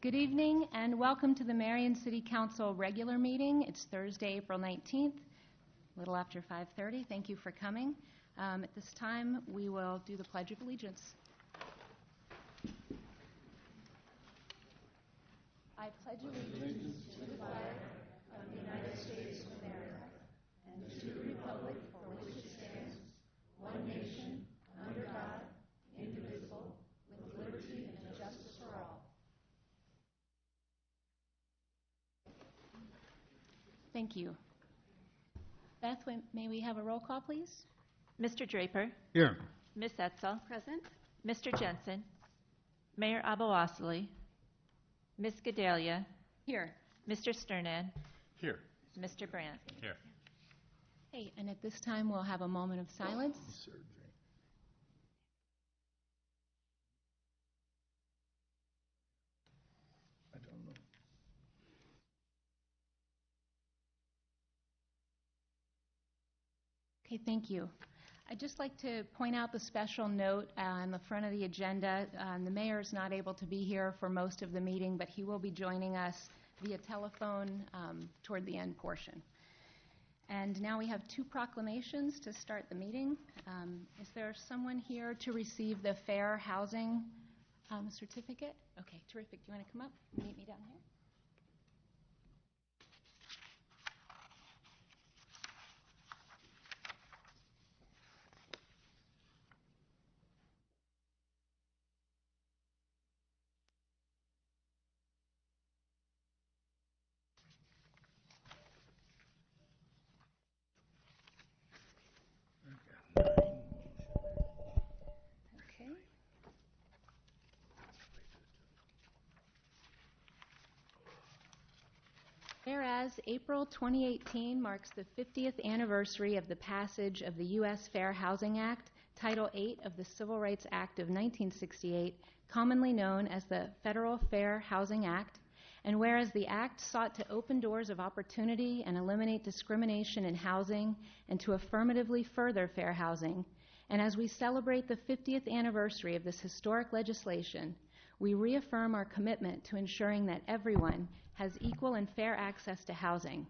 Good evening and welcome to the Marion City Council regular meeting. It's Thursday, April 19th, a little after 5:30. Thank you for coming. At this time, we will do the Pledge of Allegiance. I pledge allegiance to the flag of the United States of America and to the republic for which it stands, one nation, under God, indivisible, with liberty and justice for all. Thank you. Beth, may we have a roll call, please? Mr. Draper. Here. Ms. Etzel. Present. Mr. Jensen. Mayor Abawasili. Ms. Gedalia. Here. Mr. Sternad. Here. Mr. Brandt. Here. Hey, and at this time, we'll have a moment of silence. I don't know. Okay, thank you. I'd just like to point out the special note on the front of the agenda. The mayor is not able to be here for most of the meeting, but he will be joining us via telephone toward the end portion. And now we have two proclamations to start the meeting. Is there someone here to receive the fair housing certificate? Okay, terrific. Do you want to come up and meet me down here? Okay. Whereas April 2018 marks the 50th anniversary of the passage of the U.S. Fair Housing Act, Title VIII of the Civil Rights Act of 1968, commonly known as the Federal Fair Housing Act, and whereas the Act sought to open doors of opportunity and eliminate discrimination in housing and to affirmatively further fair housing, and as we celebrate the 50th anniversary of this historic legislation, we reaffirm our commitment to ensuring that everyone has equal and fair access to housing.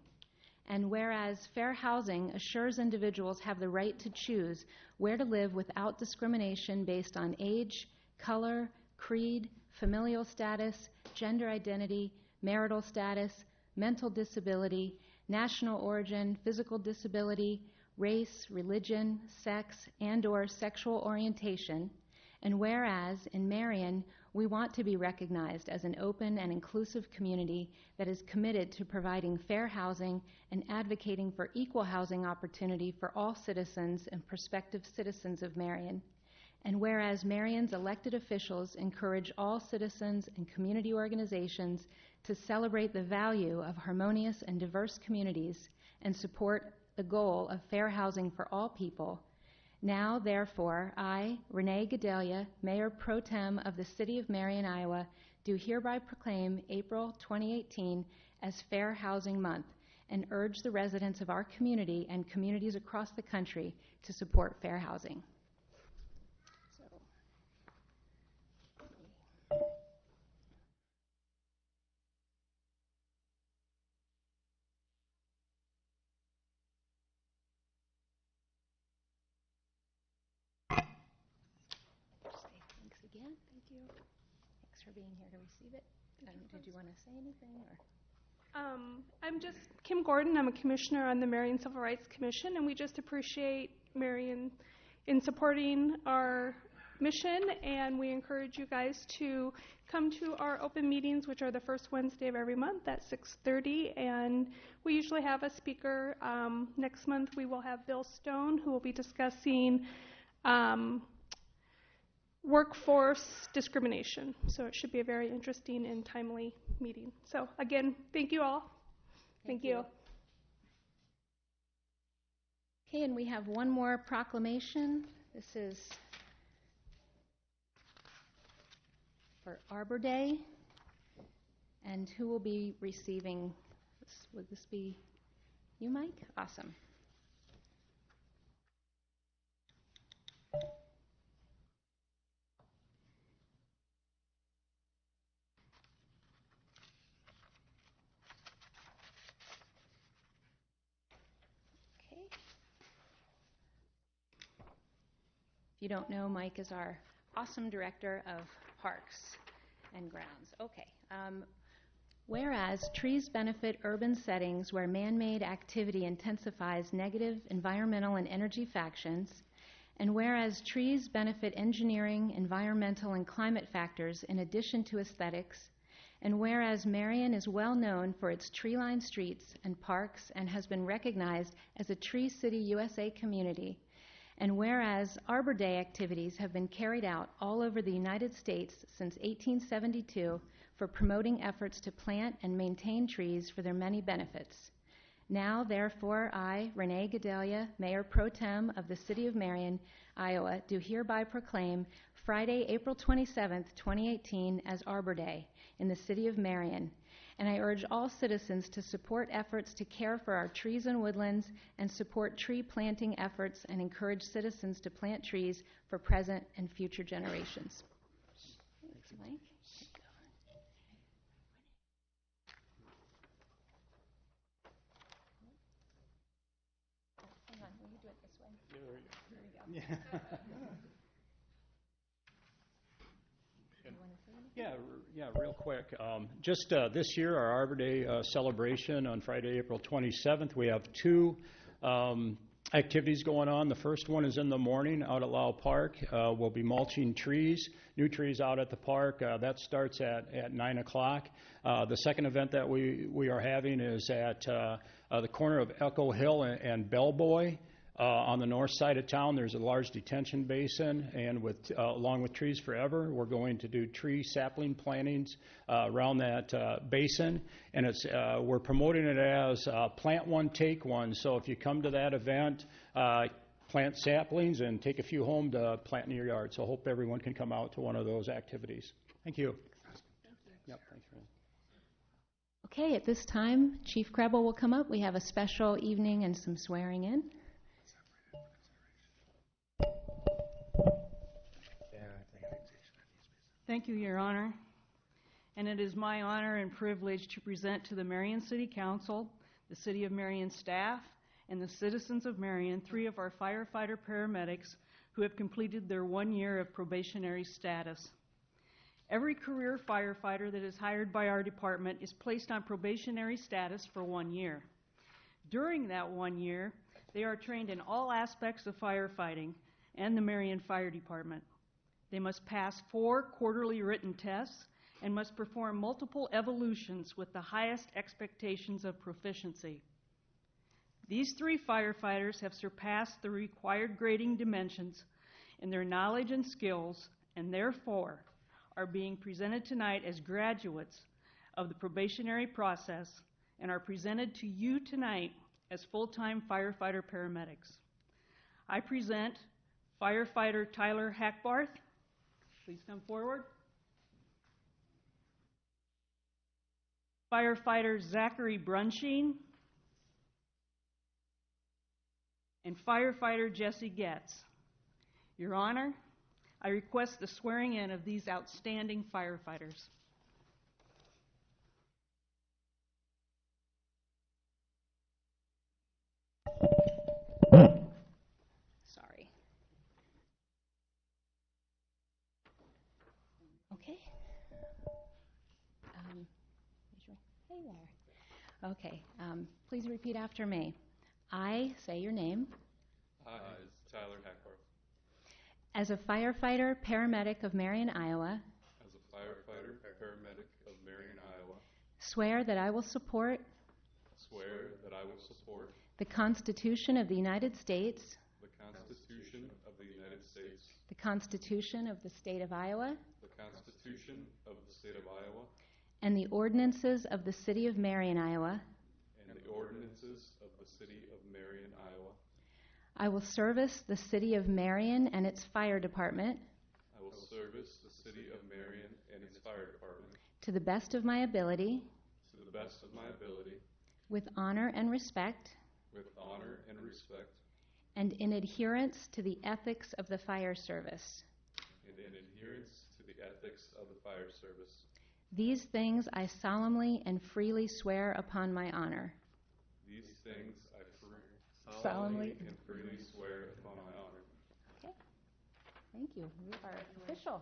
And whereas fair housing assures individuals have the right to choose where to live without discrimination based on age, color, creed, familial status, gender identity, marital status, mental disability, national origin, physical disability, race, religion, sex, and/or sexual orientation, and whereas in Marion, we want to be recognized as an open and inclusive community that is committed to providing fair housing and advocating for equal housing opportunity for all citizens and prospective citizens of Marion, and whereas Marion's elected officials encourage all citizens and community organizations to celebrate the value of harmonious and diverse communities and support the goal of fair housing for all people, now, therefore, I, Renee Gedalia, Mayor Pro Tem of the City of Marion, Iowa, do hereby proclaim April 2018 as Fair Housing Month and urge the residents of our community and communities across the country to support fair housing. Again, thank you. Thanks for being here to receive it. Did you want to say anything? Or? I'm just Kim Gordon. I'm a commissioner on the Marion Civil Rights Commission, and we just appreciate Marion in supporting our mission, and we encourage you guys to come to our open meetings, which are the first Wednesday of every month at 6:30, and we usually have a speaker. Next month we will have Bill Stone, who will be discussing workforce discrimination. So it should be a very interesting and timely meeting. So again, thank you all. Thank you. Okay, and we have one more proclamation. This is for Arbor Day. And who will be receiving this? Would this be you, Mike? Awesome. you don't know, Mike is our awesome director of parks and grounds. Okay. Whereas trees benefit urban settings where man-made activity intensifies negative environmental and energy factions, and whereas trees benefit engineering, environmental, and climate factors in addition to aesthetics, and whereas Marion is well known for its tree-lined streets and parks and has been recognized as a Tree City USA community, and whereas Arbor Day activities have been carried out all over the United States since 1872 for promoting efforts to plant and maintain trees for their many benefits. Now, therefore, I, Renee Gedalia, Mayor Pro Tem of the City of Marion, Iowa, do hereby proclaim Friday, April 27, 2018, as Arbor Day in the City of Marion, and I urge all citizens to support efforts to care for our trees and woodlands and support tree planting efforts and encourage citizens to plant trees for present and future generations. Thanks, Mike. Hang on, will you do it this way? Here we go. Yeah, real quick. Just this year, our Arbor Day celebration on Friday, April 27th, we have two activities going on. The first one is in the morning out at Lau Park. We'll be mulching trees, new trees out at the park. That starts at 9 o'clock. The second event that we are having is at the corner of Echo Hill and Bellboy. On the north side of town, there's a large detention basin, and along with Trees Forever, we're going to do tree sapling plantings around that basin, and we're promoting it as Plant One, Take One. So if you come to that event, plant saplings and take a few home to plant in your yard. So I hope everyone can come out to one of those activities. Thank you. Yep, thanks, Ryan. Okay, at this time, Chief Krebel will come up. We have a special evening and some swearing in. Thank you, Your Honor. And it is my honor and privilege to present to the Marion City Council, the City of Marion staff, and the citizens of Marion 3 of our firefighter paramedics who have completed their 1 year of probationary status. Every career firefighter that is hired by our department is placed on probationary status for 1 year. During that 1 year, they are trained in all aspects of firefighting and the Marion Fire Department. They must pass 4 quarterly written tests and must perform multiple evolutions with the highest expectations of proficiency. These 3 firefighters have surpassed the required grading dimensions in their knowledge and skills, and therefore are being presented tonight as graduates of the probationary process and are presented to you tonight as full-time firefighter paramedics. I present Firefighter Tyler Hackbarth. Please come forward. Firefighter Zachary Brunsheen. And Firefighter Jesse Getz. Your Honor, I request the swearing in of these outstanding firefighters. Sorry. Okay. Hey there. Okay. Please repeat after me. I say your name. I is Tyler Hackbarth. As a firefighter paramedic of Marion, Iowa. As a firefighter paramedic of Marion, Iowa. Swear that I will support. Swear that I will support. The Constitution of the United States. The Constitution of the United States. The Constitution of the State of Iowa. The Constitution of the State of Iowa. And the ordinances of the City of Marion, Iowa. And the ordinances of the City of Marion, Iowa. I will service the City of Marion and its fire department. I will service the City of Marion and its fire department. To the best of my ability. To the best of my ability. With honor and respect. With honor and respect. And in adherence to the ethics of the fire service. And in adherence to the ethics of the fire service. These things I solemnly and freely swear upon my honor. These things I solemnly and freely swear upon my honor. Okay. Thank you. You are official.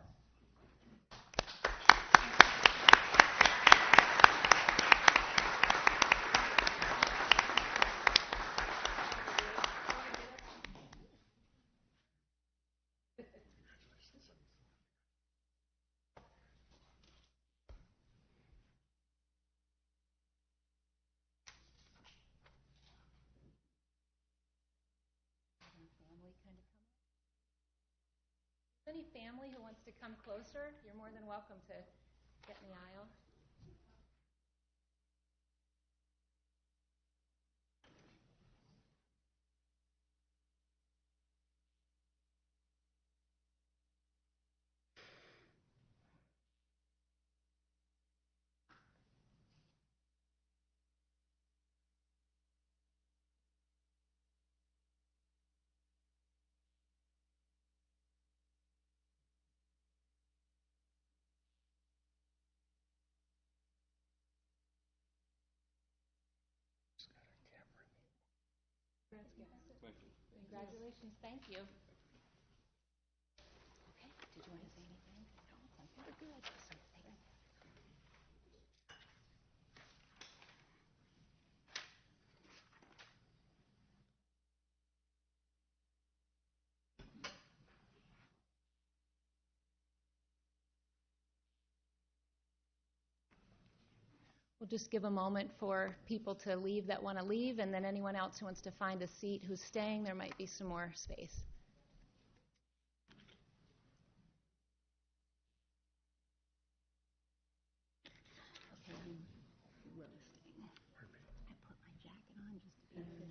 Any family who wants to come closer, you're more than welcome to get in the aisle. Congratulations. Thank you. Okay. Did you want to say anything? No, we're good. So, thank you. We'll just give a moment for people to leave that want to leave, and then anyone else who wants to find a seat who's staying, there might be some more space. Okay, I'm roasting. I put my jacket on just to be official.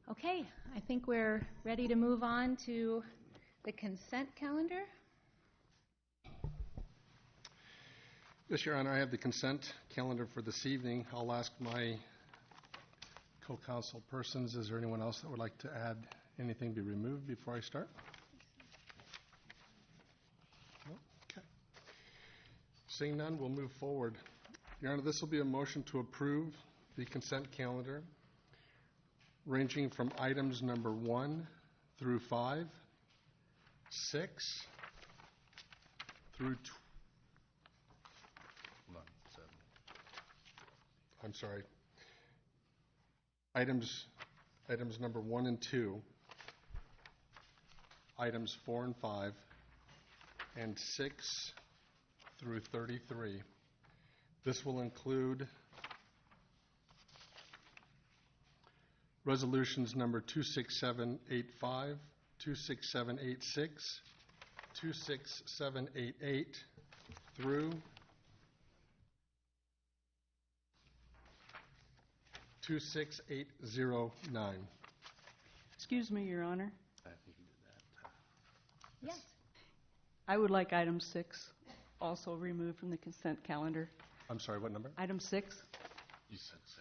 Okay, I think we're ready to move on to the consent calendar. Yes, Your Honor, I have the consent calendar for this evening. I'll ask my co-counsel persons, is there anyone else that would like to add anything be removed before I start? No? Okay. Seeing none, we'll move forward. Your Honor, this will be a motion to approve the consent calendar ranging from items number 1 through 5, 6 through 7. I'm sorry. Items number 1 and 2, items 4 and 5, and 6 through 33. This will include resolutions number 26785, 26786, 26788 through 26809. Excuse me, Your Honor. I think you did that. Yes. I would like item 6 also removed from the consent calendar. I'm sorry, what number? Item 6? You said 6.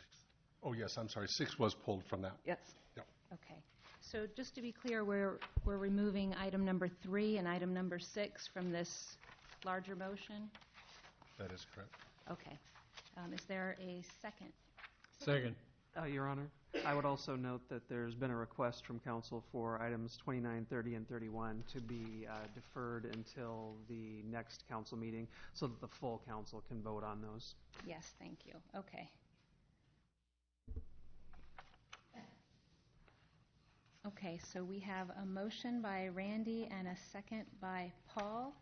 Oh, yes, I'm sorry. 6 was pulled from that. Yes. Yep. Okay. So just to be clear, we're removing item number 3 and item number 6 from this larger motion? That is correct. Okay. Is there a second? Second. Your Honor, I would also note that there's been a request from council for items 29, 30, and 31 to be deferred until the next council meeting so that the full council can vote on those. Yes, thank you. Okay. Okay, so we have a motion by Randy and a second by Paul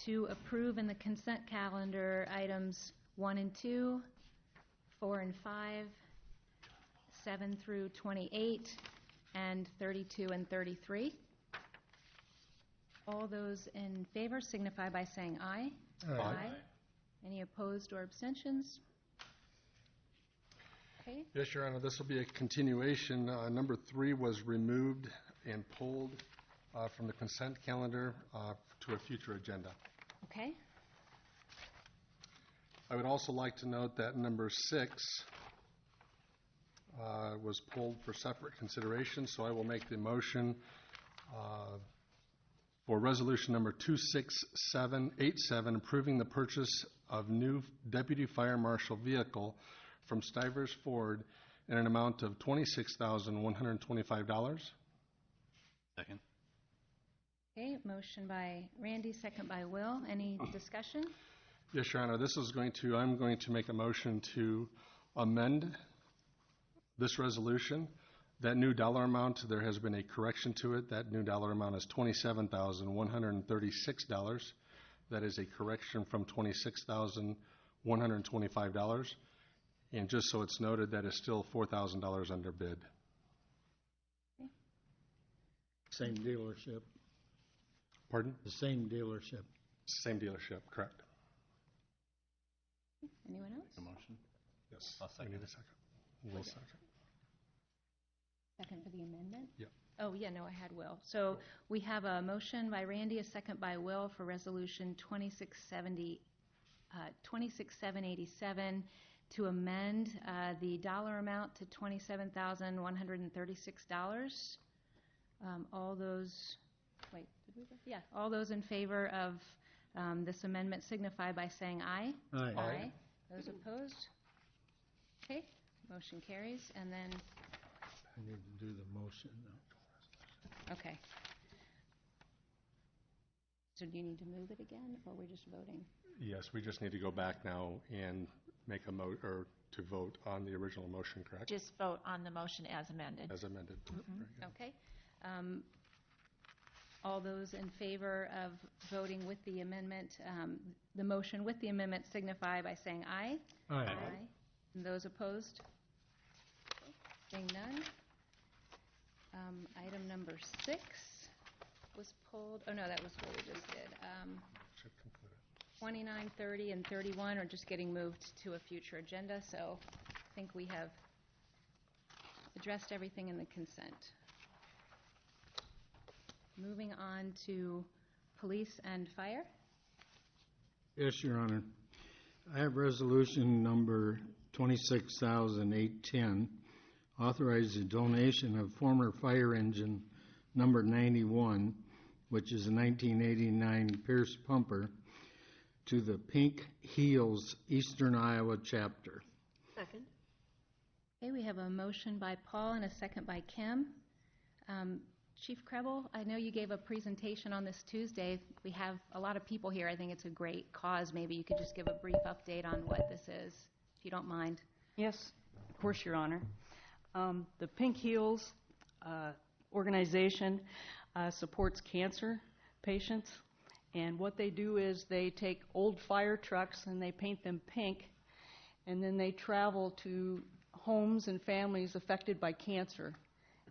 to approve in the consent calendar items 1 and 2, 4 and 5, 7 through 28, and 32 and 33. All those in favor signify by saying aye. Aye. Any opposed or abstentions? Okay, Yes, Your Honor, this will be a continuation. Number 3 was removed and pulled from the consent calendar to a future agenda. okay, I would also like to note that number 6 was pulled for separate consideration, so I will make the motion for resolution number 26787, approving the purchase of new deputy fire marshal vehicle from Stivers Ford in an amount of $26,125. Second. okay. Motion by Randy, second by Will. Any discussion? Yes, Your Honor, I'm going to make a motion to amend this resolution. That new dollar amount, there has been a correction to it. That new dollar amount is $27,136. That is a correction from $26,125. And just so it's noted, that is still $4,000 under bid. Same dealership. Pardon? The same dealership. Same dealership, correct. Anyone else? A motion? Yes. I'll We second need a it. second. We'll second. Second for the amendment? Yep. Oh, yeah, no, I had Will. So we have a motion by Randy, a second by Will for Resolution 26787 to amend the dollar amount to $27,136. All those, wait, did we go? Yeah, all those in favor of this amendment signify by saying aye. Aye. Aye. Those opposed? Okay, motion carries. And then, I need to do the motion now. okay. So do you need to move it again, or we're just voting? Yes, we just need to go back now and make or to vote on the original motion, correct? Just vote on the motion as amended. As amended. Very good. Okay. All those in favor of voting with the amendment, the motion with the amendment signify by saying aye. Aye. And those opposed? Seeing none. Item number 6 was pulled. Oh, no, that was what we just did. Should conclude it. 29, 30, and 31 are just getting moved to a future agenda, so I think we have addressed everything in the consent. Moving on to police and fire. Yes, Your Honor. I have resolution number 26,810, authorize the donation of former fire engine number 91, which is a 1989 Pierce pumper, to the Pink Heels Eastern Iowa chapter. Second. Okay, we have a motion by Paul and a second by Kim. Chief Krebel, I know you gave a presentation on this Tuesday. We have a lot of people here. I think it's a great cause. Maybe you could just give a brief update on what this is, if you don't mind. Yes, of course, Your Honor. The Pink Heels organization supports cancer patients, and what they do is they take old fire trucks and they paint them pink, and then they travel to homes and families affected by cancer,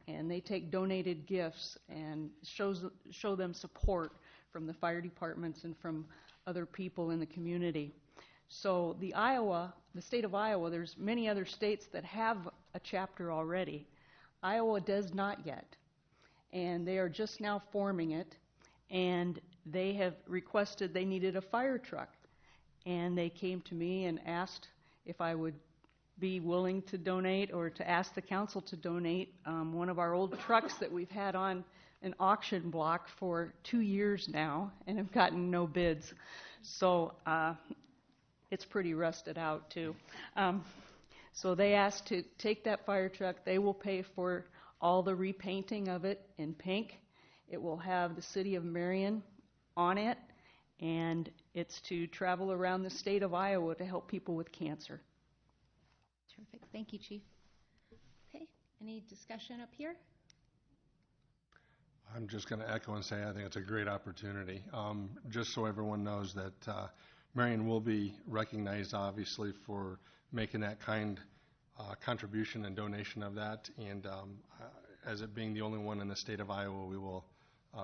and they take donated gifts and show them support from the fire departments and from other people in the community. So the state of Iowa, there's many other states that have a chapter already. Iowa does not yet, and they are just now forming it, and they have requested they needed a fire truck, and they came to me and asked if I would be willing to donate or to ask the council to donate one of our old trucks that we've had on an auction block for 2 years now and have gotten no bids. So it's pretty rusted out too. So they asked to take that fire truck. They will pay for all the repainting of it in pink. It will have the city of Marion on it, and it's to travel around the state of Iowa to help people with cancer. Terrific. Thank you, Chief. Okay, any discussion up here? I'm just going to echo and say I think it's a great opportunity. Just so everyone knows that Marion will be recognized, obviously, for making that kind contribution and donation of that. And as it being the only one in the state of Iowa, we will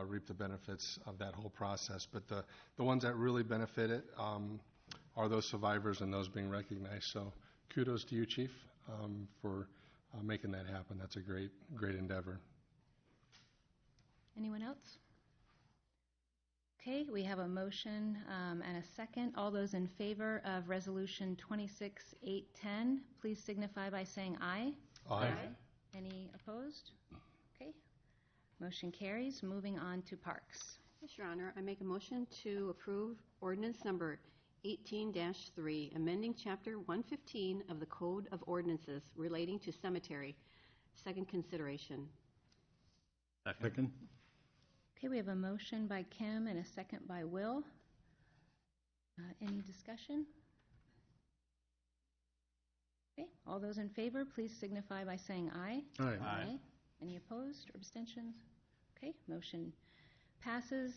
reap the benefits of that whole process. But the ones that really benefit it are those survivors and those being recognized. So kudos to you, Chief. for making that happen. That's a great endeavor. Anyone else? Okay, we have a motion and a second. All those in favor of Resolution 26-810, please signify by saying aye. Aye. Any opposed? Okay, motion carries. Moving on to Parks. Yes, Your Honor, I make a motion to approve ordinance number 18-3, amending Chapter 115 of the Code of Ordinances relating to cemetery. Second consideration. Second. Okay, we have a motion by Kim and a second by Will. Any discussion? Okay, all those in favor, please signify by saying aye. Aye. Aye. Any opposed or abstentions? Okay, motion passes.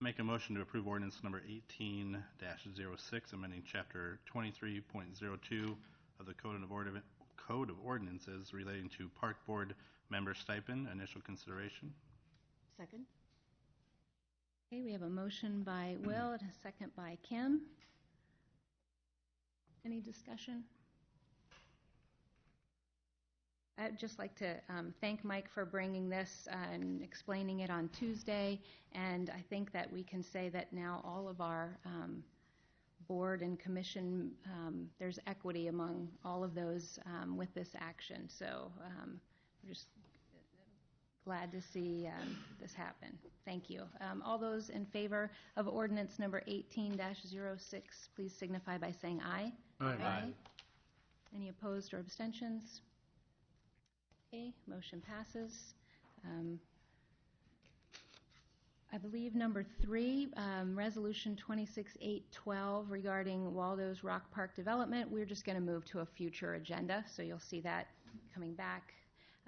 Make a motion to approve ordinance number 18-06, amending chapter 23.02 of the Code of Ordinances relating to Park Board member stipend. Initial consideration. Second. Okay, we have a motion by Will and a second by Kim. Any discussion? I'd just like to thank Mike for bringing this and explaining it on Tuesday, and I think that we can say that now all of our board and commission, there's equity among all of those with this action. So we're just glad to see this happen. Thank you. All those in favor of ordinance number 18-06, please signify by saying aye. Aye. Any opposed or abstentions? Okay, motion passes. I believe number 3, Resolution 26-812 regarding Waldo's Rock Park development, we're just going to move to a future agenda, so you'll see that coming back.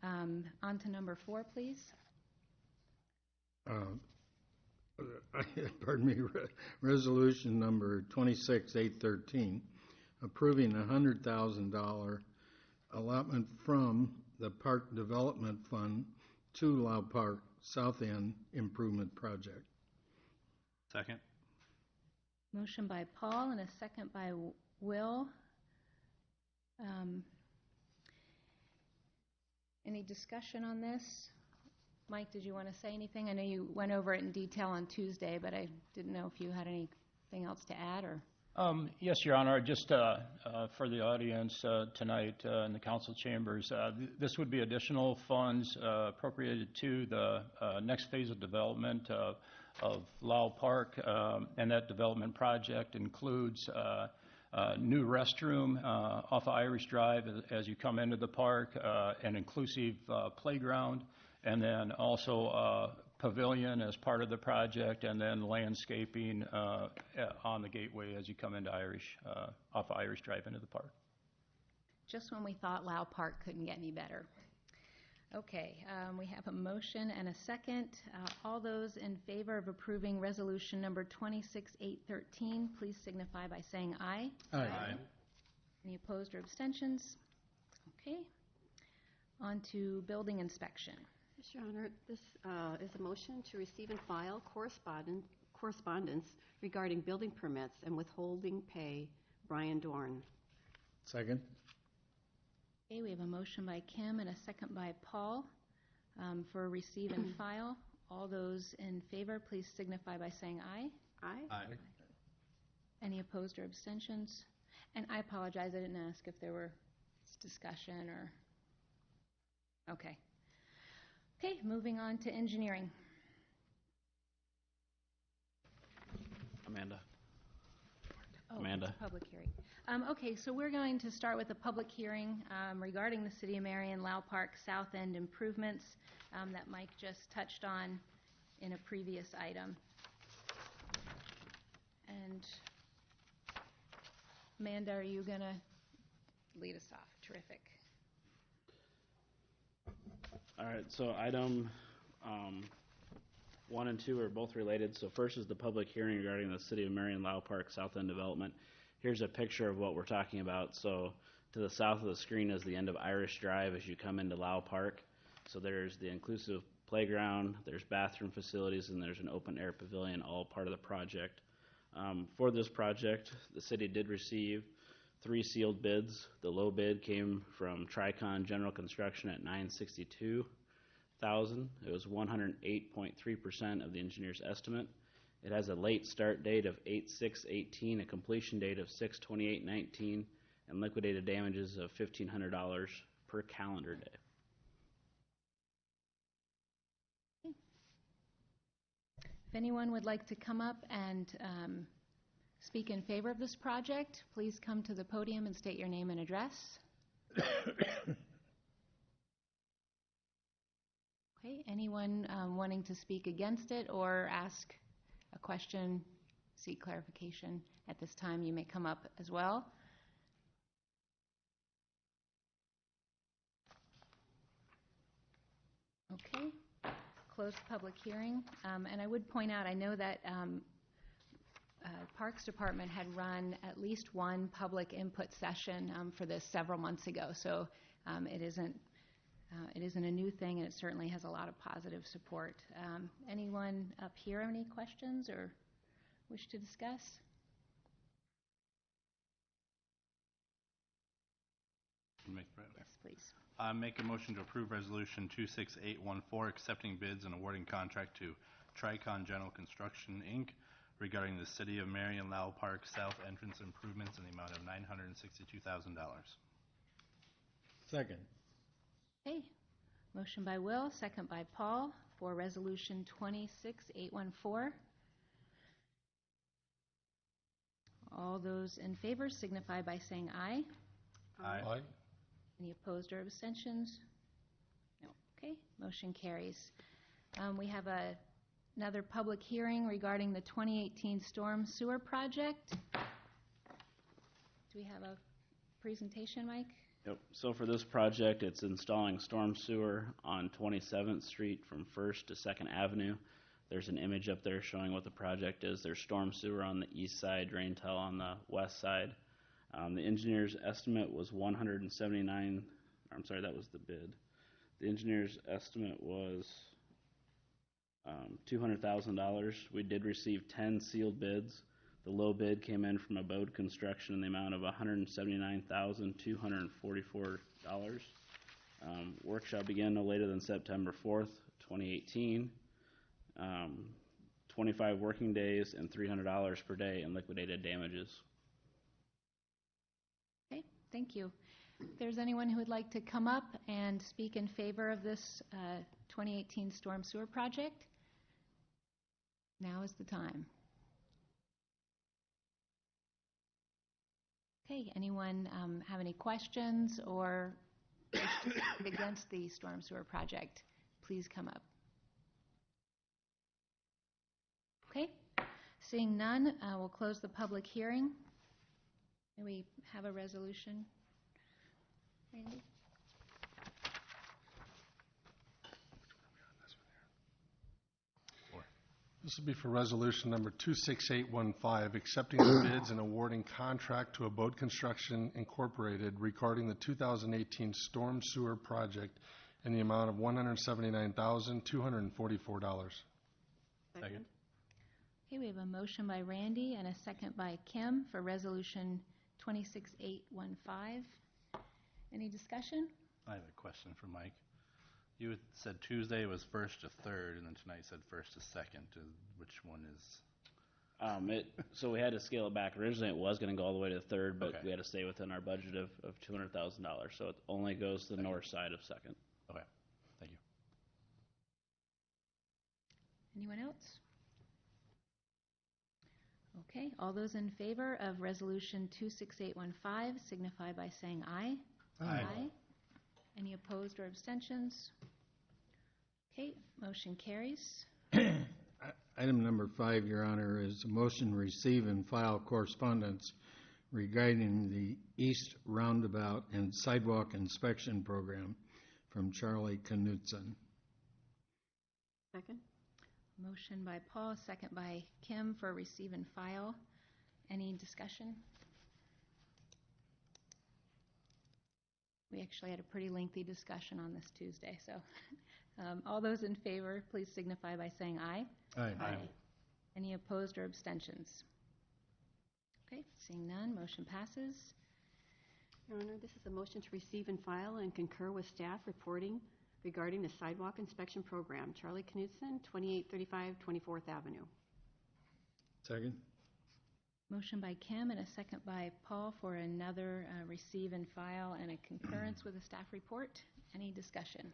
On to number 4, please. Pardon me, resolution number 26-813, approving a $100,000 allotment from the Park Development Fund to Lau Park South End Improvement Project. Second. Motion by Paul and a second by Will. Any discussion on this? Mike, did you want to say anything? I know you went over it in detail on Tuesday, but I didn't know if you had anything else to add or... Yes, Your Honor. Just for the audience tonight in the council chambers, this would be additional funds appropriated to the next phase of development of Lau Park, and that development project includes new restroom off of Irish Drive as you come into the park, an inclusive playground, and then also pavilion as part of the project, and then landscaping on the gateway as you come into off of Irish Drive into the park. Just when we thought Lau Park couldn't get any better. Okay, we have a motion and a second. All those in favor of approving resolution number 26-813, please signify by saying aye. Aye. Any opposed or abstentions? Okay. On to building inspection. Yes, Your Honor, this is a motion to receive and file correspondence regarding building permits and withholding pay. Brian Dorn. Second. Okay, we have a motion by Kim and a second by Paul for receive and file. All those in favor, please signify by saying aye. Aye. Aye. Any opposed or abstentions? And I apologize, I didn't ask if there were discussion or... Okay. Okay, moving on to engineering. Amanda. Oh, Amanda. it's a public hearing. Okay, so we're going to start with a public hearing regarding the City of Marion Lau Park South End improvements that Mike just touched on in a previous item. And Amanda, are you going to lead us off? Terrific. All right, so item 1 and 2 are both related. So first is the public hearing regarding the City of Marion Lau Park South End development. Here's a picture of what we're talking about. So to the south of the screen is the end of Irish Drive as you come into Lau Park. So there's the inclusive playground, there's bathroom facilities, and there's an open air pavilion, all part of the project. For this project, the city did receive 3 sealed bids. The low bid came from Tricon General Construction at $962,000. It was 108.3% of the engineer's estimate. It has a late start date of 8/6/18, a completion date of 6/28/19, and liquidated damages of $1,500 per calendar day. If anyone would like to come up and speak in favor of this project, please come to the podium and state your name and address. Okay, anyone wanting to speak against it or ask a question, seek clarification at this time, you may come up as well. Okay, close the public hearing. And I would point out, I know that Parks Department had run at least one public input session for this several months ago, so it isn't a new thing, and it certainly has a lot of positive support. Anyone up here have any questions or wish to discuss? Yes, please. Make a motion to approve Resolution 26814, accepting bids and awarding contract to Tricon General Construction, Inc., regarding the City of Marion Lau Park South entrance improvements in the amount of $962,000. Second. Okay, motion by Will, second by Paul for Resolution 26814. All those in favor signify by saying aye. Aye. Any opposed or abstentions? No. Okay, motion carries. We have another public hearing regarding the 2018 storm sewer project. Do we have a presentation, Mike? Yep. So for this project, it's installing storm sewer on 27th Street from 1st to 2nd Avenue. There's an image up there showing what the project is. There's storm sewer on the east side, drain tile on the west side. The engineer's estimate was that was the bid. The engineer's estimate was $200,000. We did receive 10 sealed bids. The low bid came in from Abode Construction in the amount of $179,244. Work shall begin no later than September 4th, 2018. 25 working days and $300 per day in liquidated damages. Okay, thank you. If there's anyone who would like to come up and speak in favor of this 2018 storm sewer project, now is the time. Okay, anyone have any questions or wish to speak against the storm sewer project? Please come up. Okay, seeing none, we'll close the public hearing. May we have a resolution? Randy? This will be for resolution number 26815, accepting the bids and awarding contract to Abode Construction Incorporated regarding the 2018 storm sewer project in the amount of $179,244. Second. Okay, we have a motion by Randy and a second by Kim for resolution 26815. Any discussion? I have a question for Mike. You had said Tuesday was 1st to 3rd, and then tonight said 1st to 2nd. Which one is? So we had to scale it back. Originally, it was going to go all the way to the 3rd, but Okay. we had to stay within our budget of $200,000. So it only goes to the north side of 2nd. Okay, thank you. Anyone else? Okay, all those in favor of resolution 26815 signify by saying aye. Aye. Any opposed or abstentions? Okay, motion carries. Item number 5, Your Honor, is a motion to receive and file correspondence regarding the East Roundabout and Sidewalk Inspection Program from Charlie Knutson. Second? Motion by Paul, second by Kim for receive and file. Any discussion? We actually had a pretty lengthy discussion on this Tuesday, so all those in favor, please signify by saying aye. Aye. Any opposed or abstentions? Okay, seeing none, motion passes. Your Honor, this is a motion to receive and file and concur with staff reporting regarding the sidewalk inspection program. Charlie Knudsen, 2835 24th Avenue. Second? Motion by Kim and a second by Paul for another receive and file and a concurrence with the staff report. Any discussion?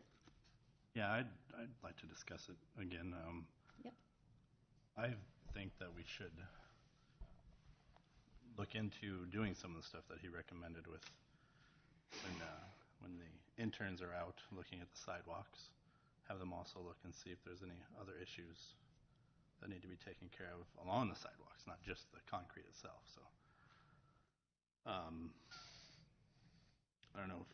Yeah, I'd like to discuss it again. Yep. I think that we should look into doing some of the stuff that he recommended with when the interns are out looking at the sidewalks. Have them also look and see if there's any other issues that need to be taken care of along the sidewalks, not just the concrete itself. So, I don't know if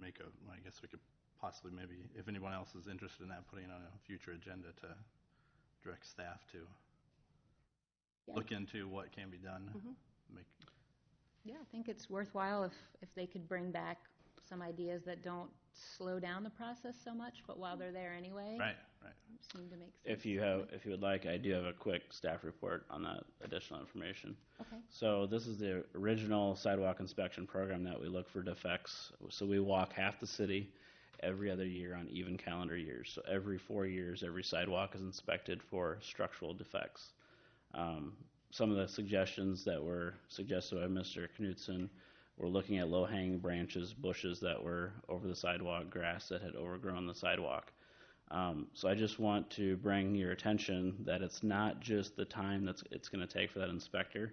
I guess we could possibly maybe, if anyone else is interested in that, putting it on a future agenda to direct staff to look into what can be done. Yeah, I think it's worthwhile if they could bring back some ideas that don't slow down the process so much, but while they're there anyway. Right. Seem to make sense. If you would like, I do have a quick staff report on that additional information. Okay. So this is the original sidewalk inspection program that we look for defects. So we walk half the city every other year on even calendar years. So every 4 years, every sidewalk is inspected for structural defects. Some of the suggestions that were suggested by Mr. Knudsen were looking at low-hanging branches, bushes that were over the sidewalk, grass that had overgrown the sidewalk. So I just want to bring your attention that it's not just the time that it's going to take for that inspector,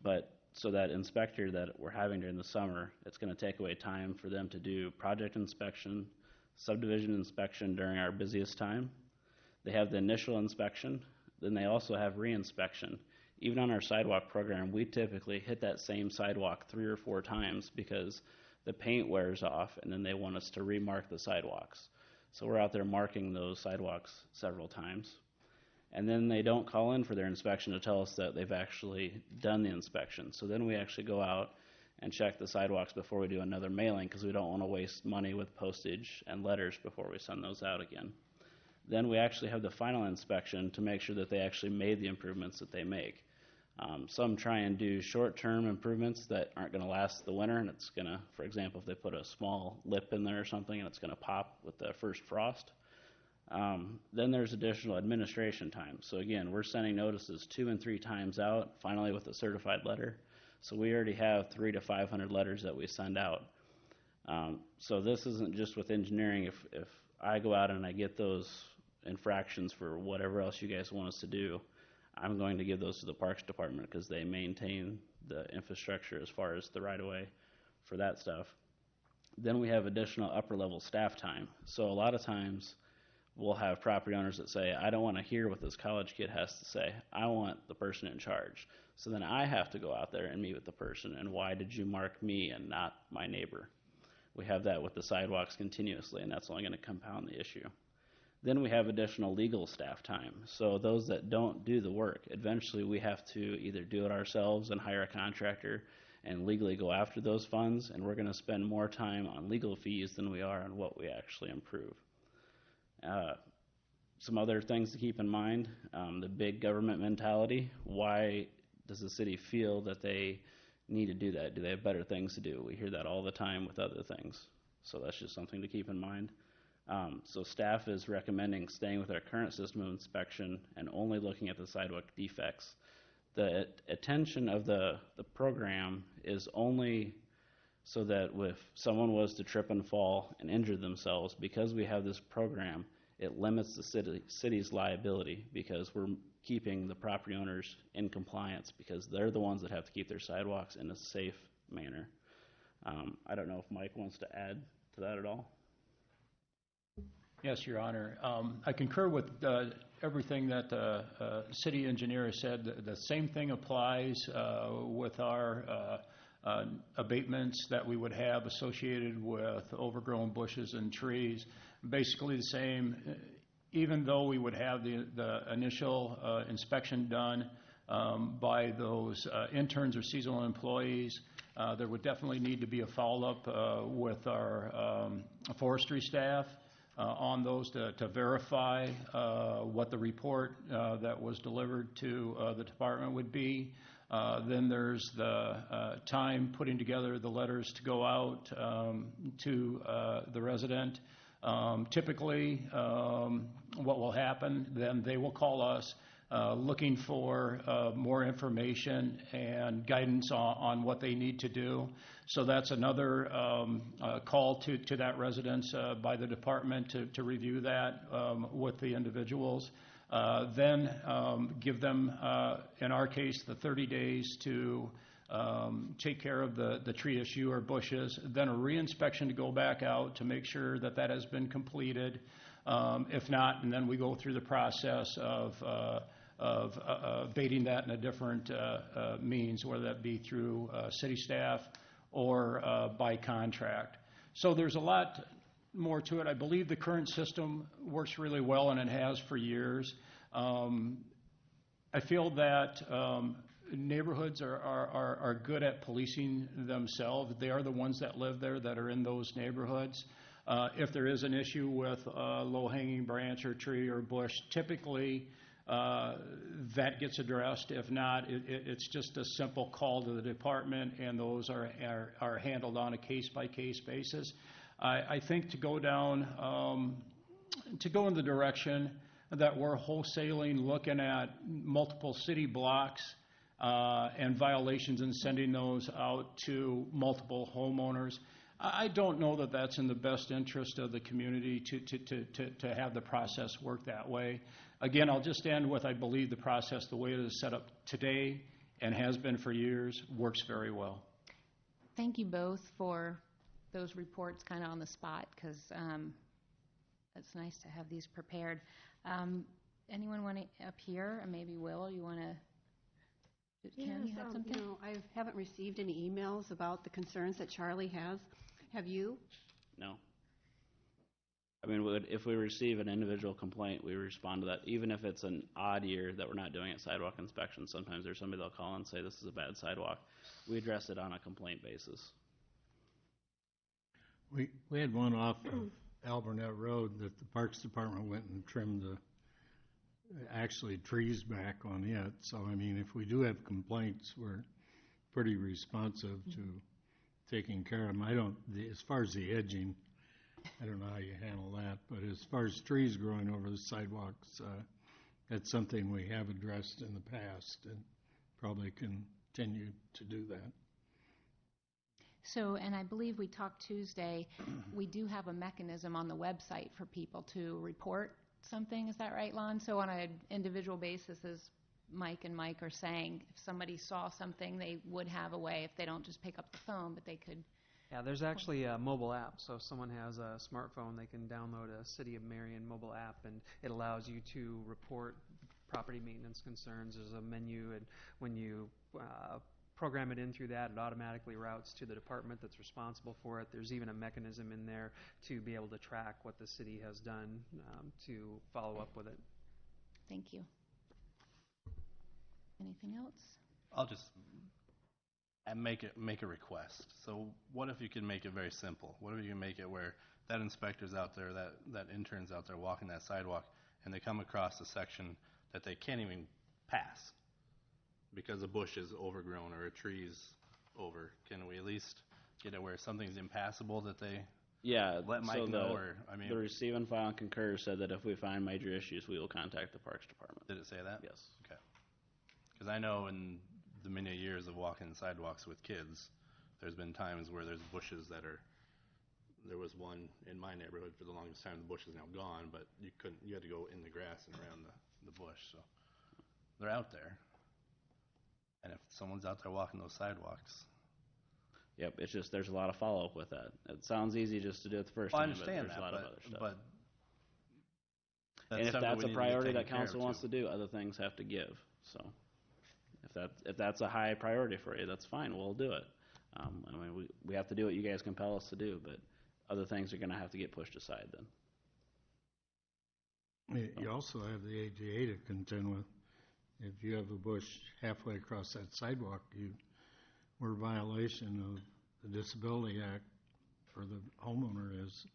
but so that inspector that we're having during the summer, it's going to take away time for them to do project inspection, subdivision inspection during our busiest time. They have the initial inspection, then they also have re-inspection. Even on our sidewalk program, we typically hit that same sidewalk 3 or 4 times because the paint wears off and then they want us to remark the sidewalks. So we're out there marking those sidewalks several times. And then they don't call in for their inspection to tell us that they've actually done the inspection. So then we actually go out and check the sidewalks before we do another mailing because we don't want to waste money with postage and letters before we send those out again. Then we actually have the final inspection to make sure that they actually made the improvements that they make. Some try and do short-term improvements that aren't going to last the winter, and it's going to, for example, if they put a small lip in there or something and it's going to pop with the first frost. Then there's additional administration time. So again, we're sending notices 2 and 3 times out, finally with a certified letter. So we already have 300 to 500 letters that we send out. So this isn't just with engineering. If I go out and I get those infractions for whatever else you guys want us to do, I'm going to give those to the Parks Department because they maintain the infrastructure as far as the right-of-way for that stuff. Then we have additional upper-level staff time. So a lot of times we'll have property owners that say, I don't want to hear what this college kid has to say. I want the person in charge. So then I have to go out there and meet with the person. And why did you mark me and not my neighbor? We have that with the sidewalks continuously, and that's only going to compound the issue. Then we have additional legal staff time. So those that don't do the work, eventually we have to either do it ourselves and hire a contractor and legally go after those funds, and we're going to spend more time on legal fees than we are on what we actually improve. Some other things to keep in mind, the big government mentality. Why does the city feel that they need to do that? Do they have better things to do? We hear that all the time with other things. So that's just something to keep in mind. So staff is recommending staying with our current system of inspection and only looking at the sidewalk defects. The attention of the program is only so that if someone was to trip and fall and injure themselves, because we have this program, it limits the city's liability because we're keeping the property owners in compliance because they're the ones that have to keep their sidewalks in a safe manner. I don't know if Mike wants to add to that at all. Yes, Your Honor. I concur with everything that the city engineer has said. The same thing applies with our abatements that we would have associated with overgrown bushes and trees. Basically the same, even though we would have the initial inspection done by those interns or seasonal employees, there would definitely need to be a follow-up with our forestry staff on those to verify what the report that was delivered to the department would be. Then there's the time putting together the letters to go out to the resident. Typically, what will happen, then they will call us looking for more information and guidance on what they need to do. So that's another call to that residence by the department to review that with the individuals. Then give them, in our case, the 30 days to take care of the tree issue or bushes, then a reinspection to go back out to make sure that that has been completed. If not, and then we go through the process of abating that in a different means, whether that be through city staff or by contract. So there's a lot more to it. I believe the current system works really well, and it has for years. I feel that neighborhoods are good at policing themselves. They are the ones that live there that are in those neighborhoods. If there is an issue with a low-hanging branch or tree or bush, typically that gets addressed. If not, it's just a simple call to the department, and those are handled on a case-by-case basis. I think to go in the direction that we're wholesaling, looking at multiple city blocks and violations and sending those out to multiple homeowners, I don't know that that's in the best interest of the community to have the process work that way. Again, I'll just end with, I believe the process, the way it is set up today and has been for years, works very well. Thank you both for those reports kind of on the spot, because it's nice to have these prepared. Anyone want to up here? Or maybe Will, you want to? Kim, you have something? No, I haven't received any emails about the concerns that Charlie has. Have you? No. I mean, if we receive an individual complaint, we respond to that. Even if it's an odd year that we're not doing a sidewalk inspection, sometimes there's somebody that'll call and say this is a bad sidewalk. We address it on a complaint basis. We had one off of Alburnett Road that the Parks Department went and trimmed the actually trees back on it. So, I mean, if we do have complaints, we're pretty responsive to taking care of them. As far as the edging, I don't know how you handle that, but as far as trees growing over the sidewalks, that's something we have addressed in the past and probably continue to do that. So, and I believe we talked Tuesday, we do have a mechanism on the website for people to report something. Is that right, Lon? So on an individual basis, as Mike and Mike are saying, if somebody saw something, they would have a way, if they don't just pick up the phone, but they could. Yeah, there's actually a mobile app. So if someone has a smartphone, they can download a City of Marion mobile app, and it allows you to report property maintenance concerns. There's a menu, and when you program it in through that, it automatically routes to the department that's responsible for it. There's even a mechanism in there to be able to track what the city has done to follow up with it. Thank you. Anything else? I'll just make a request. So what if you can make it very simple? What if you can make it where that inspector's out there, that intern's out there walking that sidewalk, and they come across a section that they can't even pass because a bush is overgrown or a tree's over? Can we at least get it where something's impassable that they let Mike know? The receive and file and concur said that if we find major issues, we will contact the Parks Department. Did it say that? Yes. Okay. Because I know in the many years of walking sidewalks with kids, there's been times where there's bushes there was one in my neighborhood for the longest time. The bush is now gone, but you had to go in the grass and around the bush. So they're out there. And if someone's out there walking those sidewalks. Yep, it's just there's a lot of follow-up with that. It sounds easy just to do it the first time, I understand but there's a lot of other stuff. But and if that's a priority that council wants to do, other things have to give. So if that's a high priority for you, that's fine. We'll do it. I mean, we have to do what you guys compel us to do, but other things are going to have to get pushed aside then. You also have the ADA to contend with. If you have a bush halfway across that sidewalk, we're in violation of the Disability Act, or the homeowner is,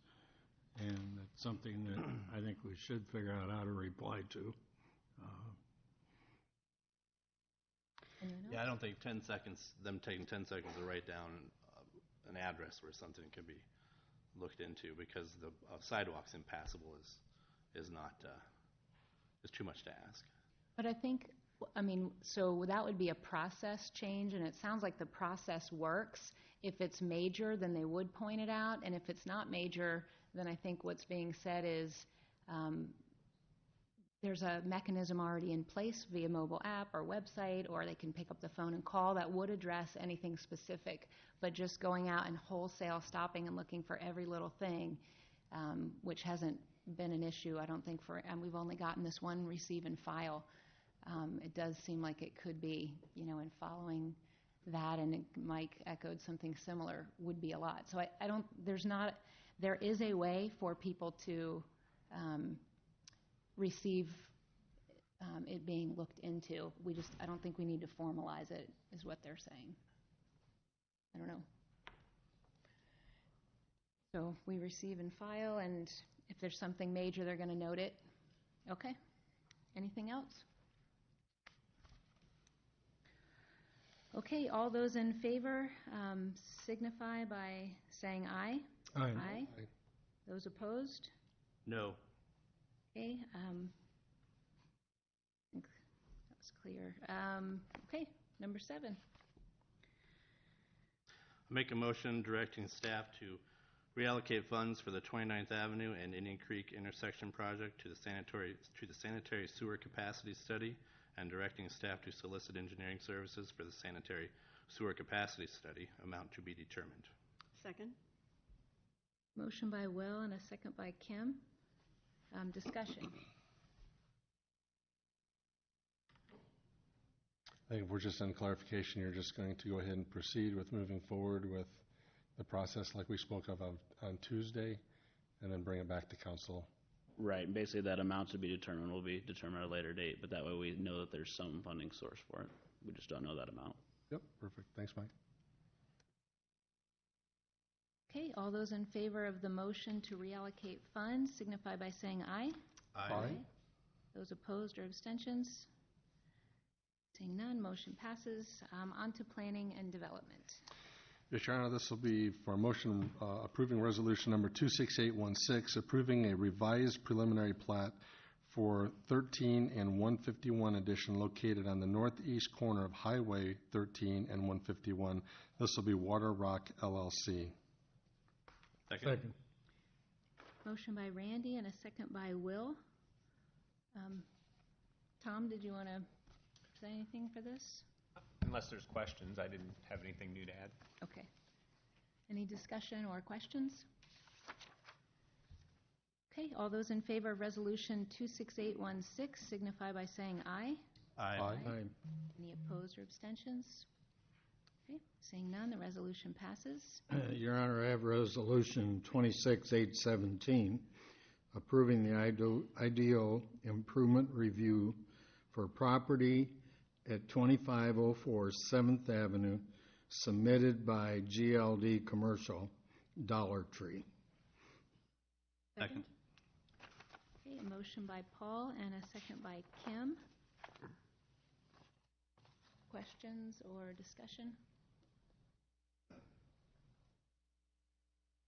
and that's something that I think we should figure out how to reply to. Anyone Yeah, I else? don't think 10 seconds, them taking 10 seconds to write down an address where something could be looked into, because the sidewalks impassable is not, is too much to ask. But I think, I mean, so that would be a process change, and it sounds like the process works. If it's major, then they would point it out, and if it's not major, then I think what's being said is there's a mechanism already in place via mobile app or website, or they can pick up the phone and call that would address anything specific. But just going out and wholesale stopping and looking for every little thing, which hasn't been an issue, I don't think, and we've only gotten this one receive and file. It does seem like it could be, in following that, and Mike echoed something similar, would be a lot. So there is a way for people to receive it being looked into. I don't think we need to formalize it, is what they're saying. I don't know. So we receive and file, and if there's something major, they're going to note it. Okay. Anything else? Okay, all those in favor signify by saying aye. Aye. Aye. Those opposed? No. Okay, I think that was clear. Okay, number 7. Make a motion directing staff to reallocate funds for the 29th Avenue and Indian Creek intersection project to the sanitary sewer capacity study, and directing staff to solicit engineering services for the sanitary sewer capacity study, amount to be determined. Second? Motion by Will and a second by Kim. Discussion. I think if we're just on clarification, you're just going to go ahead and proceed with moving forward with the process like we spoke of on Tuesday, and then bring it back to council. Right, basically that amount to be determined will be determined at a later date, but that way we know that there's some funding source for it. We just don't know that amount. Yep, perfect. Thanks, Mike. Okay, all those in favor of the motion to reallocate funds signify by saying aye. Aye. Those opposed or abstentions? Seeing none, motion passes. On to planning and development. Yes, Your Honor, this will be for a motion approving resolution number 26816, approving a revised preliminary plat for 13 and 151 addition located on the northeast corner of Highway 13 and 151. This will be Water Rock LLC. Second. Motion by Randy and a second by Will. Tom, did you want to say anything for this? Unless there's questions, I didn't have anything new to add. Okay. Any discussion or questions? Okay, all those in favor of resolution 26816 signify by saying aye. Aye. Aye. Any opposed or abstentions? Okay, seeing none, the resolution passes. Your Honor, I have resolution 26817, approving the ideal improvement review for property at 2504 7th Avenue, submitted by GLD Commercial, Dollar Tree. Second. Okay, a motion by Paul and a second by Kim. Questions or discussion?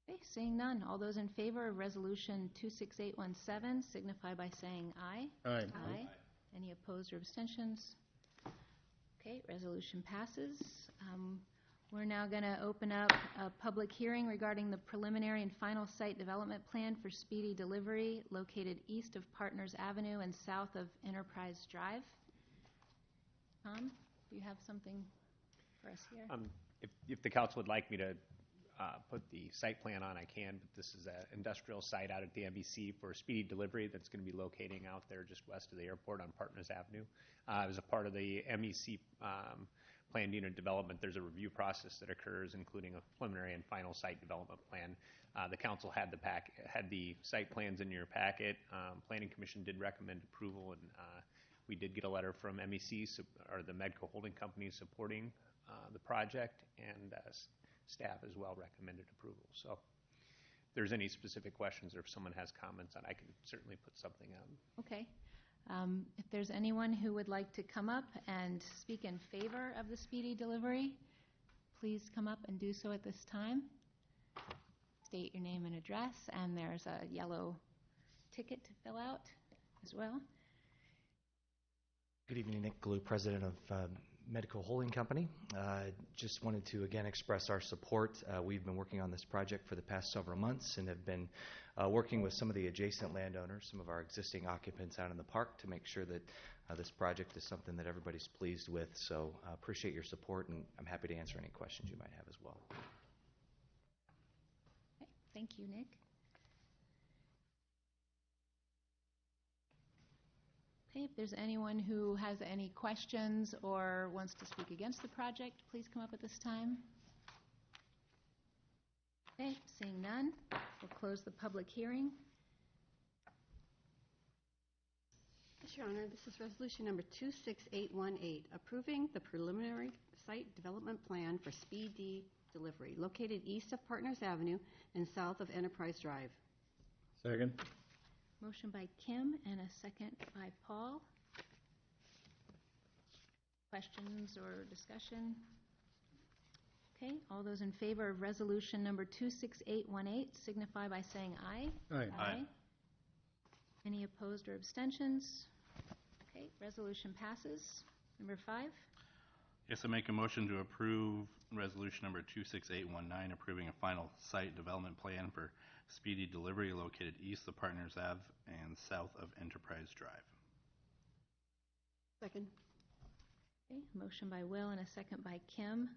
Okay, seeing none. All those in favor of resolution 26817 signify by saying aye. Aye. Aye. Any opposed or abstentions? Okay, resolution passes. We're now going to open up a public hearing regarding the preliminary and final site development plan for Speedy Delivery located east of Partners Avenue and south of Enterprise Drive. Tom, do you have something for us here? If the council would like me to put the site plan on, I can, but this is an industrial site out at the MEC for Speedy Delivery that's going to be locating out there just west of the airport on Partners Avenue. As a part of the MEC planned unit development, there's a review process that occurs, including a preliminary and final site development plan. The council had the site plans in your packet. Planning Commission did recommend approval, and we did get a letter from MEC, or the Medco Holding Company, supporting the project, and staff as well recommended approval. So if there's any specific questions or if someone has comments on, I can certainly put something on. Okay. If there's anyone who would like to come up and speak in favor of the speedy delivery, please come up and do so at this time. State your name and address, and there's a yellow ticket to fill out as well. Good evening, Nick Glue, president of Medical Holding Company. Just wanted to again express our support. We've been working on this project for the past several months and have been working with some of the adjacent landowners, some of our existing occupants out in the park, to make sure that this project is something that everybody's pleased with. So appreciate your support, and I'm happy to answer any questions you might have as well. Okay, thank you, Nick. Okay, if there's anyone who has any questions or wants to speak against the project, please come up at this time. Okay, seeing none, we'll close the public hearing. Yes, Your Honor, this is resolution number 26818, approving the preliminary site development plan for speedy delivery located east of Partners Avenue and south of Enterprise Drive. Second. Motion by Kim and a second by Paul. Questions or discussion? Okay, all those in favor of resolution number 26818 signify by saying aye. Aye. Aye. Any opposed or abstentions? Okay, resolution passes. Number 5. Yes, I make a motion to approve resolution number 26819, approving a final site development plan for speedy delivery located east of Partners Ave and south of Enterprise Drive. Second. Okay, motion by Will and a second by Kim.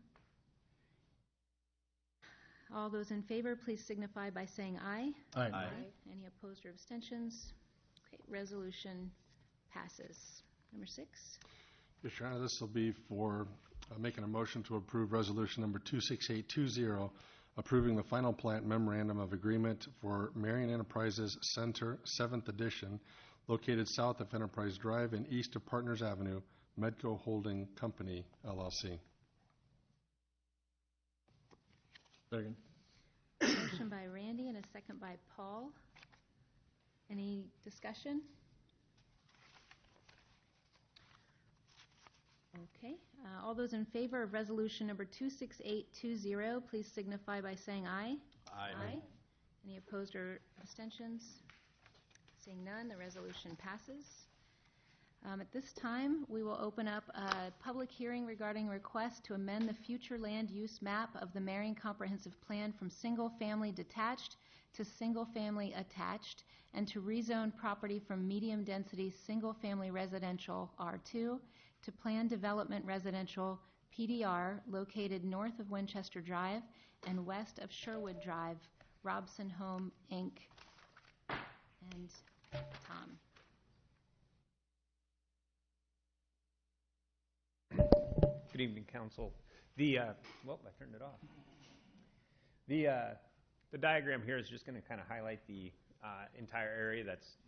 All those in favor, please signify by saying aye. Aye. Aye. Any opposed or abstentions? Okay, resolution passes. Number 6. Yes, Your Honor, this will be for making a motion to approve resolution number 26820, approving the final plat memorandum of agreement for Marion Enterprises Center, 7th edition, located south of Enterprise Drive and east of Partners Avenue, Medco Holding Company, LLC. Second. Motion by Randy and a second by Paul. Any discussion? Okay. All those in favor of resolution number 26820, please signify by saying aye. Aye. Any opposed or abstentions? Seeing none, the resolution passes. At this time, we will open up a public hearing regarding a request to amend the future land use map of the Marion Comprehensive Plan from single-family detached to single-family attached, and to rezone property from medium-density single-family residential R2 to planned development residential PDR located north of Winchester Drive and west of Sherwood Drive, Robson Home, Inc. And Tom. Good evening, Council. Well, I turned it off. The diagram here is just going to kind of highlight the entire area that's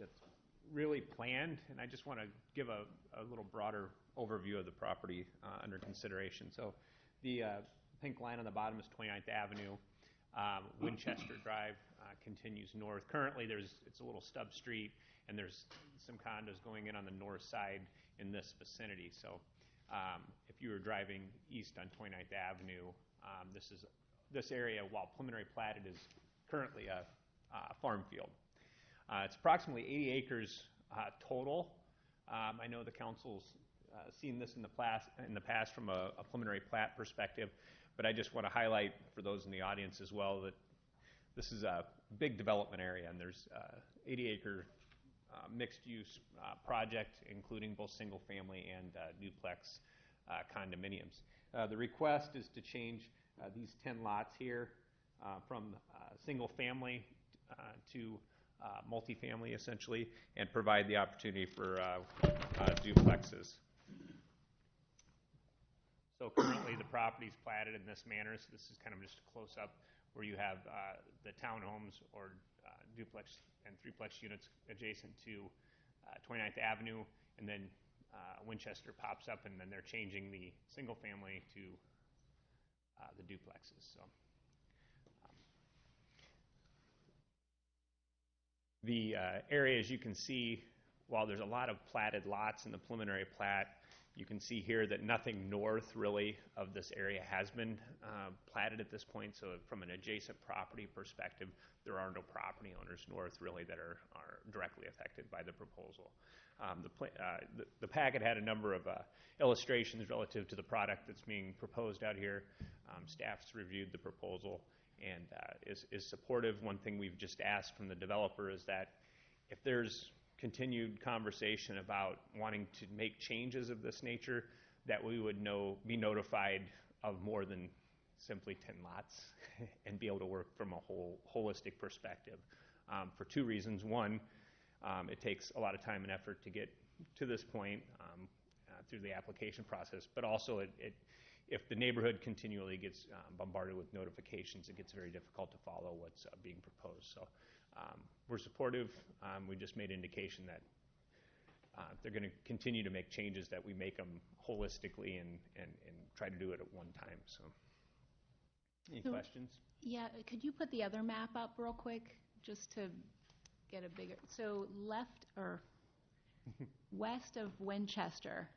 really planned, and I just want to give a little broader overview of the property under consideration. So the pink line on the bottom is 29th Avenue. Winchester Drive continues north. Currently, it's a little stub street, and there's some condos going in on the north side in this vicinity. So if you were driving east on 29th Avenue, this area, while preliminary platted, is currently a farm field. It's approximately 80 acres total. I know the council's seen this in the past from a preliminary plat perspective, but I just want to highlight for those in the audience as well that this is a big development area, and there's 80-acre mixed-use project, including both single-family and duplex condominiums. The request is to change these 10 lots here from single-family to multifamily, essentially, and provide the opportunity for duplexes. So currently the property is platted in this manner, so this is kind of just a close-up where you have the townhomes or duplex and threeplex units adjacent to 29th Avenue, and then Winchester pops up, and then they're changing the single family to the duplexes. So the area, as you can see, while there's a lot of platted lots in the preliminary plat, you can see here that nothing north really of this area has been platted at this point. So from an adjacent property perspective, there are no property owners north really that are directly affected by the proposal. The packet had a number of illustrations relative to the product that's being proposed out here. Staff's reviewed the proposal and is supportive. One thing we've just asked from the developer is that if there's continued conversation about wanting to make changes of this nature, that we would be notified of more than simply 10 lots and be able to work from a holistic perspective for two reasons. One, it takes a lot of time and effort to get to this point through the application process, but also if the neighborhood continually gets bombarded with notifications, it gets very difficult to follow what's being proposed. So we're supportive. We just made indication that they're going to continue to make changes, that we make them holistically and try to do it at one time. So, any questions? Yeah, could you put the other map up real quick just to get a bigger, so left or west of Winchester,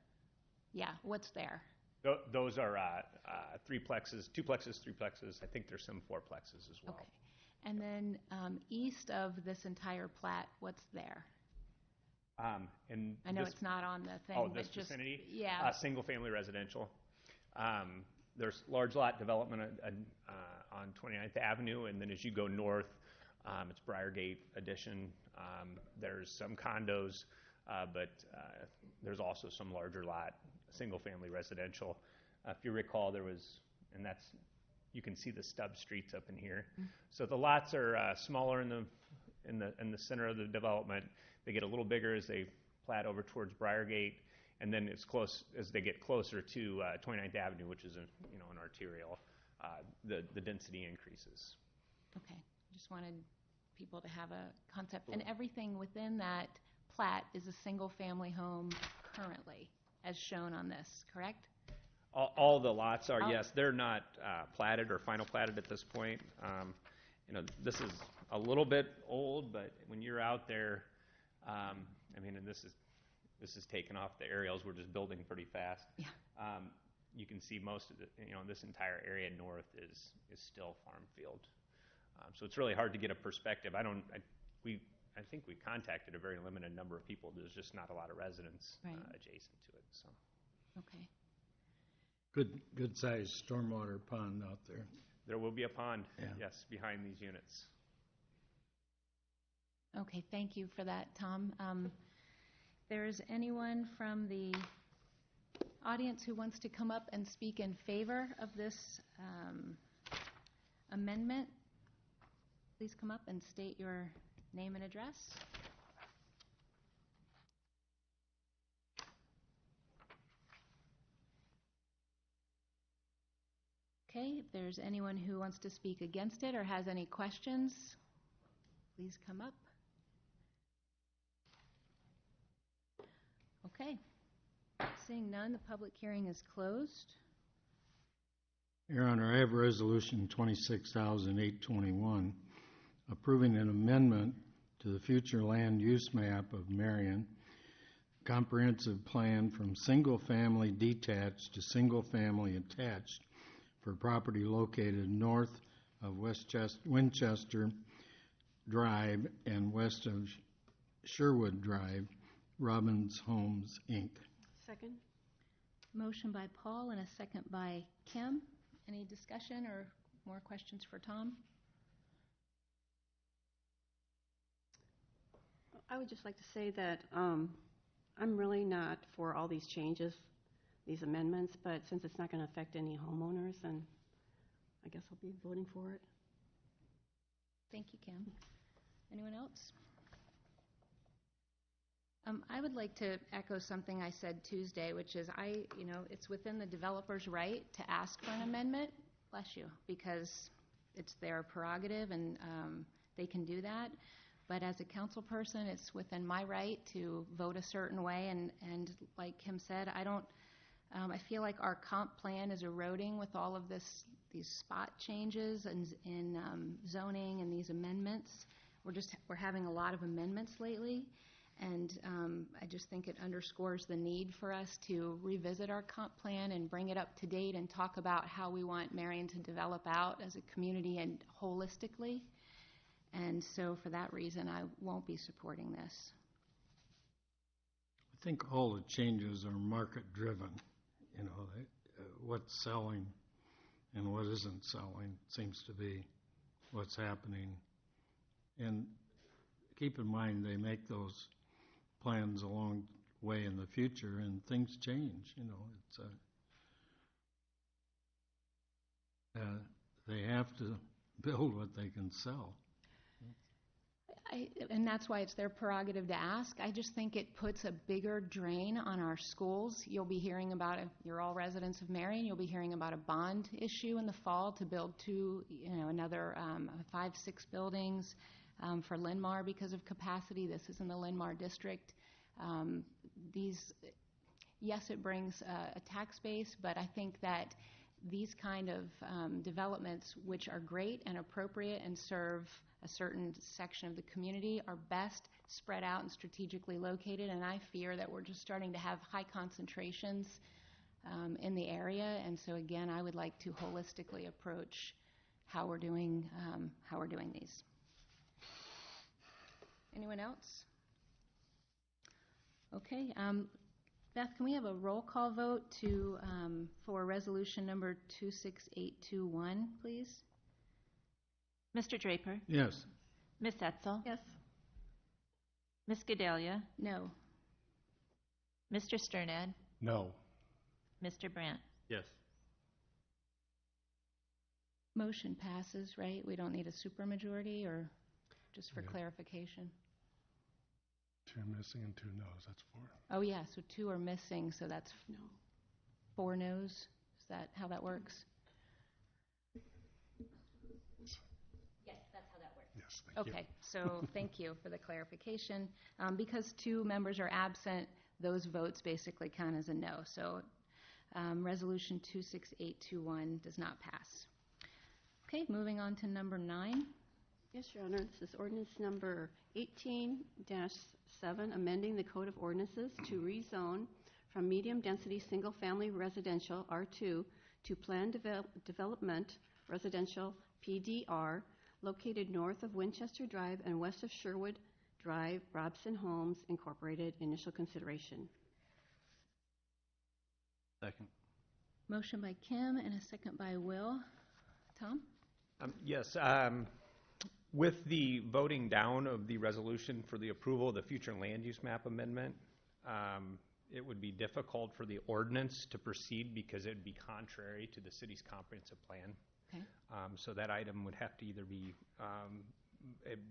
yeah, what's there? Those are threeplexes, duplexes, threeplexes. I think there's some fourplexes as well. Okay. And then east of this entire plat, what's there? And I know it's not on the thing. Oh, this but just, vicinity? Yeah. Single-family residential. There's large lot development on 29th Avenue, and then as you go north, it's Briargate Addition. There's some condos, but there's also some larger lot, single-family residential. If you recall, there was, and that's, you can see the stub streets up in here. Mm-hmm. So the lots are smaller in the center of the development. They get a little bigger as they plat over towards Briargate, and then as they get closer to 29th Avenue, which is an arterial, the density increases. Okay, just wanted people to have a concept. And everything within that plat is a single-family home currently, as shown on this, correct? All the lots are, yes. They're not platted or final platted at this point. This is a little bit old, but when you're out there, and this is taken off the aerials. We're just building pretty fast. Yeah. You can see most of the, this entire area north is still farm field. So it's really hard to get a perspective. I think we contacted a very limited number of people. There's just not a lot of residents adjacent to it. So. Okay. Good sized stormwater pond out there. There will be a pond, yes, behind these units. Okay, thank you for that, Tom. There's anyone from the audience who wants to come up and speak in favor of this amendment? Please come up and state your name and address. Okay, if there's anyone who wants to speak against it or has any questions, please come up. Okay, seeing none, the public hearing is closed. Your Honor, I have Resolution 26,821 approving an amendment to the future land use map of Marion, comprehensive plan from single-family detached to single-family attached for property located north of Winchester Drive and west of Sherwood Drive, Robbins Homes, Inc. Second. Motion by Paul and a second by Kim. Any discussion or more questions for Tom? I would just like to say that I'm really not for all these changes, these amendments, but since it's not going to affect any homeowners, then I guess I'll be voting for it. Thank you, Kim. Anyone else? I would like to echo something I said Tuesday, which is it's within the developer's right to ask for an amendment, bless you, because it's their prerogative and they can do that. But as a council person, it's within my right to vote a certain way. And like Kim said, I feel like our comp plan is eroding with all of these spot changes and in zoning and these amendments. We're having a lot of amendments lately. And I just think it underscores the need for us to revisit our comp plan and bring it up to date and talk about how we want Marion to develop out as a community and holistically. And so for that reason, I won't be supporting this. I think all the changes are market-driven. You know, what's selling and what isn't selling seems to be what's happening. And keep in mind, they make those plans a long way in the future, and things change. You know, it's they have to build what they can sell. And that's why it's their prerogative to ask. I just think it puts a bigger drain on our schools. You'll be hearing about it. You're all residents of Marion. You'll be hearing about a bond issue in the fall to build another 5-6 buildings for Linn-Mar because of capacity. This is in the Linn-Mar district. Yes, it brings a tax base, but I think that these kind of developments, which are great and appropriate and serve a certain section of the community, are best spread out and strategically located. And I fear that we're just starting to have high concentrations in the area. And so again, I would like to holistically approach how we're doing these. Anyone else? Okay. Beth, can we have a roll call vote for resolution number 26821, please? Mr. Draper? Yes. Ms. Etzel? Yes. Ms. Gedalia? No. Mr. Sternad? No. Mr. Brandt? Yes. Motion passes, right? We don't need a supermajority, or just for clarification? 2 missing and 2 no's. That's 4. Oh, yeah, so 2 are missing, so that's 4 no's. Is that how that works? Yes, that's how that works. Yes, thank you. Okay, so thank you for the clarification. Because 2 members are absent, those votes basically count as a no. So resolution 26821 does not pass. Okay, moving on to number 9. Yes, Your Honor. This is ordinance number 18-7, amending the Code of Ordinances to rezone from medium-density single-family residential, R2, to planned development residential, PDR, located north of Winchester Drive and west of Sherwood Drive, Robson Homes, Incorporated. Initial consideration. Second. Motion by Kim and a second by Will. Tom? Yes. With the voting down of the resolution for the approval of the future land use map amendment, it would be difficult for the ordinance to proceed because it would be contrary to the city's comprehensive plan. Okay. So that item would have to either be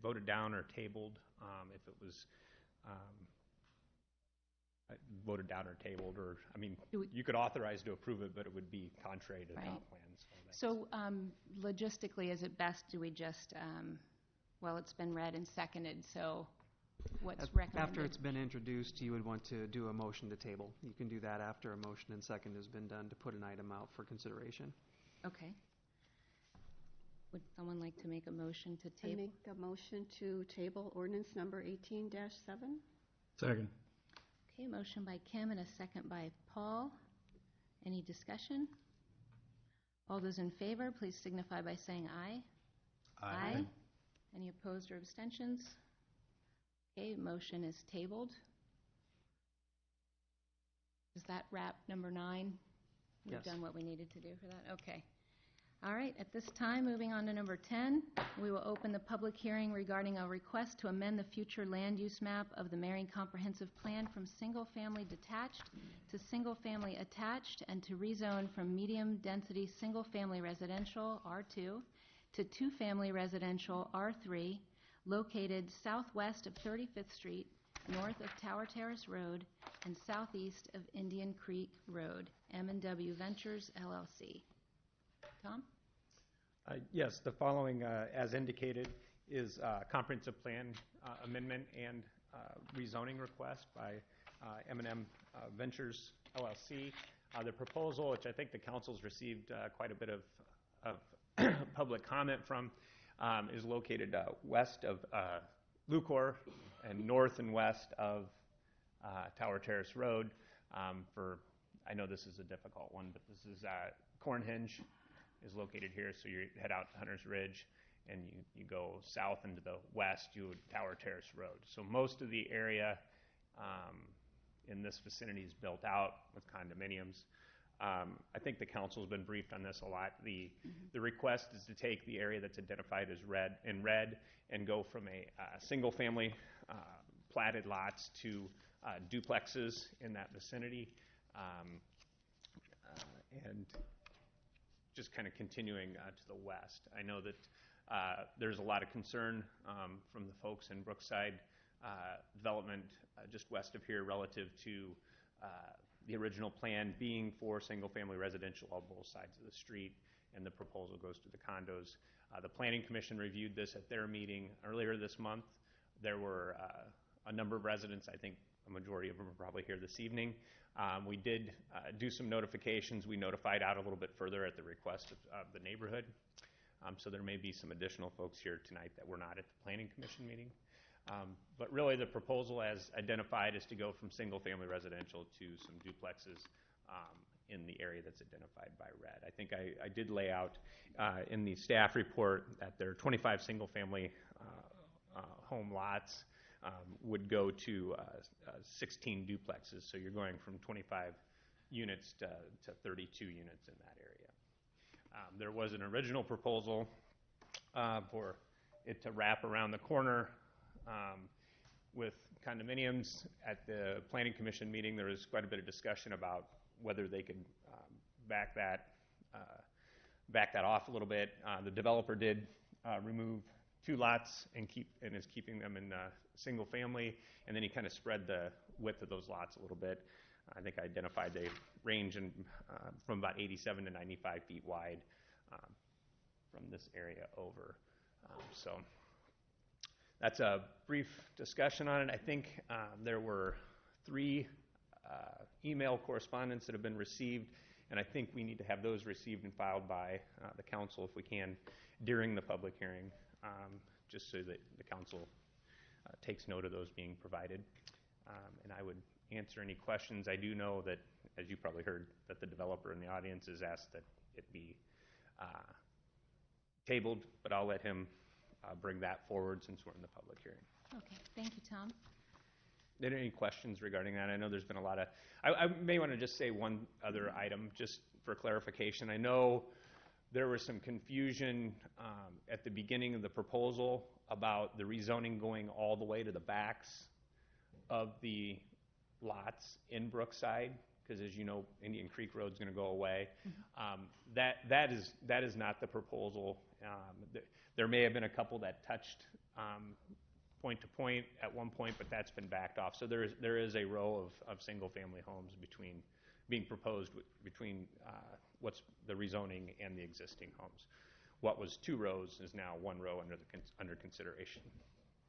voted down or tabled. If it was voted down or tabled, or, I mean, you could authorize to approve it, but it would be contrary to the comp plan. So logistically, is it best, do we just, well, it's been read and seconded, so what's recommended? After it's been introduced, you would want to do a motion to table. You can do that after a motion and second has been done to put an item out for consideration. Okay. Would someone like to make a motion to I table? make a motion to table ordinance number 18-7. Second. Okay, motion by Kim and a second by Paul. Any discussion? All those in favor, please signify by saying aye. Aye. Any opposed or abstentions? Okay, motion is tabled. Does that wrap number 9? We've Yes. done what we needed to do for that? Okay. All right, at this time, moving on to number 10, we will open the public hearing regarding a request to amend the future land use map of the Marion Comprehensive Plan from single-family detached to single-family attached, and to rezone from medium-density single-family residential, R2, to two-family residential, R3, located southwest of 35th Street, north of Tower Terrace Road, and southeast of Indian Creek Road, M&W Ventures, LLC. Tom? Yes, the following, as indicated, is comprehensive plan amendment and rezoning request by M&M Ventures, LLC. The proposal, which I think the council's received quite a bit of public comment from, is located west of Lucor and north and west of Tower Terrace Road. I know this is a difficult one, but this is Cornhinge is located here, so you head out to Hunter's Ridge, and you go south into the west, you would Tower Terrace Road. So most of the area in this vicinity is built out with condominiums. I think the council's been briefed on this a lot. The request is to take the area that's identified as red and go from a single-family platted lots to duplexes in that vicinity, and just kind of continuing to the west. I know that there's a lot of concern from the folks in Brookside development just west of here relative to the original plan being for single-family residential on both sides of the street, and the proposal goes to the condos. The Planning Commission reviewed this at their meeting earlier this month. There were a number of residents, I think a majority of them are probably here this evening. We did do some notifications. We notified out a little bit further at the request of the neighborhood. So there may be some additional folks here tonight that were not at the Planning Commission meeting. But really the proposal as identified is to go from single-family residential to some duplexes in the area that's identified by red. I think I did lay out in the staff report that there are 25 single-family home lots would go to 16 duplexes. So you're going from 25 units to 32 units in that area. There was an original proposal for it to wrap around the corner with condominiums. At the Planning Commission meeting, there was quite a bit of discussion about whether they could back that off a little bit. The developer did remove 2 lots and is keeping them in single family, and then he kind of spread the width of those lots a little bit. I think I identified they range from about 87 to 95 feet wide from this area over. So that's a brief discussion on it. I think there were 3 email correspondence that have been received, and I think we need to have those received and filed by the council if we can during the public hearing, just so that the council takes note of those being provided. And I would answer any questions. I do know that, as you probably heard, that the developer in the audience has asked that it be tabled, but I'll let him bring that forward since we're in the public hearing. Okay, thank you, Tom. Are there any questions regarding that? I know there's been a lot of, I may want to just say one other item just for clarification. I know there was some confusion at the beginning of the proposal about the rezoning going all the way to the backs of the lots in Brookside, because as you know, Indian Creek Road is going to go away. That is not the proposal. There may have been a couple that touched point to point at one point, but that's been backed off. So there is a row of single-family homes being proposed between what's the rezoning and the existing homes. What was 2 rows is now 1 row under consideration.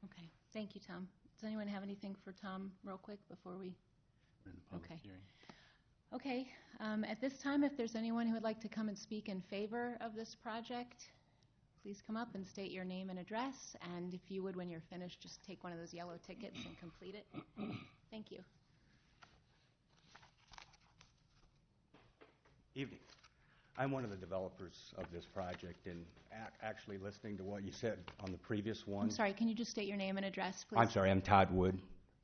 Okay, thank you, Tom. Does anyone have anything for Tom real quick before we? Okay. Okay, at this time, if there's anyone who would like to come and speak in favor of this project, please come up and state your name and address, and if you would, when you're finished, just take one of those yellow tickets and complete it. Thank you. Evening. I'm one of the developers of this project, and actually listening to what you said on the previous one. I'm sorry, can you just state your name and address, please? I'm sorry, I'm Todd Wood,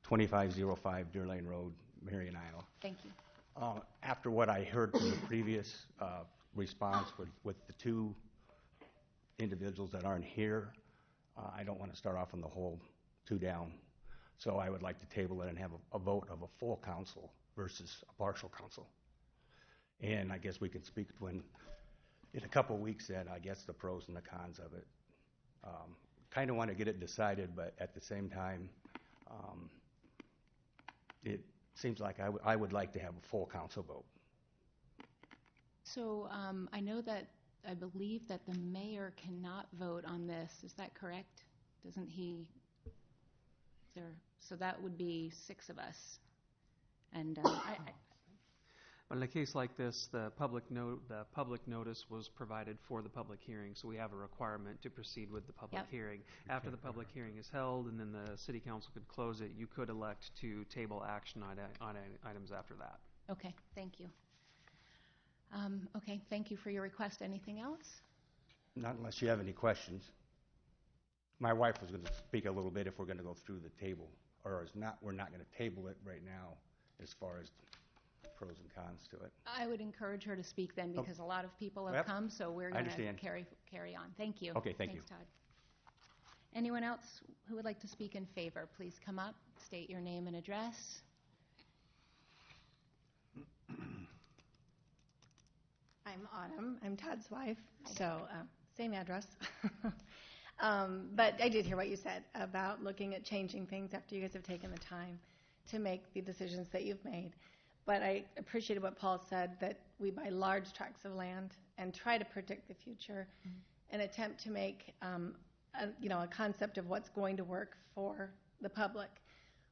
2505 Deer Lane Road, Marion, Iowa. Thank you. After what I heard from the previous response with the 2 individuals that aren't here, I don't want to start off on the whole 2 down. So I would like to table it and have a vote of a full council versus a partial council. And I guess we can speak when, in a couple of weeks then, I guess the pros and the cons of it. Kind of want to get it decided, but at the same time, it seems like I would like to have a full council vote. So I believe that the mayor cannot vote on this. Is that correct? Doesn't he? So that would be 6 of us. And But in a case like this, the public notice was provided for the public hearing, so we have a requirement to proceed with the public hearing. After the public hearing is held and then the city council could close it, you could elect to table action on items after that. Okay, thank you. Okay, thank you for your request. Anything else? Not unless you have any questions. My wife was going to speak a little bit if we're going to go through the table, or is not, we're not going to table it right now as far as pros and cons to it. I would encourage her to speak then because a lot of people have Yep. come, so we're I going to understand. carry on. Thank you. Okay, thank Thanks, you. Todd. Anyone else who would like to speak in favor, please come up, state your name and address. I'm Autumn. I'm Todd's wife, so same address. But I did hear what you said about looking at changing things after you guys have taken the time to make the decisions that you've made. But I appreciated what Paul said, that we buy large tracts of land and try to predict the future and attempt to make a concept of what's going to work for the public.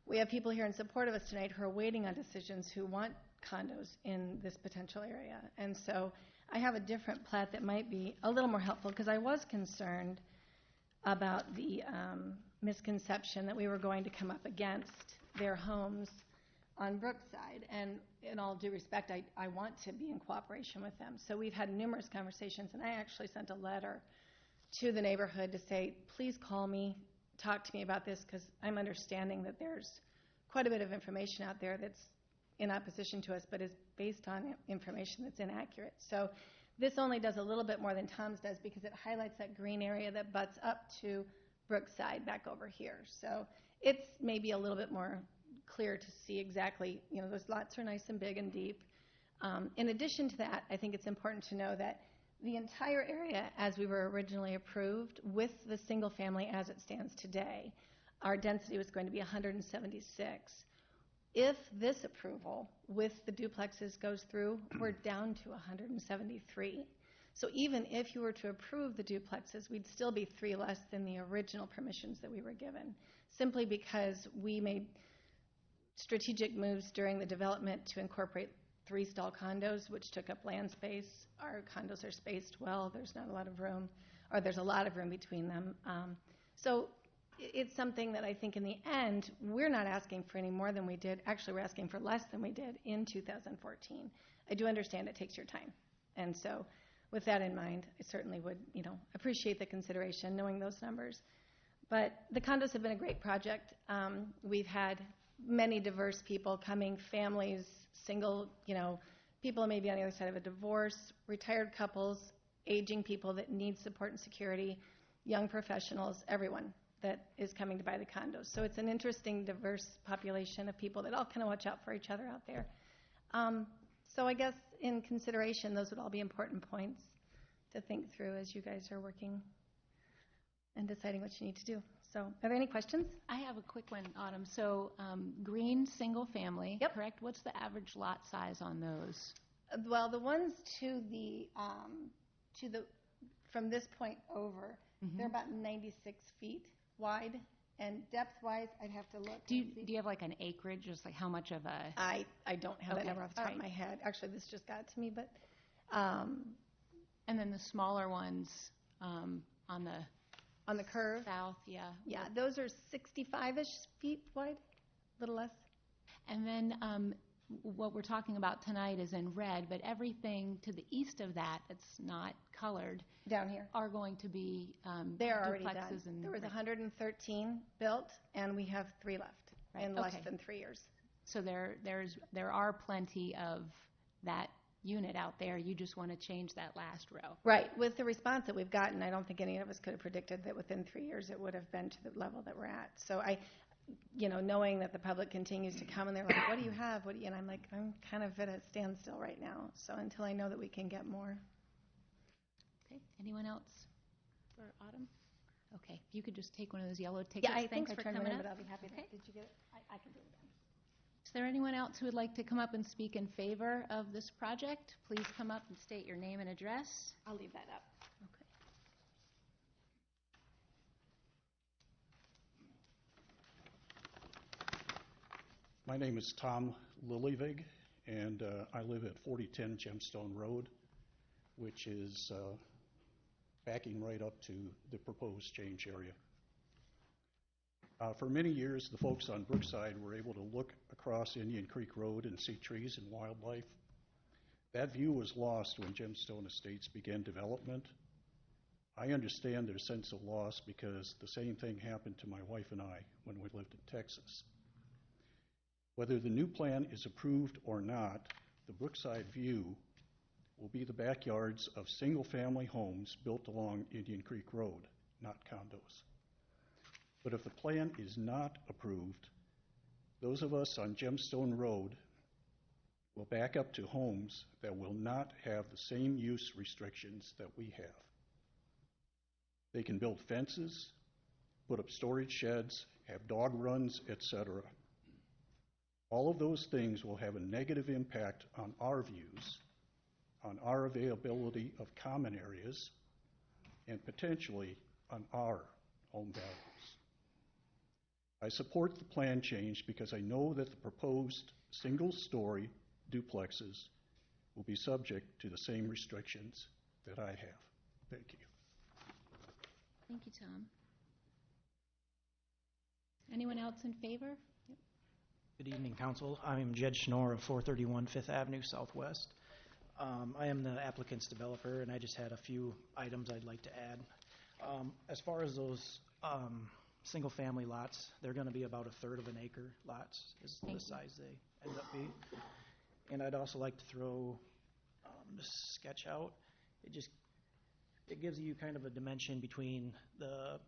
We have people here in support of us tonight who are waiting on decisions, who want condos in this potential area. And so I have a different plat that might be a little more helpful, because I was concerned about the misconception that we were going to come up against their homes on Brookside. And in all due respect, I want to be in cooperation with them. So we've had numerous conversations, and I actually sent a letter to the neighborhood to say, please call me, talk to me about this, because I'm understanding that there's quite a bit of information out there that's in opposition to us, but is based on information that's inaccurate. So this only does a little bit more than Tom's does, because it highlights that green area that butts up to Brookside back over here. So it's maybe a little bit more clear to see exactly, those lots are nice and big and deep. In addition to that, I think it's important to know that the entire area, as we were originally approved, with the single family as it stands today, our density was going to be 176. If this approval with the duplexes goes through, we're down to 173. So even if you were to approve the duplexes, we'd still be 3 less than the original permissions that we were given, simply because we made strategic moves during the development to incorporate 3-stall condos, which took up land space. Our condos are spaced well. There's not a lot of room, or there's a lot of room between them. So it's something that I think in the end, we're not asking for any more than we did. Actually, we're asking for less than we did in 2014. I do understand it takes your time. And so with that in mind, I certainly would, appreciate the consideration, knowing those numbers. But the condos have been a great project. We've had many diverse people coming, families, single, people maybe on the other side of a divorce, retired couples, aging people that need support and security, young professionals, everyone that is coming to buy the condos. So it's an interesting, diverse population of people that all kind of watch out for each other out there. So I guess in consideration, those would all be important points to think through as you guys are working and deciding what you need to do. So are there any questions? I have a quick one, Autumn. So green single family, correct? What's the average lot size on those? Well, the ones from this point over, they're about 96 feet wide, and depth-wise, I'd have to look. Do you have like an acreage, just like how much of a? I don't have that number off the top of my head. Actually, this just got to me, but. And then the smaller ones on the curve? South, yeah. Yeah, those are 65-ish feet wide, a little less. And then what we're talking about tonight is in red, but everything to the east of that that's not colored down here are going to be they're already duplexes. Done. And there was 113 built, and we have 3 left in less than 3 years. So there are plenty of that unit out there. You just want to change that last row. Right. With the response that we've gotten, I don't think any of us could have predicted that within 3 years it would have been to the level that we're at. So knowing that the public continues to come and they're like, what do you have? And I'm like, I'm kind of at a standstill right now. So until I know that we can get more. Okay. Anyone else for Autumn? Okay. If you could just take one of those yellow tickets. Yeah, Thanks for coming in. But I'll be happy to. Did you get it? I can do it again. Is there anyone else who would like to come up and speak in favor of this project? Please come up and state your name and address. I'll leave that up. Okay. My name is Tom Lillivig, and I live at 4010 Gemstone Road, which is backing right up to the proposed change area. For many years, the folks on Brookside were able to look across Indian Creek Road and see trees and wildlife. That view was lost when Gemstone Estates began development. I understand their sense of loss because the same thing happened to my wife and I when we lived in Texas. Whether the new plan is approved or not, the Brookside view will be the backyards of single-family homes built along Indian Creek Road, not condos. But if the plan is not approved, those of us on Gemstone Road will back up to homes that will not have the same use restrictions that we have. They can build fences, put up storage sheds, have dog runs, etc. All of those things will have a negative impact on our views, on our availability of common areas, and potentially on our home values. I support the plan change because I know that the proposed single-story duplexes will be subject to the same restrictions that I have. Thank you. Thank you, Tom. Anyone else in favor? Yep. Good evening, Council. I'm Jed Schnorr of 431 Fifth Avenue Southwest. I am the applicant's developer, and I just had a few items I'd like to add. As far as those single-family lots, they're going to be about 1/3 of an acre lots is the size they end up being. And I'd also like to throw this sketch out. It gives you kind of a dimension between the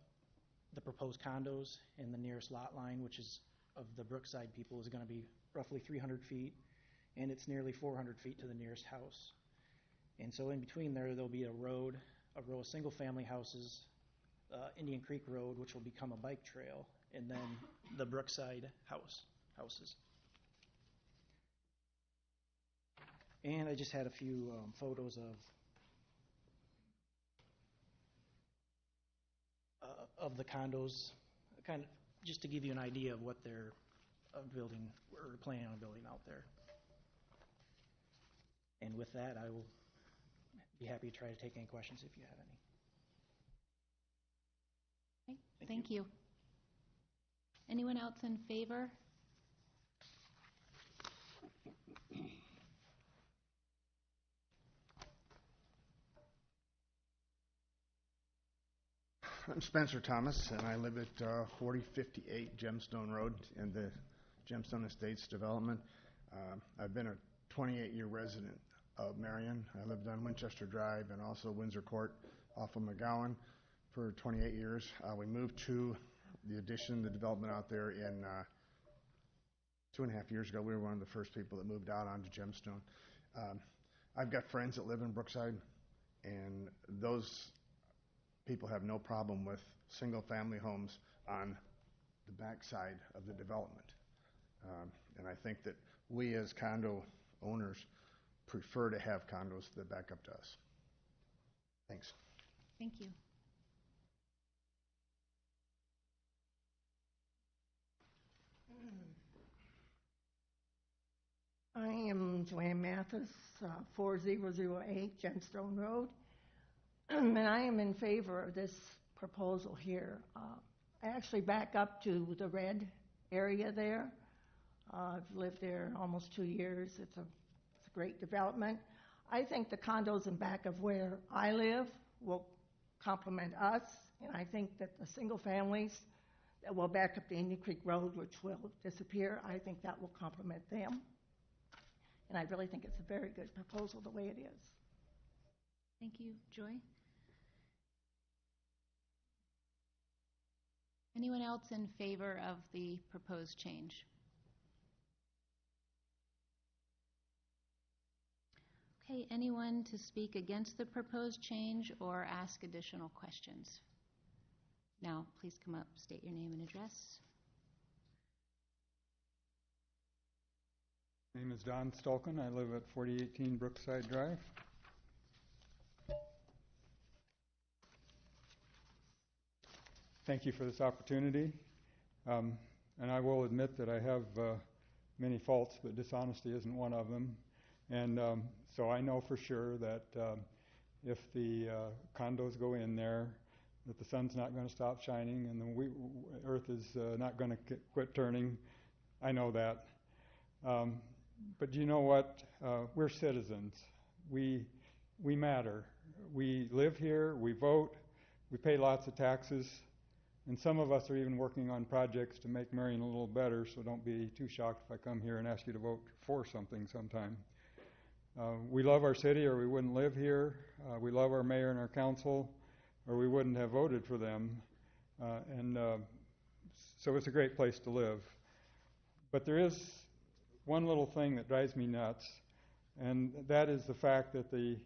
proposed condos and the nearest lot line, which is of the Brookside people, is going to be roughly 300 feet, and it's nearly 400 feet to the nearest house. And so in between there'll be a row of single-family houses, Indian Creek Road, which will become a bike trail, and then the Brookside houses. And I just had a few photos of the condos, kind of just to give you an idea of what they're building or planning on building out there. And with that, I will be happy to try to take any questions if you have any. Okay, thank you. Anyone else in favor? I'm Spencer Thomas, and I live at 4058 Gemstone Road in the Gemstone Estates development. I've been a 28-year resident of Marion. I lived on Winchester Drive and also Windsor Court off of McGowan for 28 years. We moved to the development out there in 2.5 years ago. We were one of the first people that moved out onto Gemstone. I've got friends that live in Brookside, and those people have no problem with single-family homes on the backside of the development. And I think that we as condo owners prefer to have condos that back up to us. Thanks. Thank you. I am Joanne Mathis, 4008 Gemstone Road, and I am in favor of this proposal here. I actually back up to the red area there. I've lived there almost 2 years. It's a great development. I think the condos in back of where I live will complement us, and I think that the single families that will back up the Indian Creek Road, which will disappear, I think that will complement them. And I really think it's a very good proposal the way it is. Thank you. Joy? Anyone else in favor of the proposed change? Okay, anyone to speak against the proposed change or ask additional questions? Now, please come up, state your name and address. My name is Don Stolken. I live at 4018 Brookside Drive. Thank you for this opportunity. And I will admit that I have many faults, but dishonesty isn't one of them. And so I know for sure that if the condos go in there, that the sun's not going to stop shining and the earth is not going to quit turning. I know that. But you know what? We're citizens. We matter. We live here, we vote, we pay lots of taxes, and some of us are even working on projects to make Marion a little better, so don't be too shocked if I come here and ask you to vote for something sometime. We love our city or we wouldn't live here. We love our mayor and our council or we wouldn't have voted for them. So it's a great place to live. But there is one little thing that drives me nuts, and that is the fact that the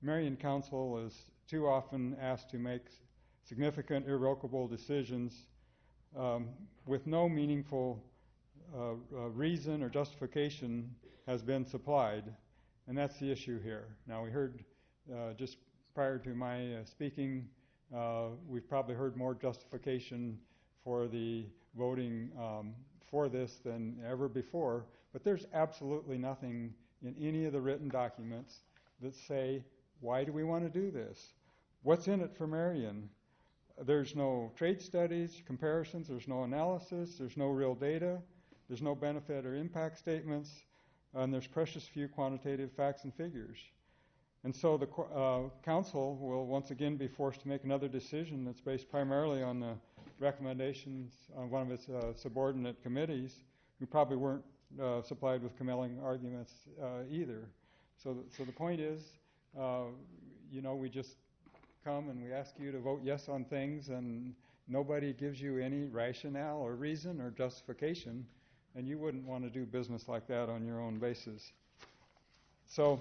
Marion Council is too often asked to make significant irrevocable decisions with no meaningful reason or justification has been supplied, and that's the issue here. Now, we heard just prior to my speaking, we've probably heard more justification for the voting for this than ever before, but there's absolutely nothing in any of the written documents that say, why do we want to do this? What's in it for Marion? There's no trade studies, comparisons, there's no analysis, there's no real data, there's no benefit or impact statements, and there's precious few quantitative facts and figures. And so the council will once again be forced to make another decision that's based primarily on the recommendations of one of its subordinate committees, who probably weren't supplied with compelling arguments either. So the point is, we just come and we ask you to vote yes on things, and nobody gives you any rationale or reason or justification, and you wouldn't want to do business like that on your own basis. So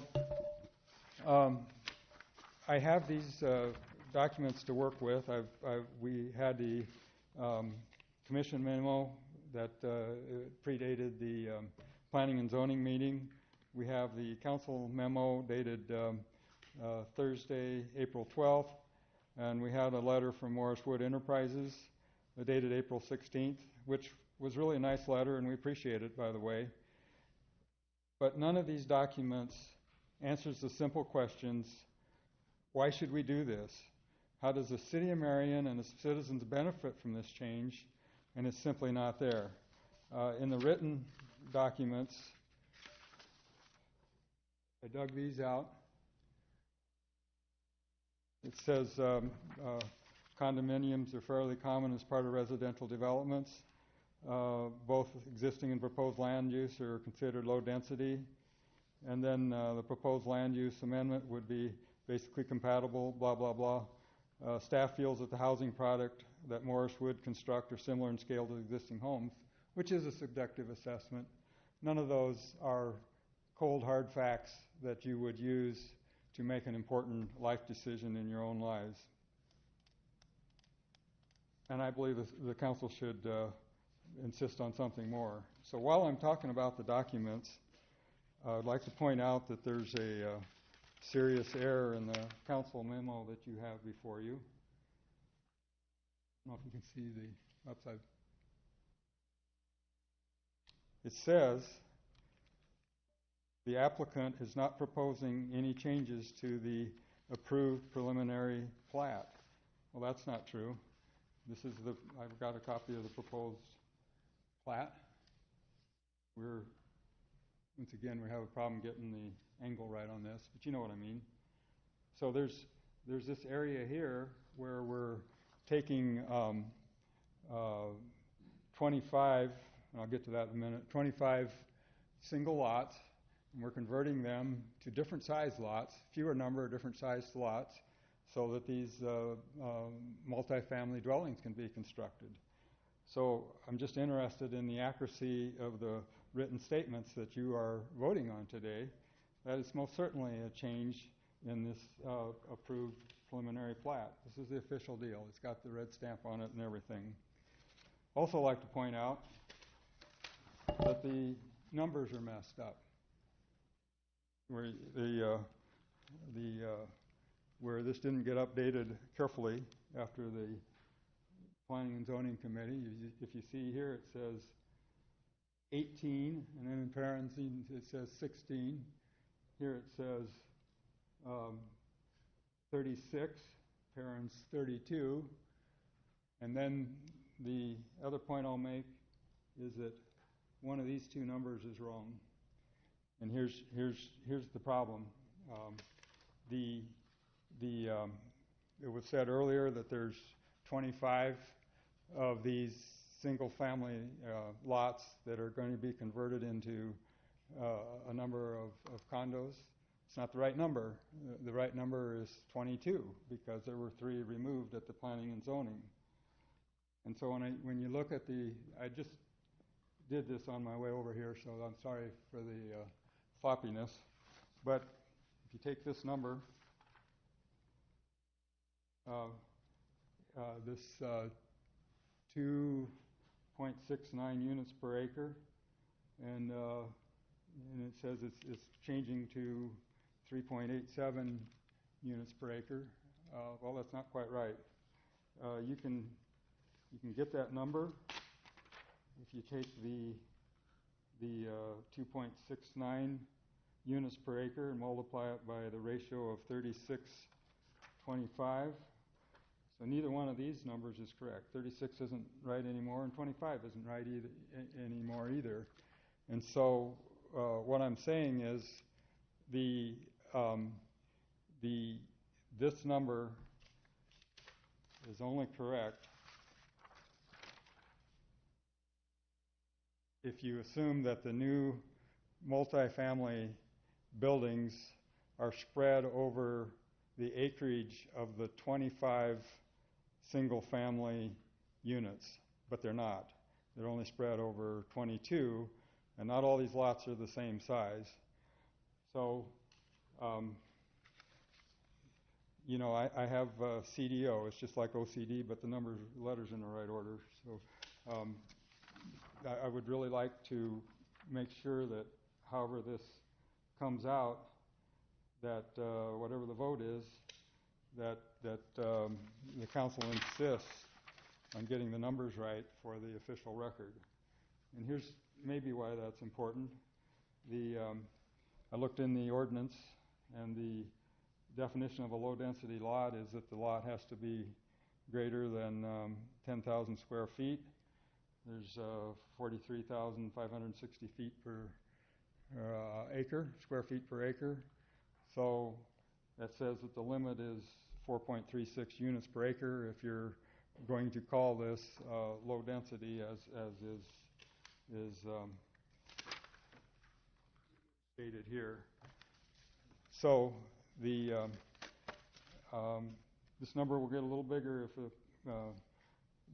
I have these documents to work with. We had the commission memo that predated the planning and zoning meeting. We have the council memo dated Thursday, April 12th, and we had a letter from Morris Wood Enterprises dated April 16th, which was really a nice letter, and we appreciate it, by the way. But none of these documents answers the simple questions: why should we do this? How does the city of Marion and its citizens benefit from this change? And it's simply not there. In the written documents, I dug these out. It says condominiums are fairly common as part of residential developments. Both existing and proposed land use are considered low density. And then the proposed land use amendment would be basically compatible, blah, blah, blah. Staff feels that the housing product that Morris would construct are similar in scale to existing homes, which is a subjective assessment. None of those are cold, hard facts that you would use to make an important life decision in your own lives. And I believe the council should insist on something more. So while I'm talking about the documents, I'd like to point out that there's a serious error in the council memo that you have before you. I don't know if you can see the upside. It says the applicant is not proposing any changes to the approved preliminary plat. Well, that's not true. I've got a copy of the proposed plat. Once again, we have a problem getting the angle right on this, but you know what I mean. So there's this area here where we're taking 25, and I'll get to that in a minute, 25 single lots, and we're converting them to different size lots, fewer number of different sized lots, so that these multifamily dwellings can be constructed. So I'm just interested in the accuracy of the written statements that you are voting on today. That is most certainly a change in this approved preliminary plat. This is the official deal. It's got the red stamp on it and everything. Also like to point out that the numbers are messed up. Where where this didn't get updated carefully after the Planning and Zoning Committee. If you see here, it says 18, and then in parentheses it says 16. Here it says 36, parents 32. And then the other point I'll make is that one of these two numbers is wrong. And here's the problem. It was said earlier that there's 25 of these single-family lots that are going to be converted into a number of condos. It's not the right number. The right number is 22 because there were 3 removed at the planning and zoning. And so when you look at I just did this on my way over here, so I'm sorry for the floppiness. But if you take this number, this 2.69 units per acre, and it says it's changing to 3.87 units per acre. Well, that's not quite right. You can get that number if you take the 2.69 units per acre and multiply it by the ratio of 36:25. So neither one of these numbers is correct. 36 isn't right anymore, and 25 isn't right anymore either. And so what I'm saying is this number is only correct if you assume that the new multifamily buildings are spread over the acreage of the 25 single-family units, but they're not. They're only spread over 22, and not all these lots are the same size. So, I have CDO. It's just like OCD, but the letters in the right order. So, I would really like to make sure that, however this comes out, that whatever the vote is, that the council insists on getting the numbers right for the official record. And here's maybe why that's important. I looked in the ordinance, and the definition of a low-density lot is that the lot has to be greater than 10,000 square feet. There's 43,560 feet per square feet per acre. So that says that the limit is 4.36 units per acre if you're going to call this low density, as is stated here. So this number will get a little bigger if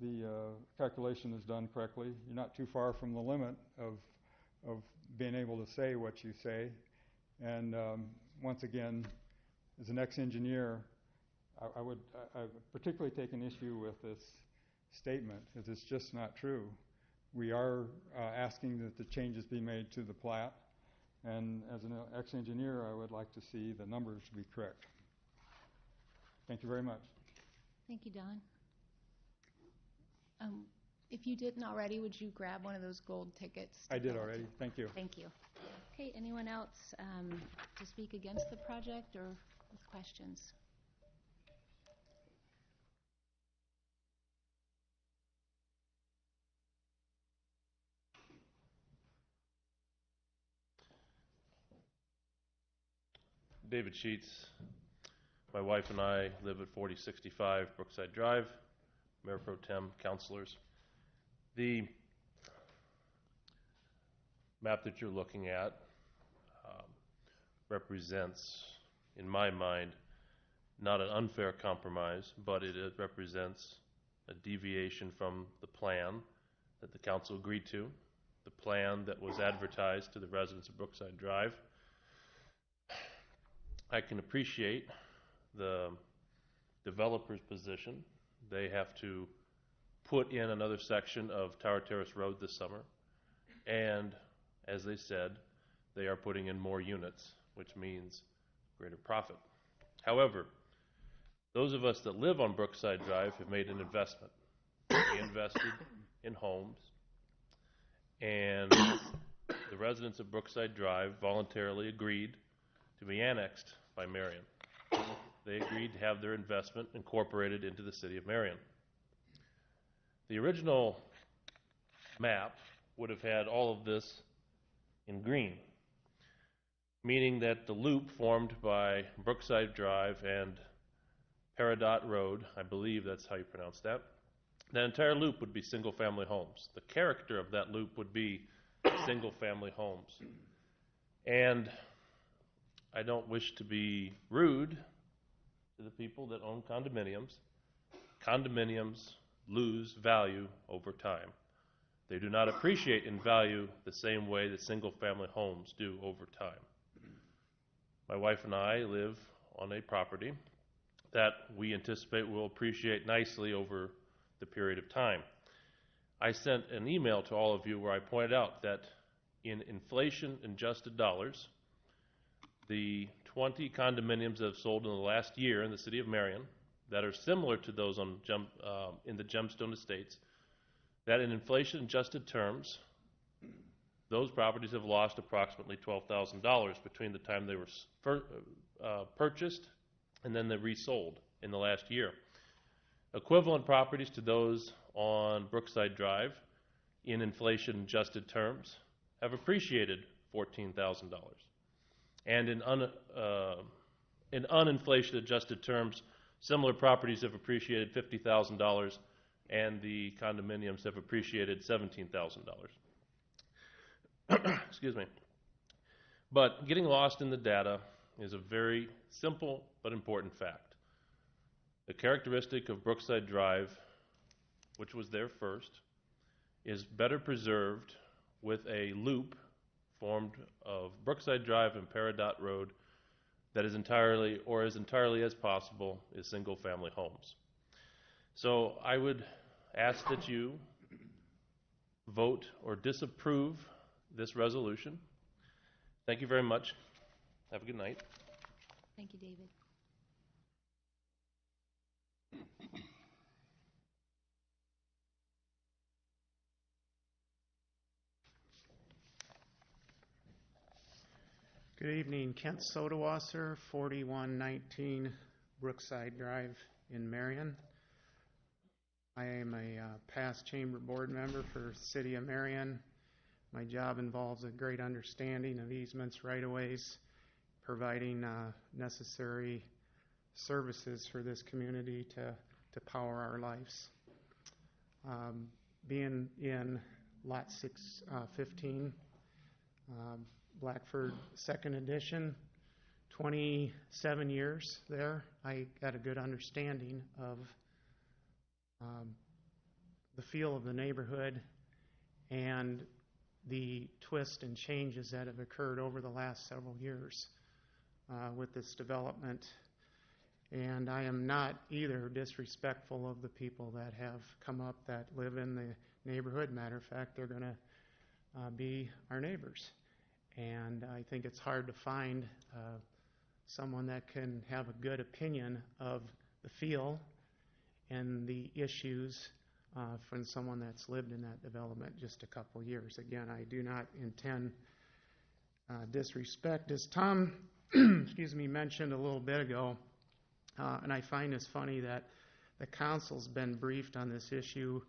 the calculation is done correctly. You're not too far from the limit of being able to say what you say. And once again, as an ex-engineer, I would particularly take an issue with this statement, because it's just not true. We are asking that the changes be made to the plat, and as an ex-engineer, I would like to see the numbers be correct. Thank you very much. Thank you, Don. If you didn't already, would you grab one of those gold tickets? I did already. Thank you. Thank you. Okay, anyone else to speak against the project or with questions? David Sheets. My wife and I live at 4065 Brookside Drive, Mayor Pro Tem, councilors. The map that you're looking at represents, in my mind, not an unfair compromise, but it represents a deviation from the plan that the council agreed to, the plan that was advertised to the residents of Brookside Drive. I can appreciate the developer's position. They have to put in another section of Tower Terrace Road this summer, and as they said, they are putting in more units, which means greater profit. However, those of us that live on Brookside Drive have made an investment. We invested in homes, and residents of Brookside Drive voluntarily agreed to be annexed by Marion. They agreed to have their investment incorporated into the city of Marion. The original map would have had all of this in green, meaning that the loop formed by Brookside Drive and Peridot Road, I believe that's how you pronounce that, that entire loop would be single-family homes. The character of that loop would be single-family homes. And I don't wish to be rude to the people that own condominiums. Condominiums lose value over time. They do not appreciate in value the same way that single-family homes do over time. My wife and I live on a property that we anticipate will appreciate nicely over the period of time. I sent an email to all of you where I pointed out that in inflation-adjusted dollars, the 20 condominiums that have sold in the last year in the city of Marion that are similar to those on in the Gemstone Estates, that in inflation-adjusted terms, those properties have lost approximately $12,000 between the time they were purchased and then they resold in the last year. Equivalent properties to those on Brookside Drive in inflation-adjusted terms have appreciated $14,000. And in uninflation-adjusted terms, similar properties have appreciated $50,000 and the condominiums have appreciated $17,000. Excuse me. But getting lost in the data is a very simple but important fact. The characteristic of Brookside Drive, which was there first, is better preserved with a loop formed of Brookside Drive and Peridot Road that is entirely, or as entirely as possible, is single-family homes. So I would ask that you vote or disapprove this resolution. Thank you very much. Have a good night. Thank you, David. Good evening, Kent Sodawasser, 4119 Brookside Drive in Marion. I am a past chamber board member for City of Marion. My job involves a great understanding of easements, right-of-ways, providing necessary services for this community to power our lives. Being in Lot 615, Blackford 2nd Edition, 27 years there, I got a good understanding of the feel of the neighborhood and the twists and changes that have occurred over the last several years with this development. And I am not either disrespectful of the people that have come up that live in the neighborhood. Matter of fact, they're going to be our neighbors. And I think it's hard to find someone that can have a good opinion of the feel and the issues from someone that's lived in that development just a couple years. Again, I do not intend disrespect. As Tom excuse me, mentioned a little bit ago, and I find this funny that the council's been briefed on this issue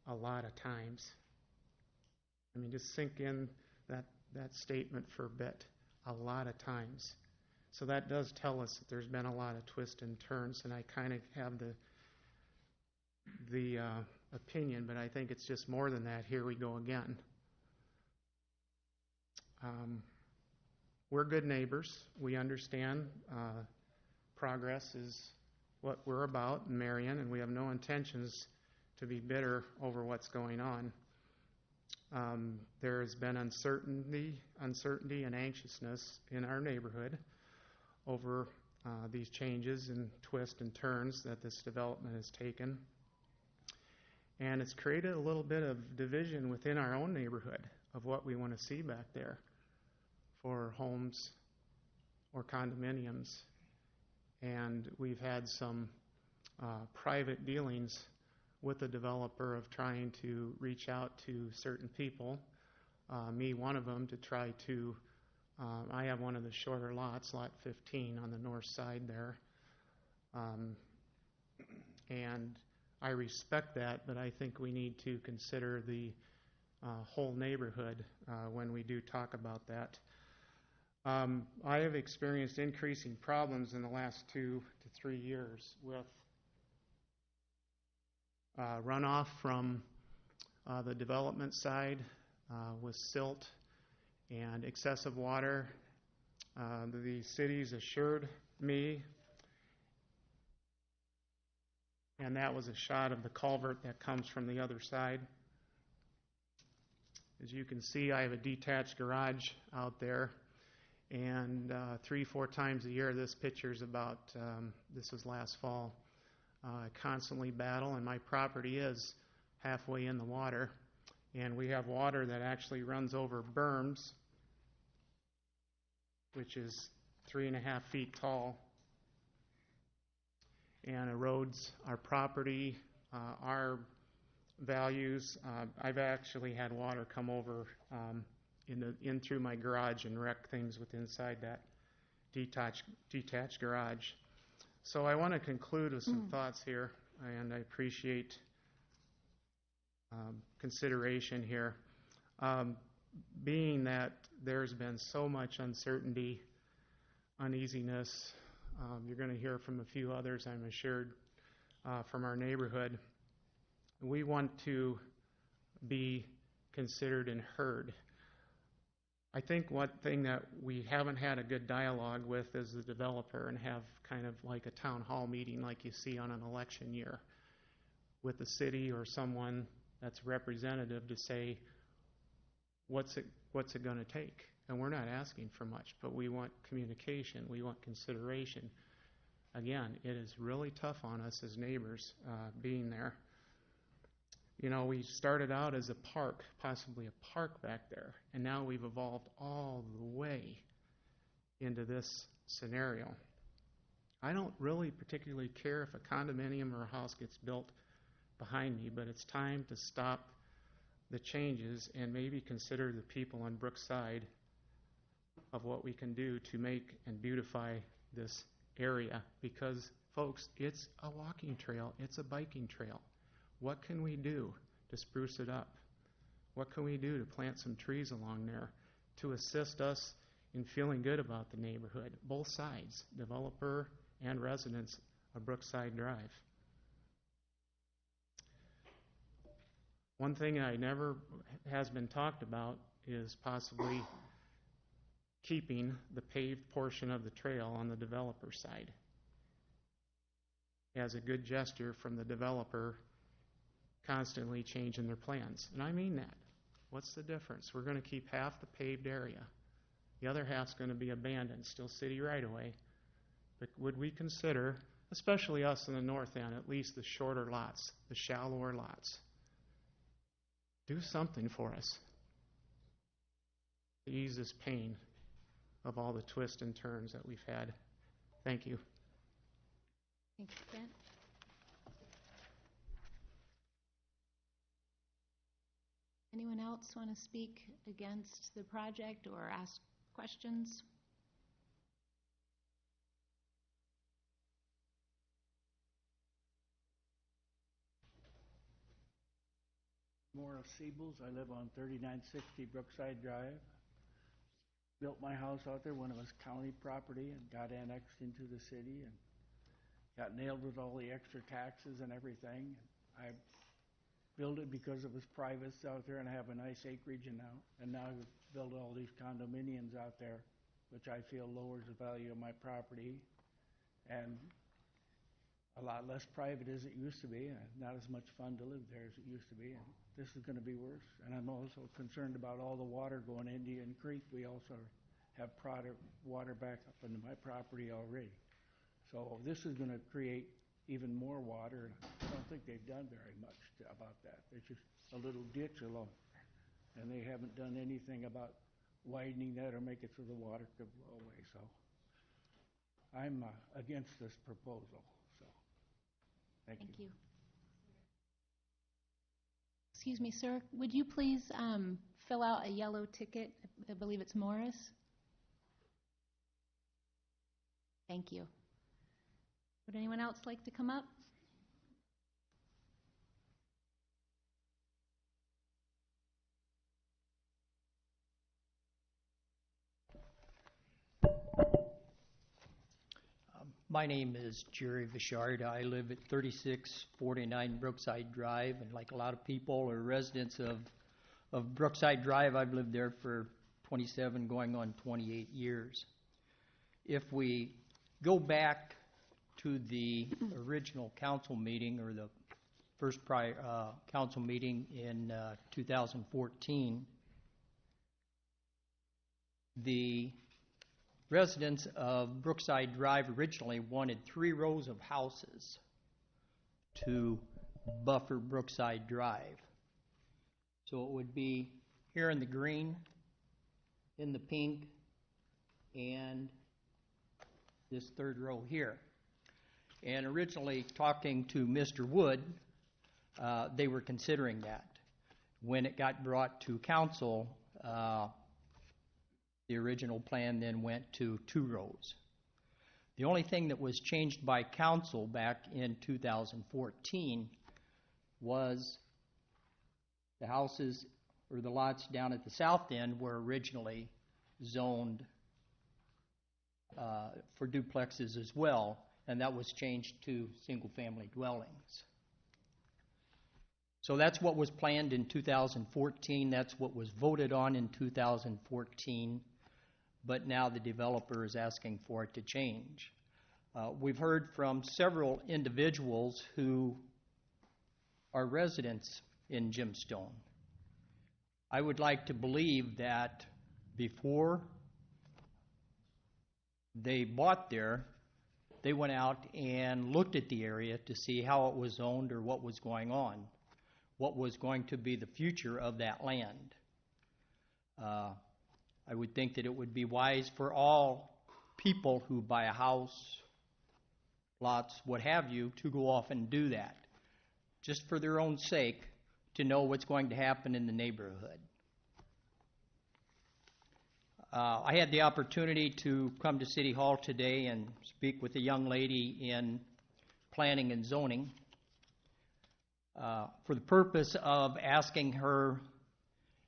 a lot of times. I mean, just sink in that statement for a bit, a lot of times. So that does tell us that there's been a lot of twists and turns, and I kind of have the opinion, but I think it's just more than that. Here we go again. We're good neighbors. We understand progress is what we're about in Marion, and we have no intentions to be bitter over what's going on. There has been uncertainty and anxiousness in our neighborhood over these changes and twists and turns that this development has taken. And it's created a little bit of division within our own neighborhood of what we want to see back there for homes or condominiums. And we've had some private dealings with the developer of trying to reach out to certain people me one of them to try to, I have one of the shorter lots, lot 15 on the north side there. And I respect that, but I think we need to consider the whole neighborhood when we do talk about that. I have experienced increasing problems in the last 2 to 3 years with runoff from the development side with silt and excessive water. The city's assured me, and that was a shot of the culvert that comes from the other side. As you can see, I have a detached garage out there, and 3-4 times a year, this picture's about, this was last fall, I constantly battle, and my property is halfway in the water, and we have water that actually runs over berms, which is 3.5 feet tall, and erodes our property, our values. I've actually had water come over in through my garage and wreck things with inside that detached garage. So I want to conclude with some thoughts here, and I appreciate consideration here. Being that there's been so much uncertainty, uneasiness, you're going to hear from a few others, I'm assured, from our neighborhood. We want to be considered and heard. I think one thing that we haven't had a good dialogue with is the developer, and have kind of like a town hall meeting like you see on an election year with the city or someone that's representative to say, what's it going to take? And we're not asking for much, but we want communication, we want consideration. Again, it is really tough on us as neighbors being there. You know, we started out as a park, possibly a park back there, and now we've evolved all the way into this scenario. I don't really particularly care if a condominium or a house gets built behind me, but it's time to stop the changes and maybe consider the people on Brookside of what we can do to make and beautify this area. Because, folks, it's a walking trail, it's a biking trail. What can we do to spruce it up? What can we do to plant some trees along there to assist us in feeling good about the neighborhood, both sides, developer and residents of Brookside Drive? One thing that never has been talked about is possibly keeping the paved portion of the trail on the developer side as a good gesture from the developer constantly changing their plans. And I mean that. What's the difference? We're going to keep half the paved area. The other half's going to be abandoned, still city right away. But would we consider, especially us in the north end, at least the shorter lots, the shallower lots, do something for us to ease this pain of all the twists and turns that we've had. Thank you. Thanks, Brent. Anyone else want to speak against the project or ask questions? More of Siebels. I live on 3960 Brookside Drive. Built my house out there when it was county property and got annexed into the city and got nailed with all the extra taxes and everything. I built it because it was private out there, and I have a nice acreage and now I've built all these condominiums out there, which I feel lowers the value of my property and a lot less private as it used to be, and not as much fun to live there as it used to be, and this is going to be worse. And I'm also concerned about all the water going into Indian Creek. We also have water back up into my property already. So this is going to create even more water, and I don't think they've done very much about that. There's just a little ditch along, and they haven't done anything about widening that or make it so the water could blow away. So I'm against this proposal. So thank you. Excuse me, sir. Would you please fill out a yellow ticket. I believe it's Morris. Thank you. Would anyone else like to come up? My name is Jerry Vishard. I live at 3649 Brookside Drive, and like a lot of people are residents of Brookside Drive, I've lived there for 27, going on 28 years. If we go back to the original council meeting, or the first council meeting in 2014, the residents of Brookside Drive originally wanted 3 rows of houses to buffer Brookside Drive. So it would be here in the green, in the pink, and this 3rd row here. And originally, talking to Mr. Wood, they were considering that. When it got brought to council, the original plan then went to 2 rows. The only thing that was changed by council back in 2014 was the houses or the lots down at the south end were originally zoned for duplexes as well, and that was changed to single-family dwellings. So that's what was planned in 2014. That's what was voted on in 2014. But now the developer is asking for it to change. We've heard from several individuals who are residents in Gemstone. I would like to believe that before they bought there, they went out and looked at the area to see how it was zoned or what was going on, what was going to be the future of that land. I would think that it would be wise for all people who buy a house, lots, what have you, to go off and do that, just for their own sake, to know what's going to happen in the neighborhood. I had the opportunity to come to City Hall today and speak with a young lady in planning and zoning for the purpose of asking her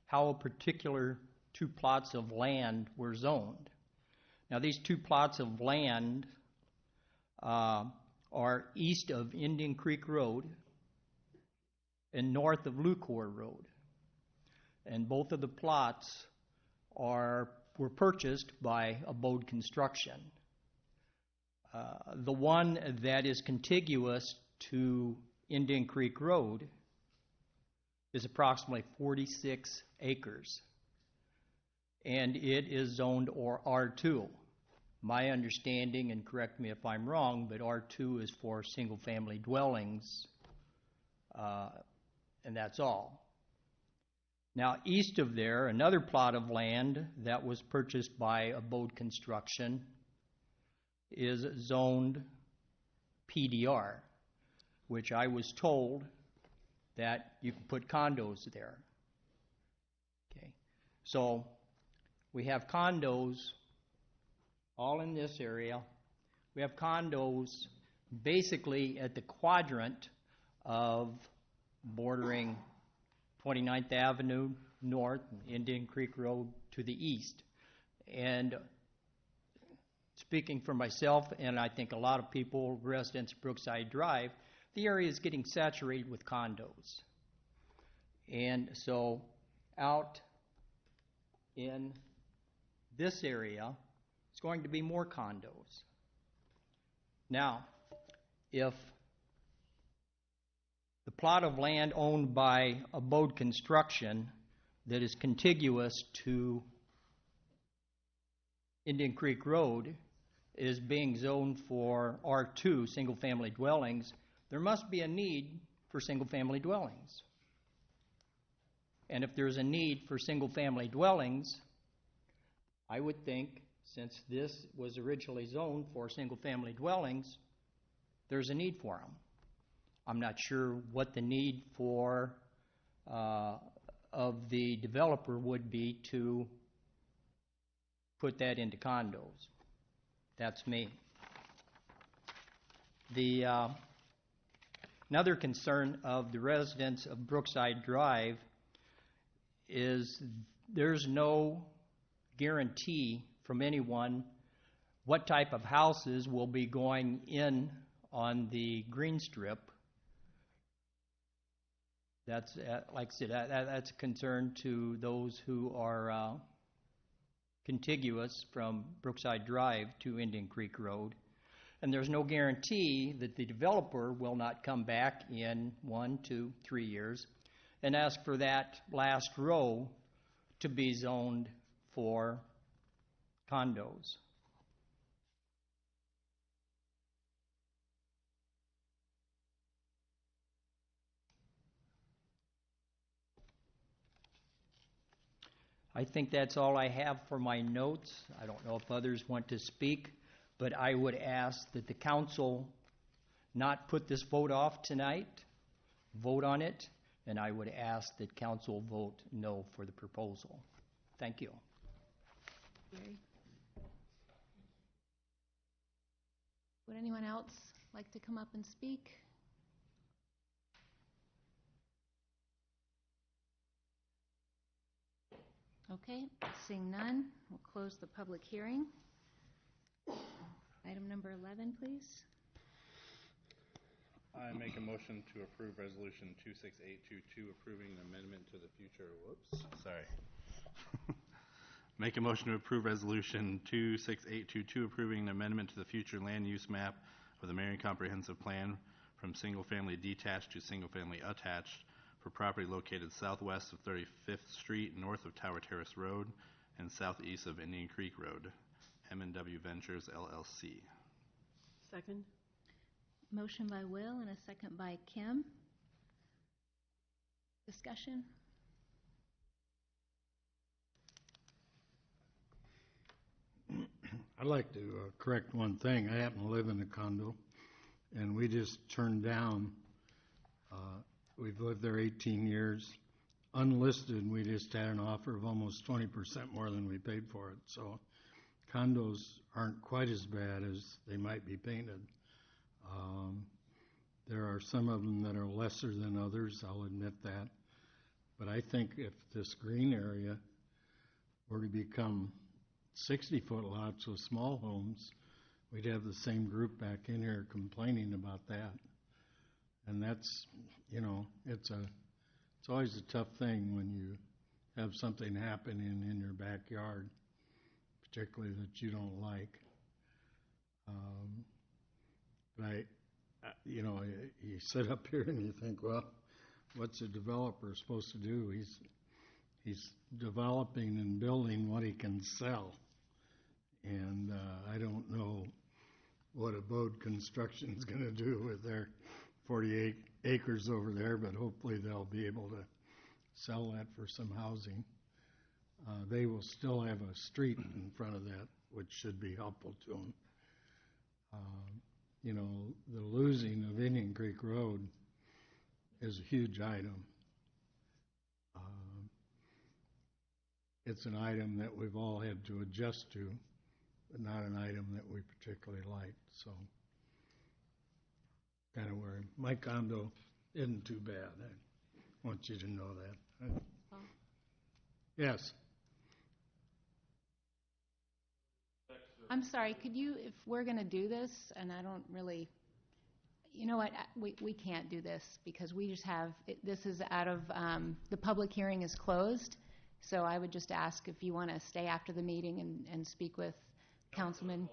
how a particular 2 plots of land were zoned. Now, these 2 plots of land are east of Indian Creek Road and north of Lucor Road. And both of the plots were purchased by Abode Construction. The one that is contiguous to Indian Creek Road is approximately 46 acres. And it is zoned R2. My understanding, and correct me if I'm wrong, but R2 is for single-family dwellings, and that's all. Now, east of there, another plot of land that was purchased by Abode Construction is zoned PDR, which I was told that you can put condos there. Okay, so we have condos all in this area. We have condos basically at the quadrant of bordering 29th Avenue north and Indian Creek Road to the east. And speaking for myself, and I think a lot of people, residents of Brookside Drive, the area is getting saturated with condos. And so out in this area, it's going to be more condos. Now, if the plot of land owned by Abode Construction that is contiguous to Indian Creek Road is being zoned for R2, single-family dwellings, there must be a need for single-family dwellings. And if there's a need for single-family dwellings, I would think, since this was originally zoned for single-family dwellings, there's a need for them. I'm not sure what the need for of the developer would be to put that into condos. That's me. Another concern of the residents of Brookside Drive is there's no guarantee from anyone what type of houses will be going in on the green strip. That's, like I said, that's a concern to those who are contiguous from Brookside Drive to Indian Creek Road. And there's no guarantee that the developer will not come back in 1, 2, 3 years and ask for that last row to be zoned for condos. I think that's all I have for my notes. I don't know if others want to speak, but I would ask that the council not put this vote off tonight, vote on it, and I would ask that council vote no for the proposal. Thank you. Larry? Would anyone else like to come up and speak? Okay, seeing none, we'll close the public hearing. Item number 11, please. I make a motion to approve Resolution 26822, approving an amendment to the future. Whoops, sorry. Make a motion to approve Resolution 26822, approving an amendment to the future land use map of the Marion Comprehensive Plan from single-family detached to single-family attached for property located southwest of 35th Street, north of Tower Terrace Road, and southeast of Indian Creek Road. M&W Ventures, LLC. Second. Motion by Will and a second by Kim. Discussion? I'd like to correct one thing. I happen to live in a condo, and we just turned down, we've lived there 18 years. Unlisted, we just had an offer of almost 20% more than we paid for it. So condos aren't quite as bad as they might be painted. There are some of them that are lesser than others, I'll admit that. But I think if this green area were to become 60-foot lots with small homes, we'd have the same group back in here complaining about that. And that's, you know, it's always a tough thing when you have something happening in your backyard, particularly that you don't like. But you know, you sit up here and you think, well, what's a developer supposed to do? He's developing and building what he can sell. And I don't know what Abode Construction is going to do with their 48 acres over there, but hopefully they'll be able to sell that for some housing. They will still have a street in front of that, which should be helpful to them. You know, the losing of Indian Creek Road is a huge item. It's an item that we've all had to adjust to, but not an item that we particularly like. So, kind of worried. My condo isn't too bad. I want you to know that. Yes. I'm sorry, could you, if we're going to do this, and I don't really, you know what, we can't do this because we just have, this is out of, the public hearing is closed, so I would just ask if you want to stay after the meeting and speak with Councilman.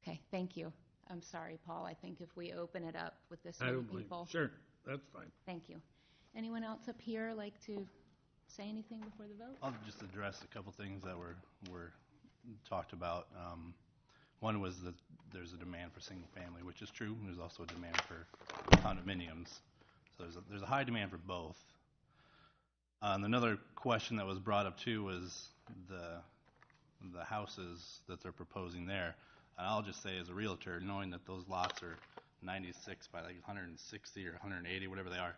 Okay, thank you. I'm sorry, Paul, I think if we open it up with this many people. Sure, that's fine. Thank you. Anyone else up here like to say anything before the vote? I'll just address a couple things that were talked about. One was that there's a demand for single family, which is true. There's also a demand for condominiums. So there's a high demand for both. And another question that was brought up too was the houses that they're proposing there. And I'll just say as a realtor, knowing that those lots are 96 by like 160 or 180, whatever they are,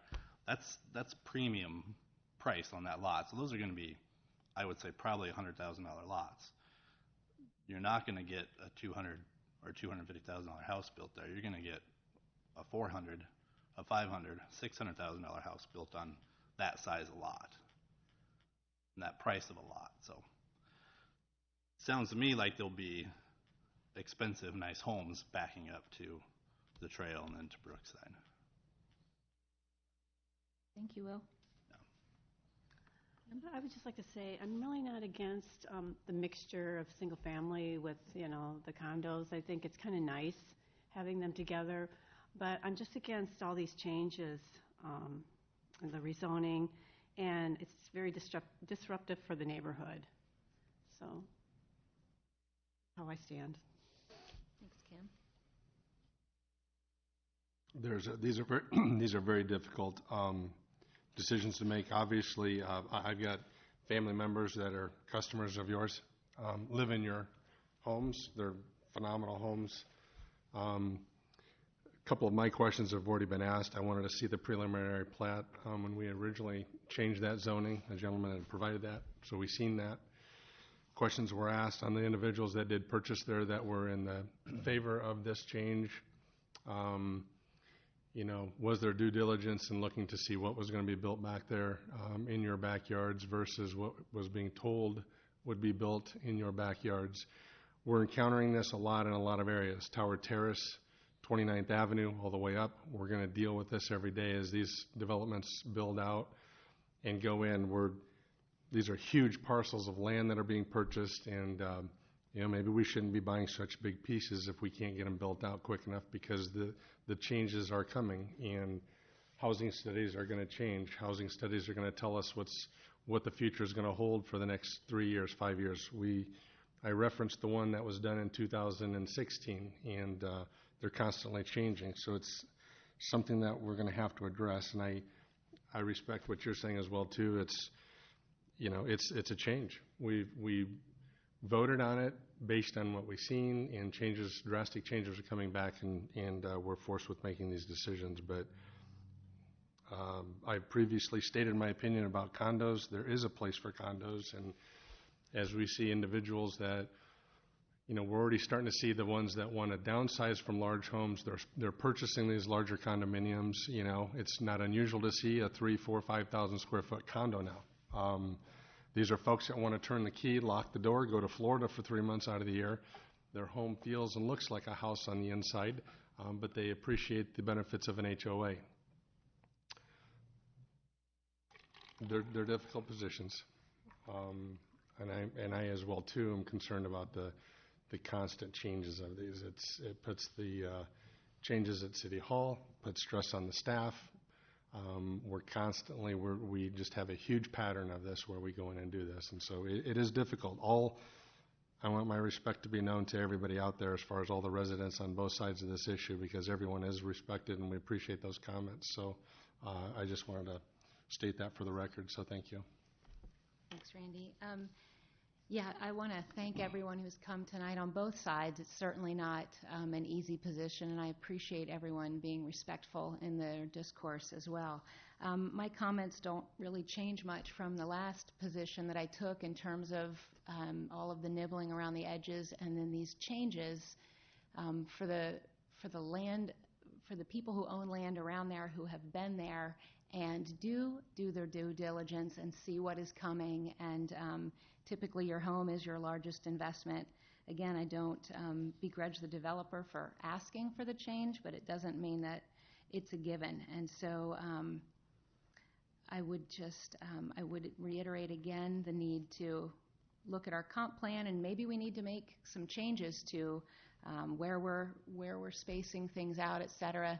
That's premium price on that lot. So those are going to be, I would say, probably $100,000 lots. You're not going to get a $200,000 or $250,000 house built there. You're going to get a $400,000, a $500,000, $600,000 house built on that size of lot and that price of a lot. So it sounds to me like there'll be expensive, nice homes backing up to the trail and then to Brookside. Thank you, Will. I would just like to say, I'm really not against the mixture of single family with, the condos. I think it's kind of nice having them together, but I'm just against all these changes, and the rezoning, and it's very disruptive for the neighborhood. So, how I stand. Thanks, Kim. These are very difficult decisions to make. Obviously, I've got family members that are customers of yours, live in your homes. They're phenomenal homes. A couple of my questions have already been asked. I wanted to see the preliminary plat when we originally changed that zoning. The gentleman had provided that, so we've seen that. Questions were asked on the individuals that did purchase there that were in the favor of this change. Was there due diligence in looking to see what was going to be built back there in your backyards versus what was being told would be built in your backyards? We're encountering this a lot in a lot of areas. Tower Terrace, 29th Avenue, all the way up. We're going to deal with this every day as these developments build out and go in. These are huge parcels of land that are being purchased, and maybe we shouldn't be buying such big pieces if we can't get them built out quick enough, because the changes are coming, and housing studies are going to change. Housing studies are going to tell us what the future is going to hold for the next 3 years, 5 years. I referenced the one that was done in 2016, and they're constantly changing. So it's something that we're going to have to address, and I respect what you're saying as well too. It's a change. We voted on it based on what we've seen, and drastic changes are coming back, and we're forced with making these decisions. But I previously stated my opinion about condos. There is a place for condos, and as we see individuals that, we're already starting to see the ones that want to downsize from large homes. They're purchasing these larger condominiums. It's not unusual to see a 3,000, 4,000, 5,000 square foot condo now. These are folks that want to turn the key, lock the door, go to Florida for 3 months out of the year. Their home feels and looks like a house on the inside, but they appreciate the benefits of an HOA. They're difficult positions, and I as well too am concerned about the constant changes of these. It puts the changes at City Hall, puts stress on the staff. We just have a huge pattern of this where we go in and do this, and so it is difficult. I want my respect to be known to everybody out there as far as all the residents on both sides of this issue, because everyone is respected and we appreciate those comments. So I just wanted to state that for the record, so thank you. Thanks, Randy. I want to thank everyone who's come tonight on both sides. It's certainly not an easy position, and I appreciate everyone being respectful in their discourse as well. My comments don't really change much from the last position that I took in terms of all of the nibbling around the edges, and then these changes for the land, for the people who own land around there, who have been there and do their due diligence and see what is coming. And typically your home is your largest investment. Again, I don't begrudge the developer for asking for the change, but it doesn't mean that it's a given. And so I would reiterate again the need to look at our comp plan, and maybe we need to make some changes to where we're spacing things out, et cetera.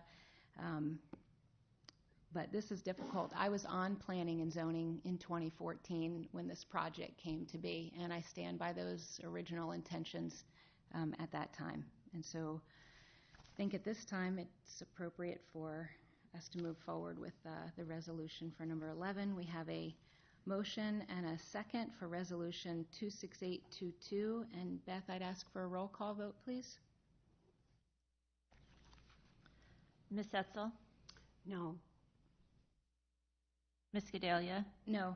But this is difficult. I was on planning and zoning in 2014 when this project came to be, and I stand by those original intentions at that time. And so I think at this time it's appropriate for us to move forward with the resolution for number 11. We have a motion and a second for resolution 26822. And Beth, I'd ask for a roll call vote, please. Ms. Etzel? No. Ms. Gedalia? No.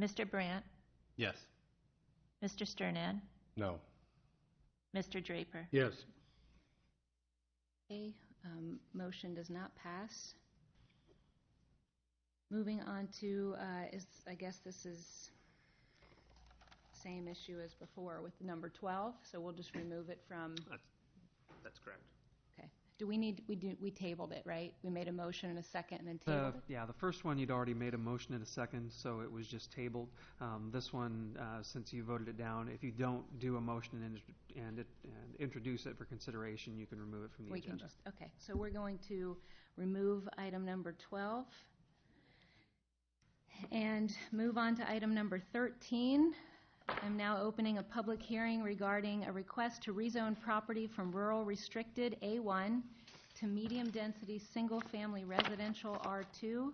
Mr. Brandt? Yes. Mr. Sternad? No. Mr. Draper? Yes. Okay, motion does not pass. Moving on to, I guess this is same issue as before with number 12, so we'll just remove it from, That's correct. okay. We tabled it, right? We made a motion and a second and then tabled it? Yeah, the first one you'd already made a motion and a second, so it was just tabled. This one, since you voted it down, if you don't do a motion and introduce it for consideration, you can remove it from the We agenda. can just, okay. So we're going to remove item number 12 and move on to item number 13. I'm now opening a public hearing regarding a request to rezone property from rural restricted A1 to medium-density single-family residential R2,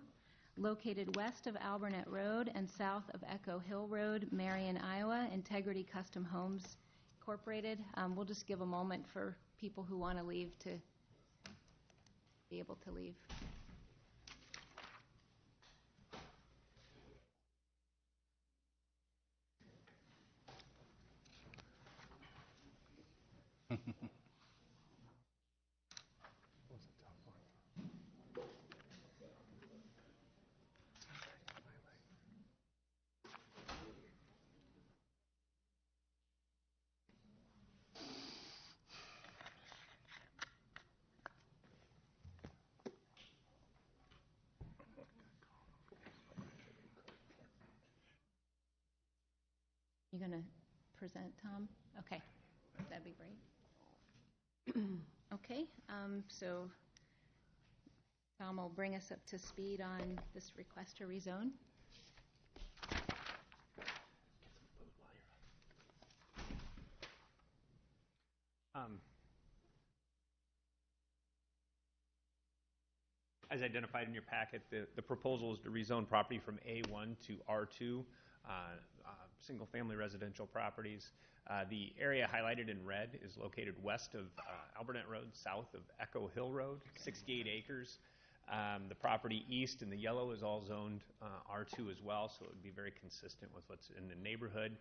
located west of Albernet Road and south of Echo Hill Road, Marion, Iowa, Integrity Custom Homes Incorporated. We'll just give a moment for people who want to leave to be able to leave. You going to present, Tom? Okay, that'd be great. Okay, so Tom will bring us up to speed on this request to rezone. As identified in your packet, the proposal is to rezone property from A1 to R2, single-family residential properties. The area highlighted in red is located west of Albernet Road, south of Echo Hill Road, 68 acres. The property east in the yellow is all zoned R2 as well, so it would be very consistent with what's in the neighborhood.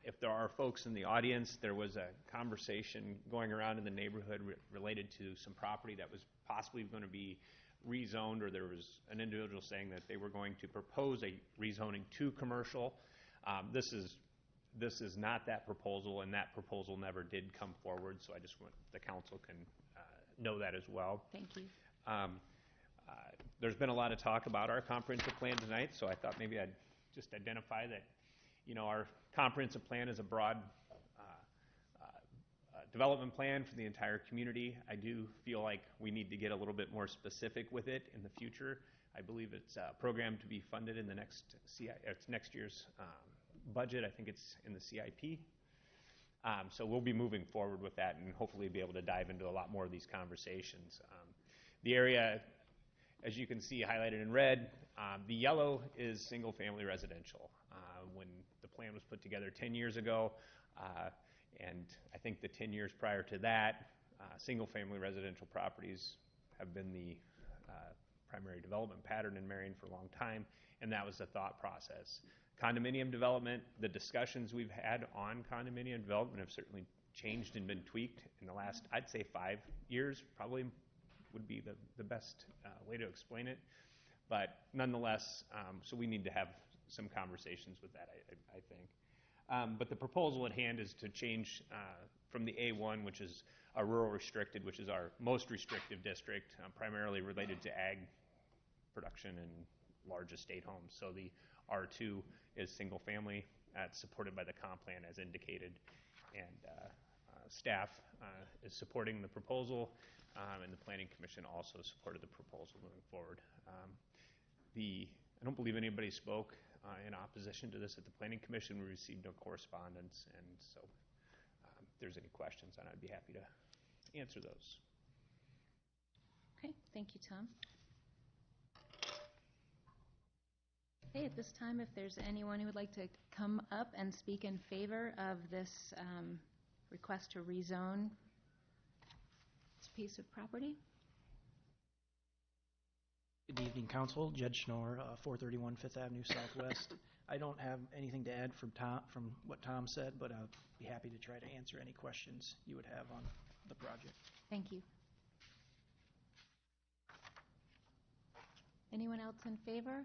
If there are folks in the audience, there was a conversation going around in the neighborhood related to some property that was possibly going to be rezoned, or there was an individual saying that they were going to propose a rezoning to commercial. This is not that proposal, and that proposal never did come forward, so I just want the council can know that as well. Thank you. There's been a lot of talk about our comprehensive plan tonight, so I thought maybe I'd just identify that, our comprehensive plan is a broad development plan for the entire community. I do feel like we need to get a little bit more specific with it in the future. I believe it's programmed to be funded in the next year's budget. I think it's in the CIP. So we'll be moving forward with that and hopefully be able to dive into a lot more of these conversations. The area, as you can see highlighted in red, the yellow is single-family residential. When the plan was put together 10 years ago, and I think the 10 years prior to that, single-family residential properties have been the primary development pattern in Marion for a long time, and that was the thought process. Condominium development, the discussions we've had on condominium development have certainly changed and been tweaked in the last, I'd say, 5 years, probably would be the best way to explain it. But nonetheless, so we need to have some conversations with that, I think. But the proposal at hand is to change from the A1, which is a rural restricted, which is our most restrictive district, primarily related to ag production and large estate homes. So the R2 is single family. It's supported by the comp plan as indicated. And staff is supporting the proposal, and the Planning Commission also supported the proposal moving forward. I don't believe anybody spoke in opposition to this at the Planning Commission. We received no correspondence, and so if there's any questions, I'd be happy to answer those. Okay, thank you, Tom. Okay, at this time, if there's anyone who would like to come up and speak in favor of this request to rezone this piece of property. Good evening, Council. Jed Schnorr, 431 Fifth Avenue Southwest. I don't have anything to add from what Tom said, but I'll be happy to try to answer any questions you would have on the project. Thank you. Anyone else in favor?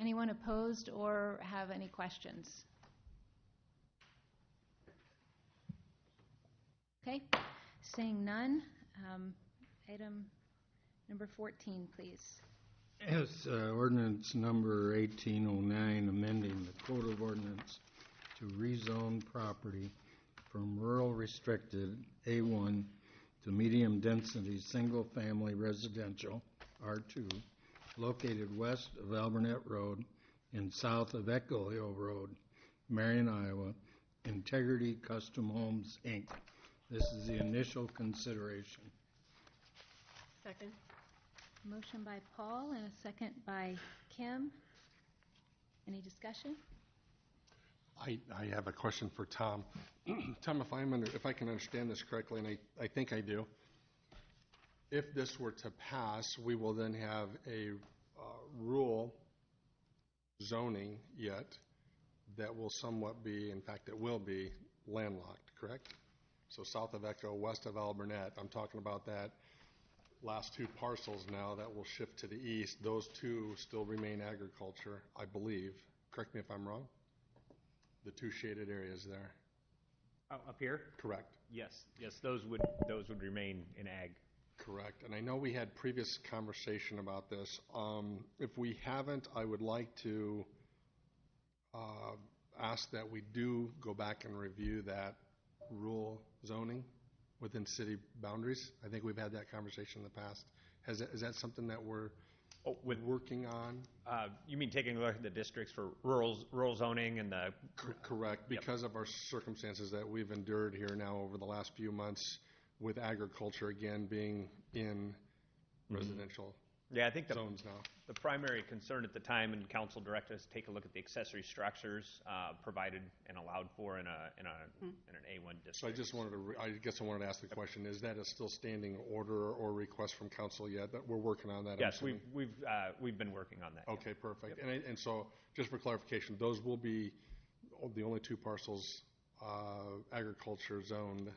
Anyone opposed or have any questions? Okay, seeing none, item number 14, please. Yes, ordinance number 1809, amending the Code of Ordinance to rezone property from rural restricted A1 to medium-density single-family residential R2, located west of Alburnett Road and south of Echo Hill Road, Marion, Iowa, Integrity Custom Homes, Inc. This is the initial consideration. Second. Motion by Paul and a second by Kim. Any discussion? I have a question for Tom. Tom, if I can understand this correctly, and I think I do, if this were to pass, we will then have a rural zoning yet that will somewhat be, in fact, it will be landlocked, correct? So south of Echo, west of Alburnett, I'm talking about that last two parcels now that will shift to the east. Those two still remain agriculture, I believe. Correct me if I'm wrong. The two shaded areas there. Up here? Correct. Yes, those would remain in ag. Correct. And I know we had previous conversation about this. If we haven't, I would like to ask that we do go back and review that rural zoning within city boundaries. I think we've had that conversation in the past. Is that something that we're working on? You mean taking a look at the districts for rural zoning and the... Correct. Because of our circumstances that we've endured here now over the last few months with agriculture again being in residential I think zones now. The primary concern at the time, and council directed us to take a look at the accessory structures provided and allowed for in an A1 district. So I just wanted I wanted to ask the question: is that a still standing order or request from council yet? That we're working on that. Yes, we've been working on that. Okay, perfect. Yep. And so just for clarification, those will be the only two parcels agriculturally zoned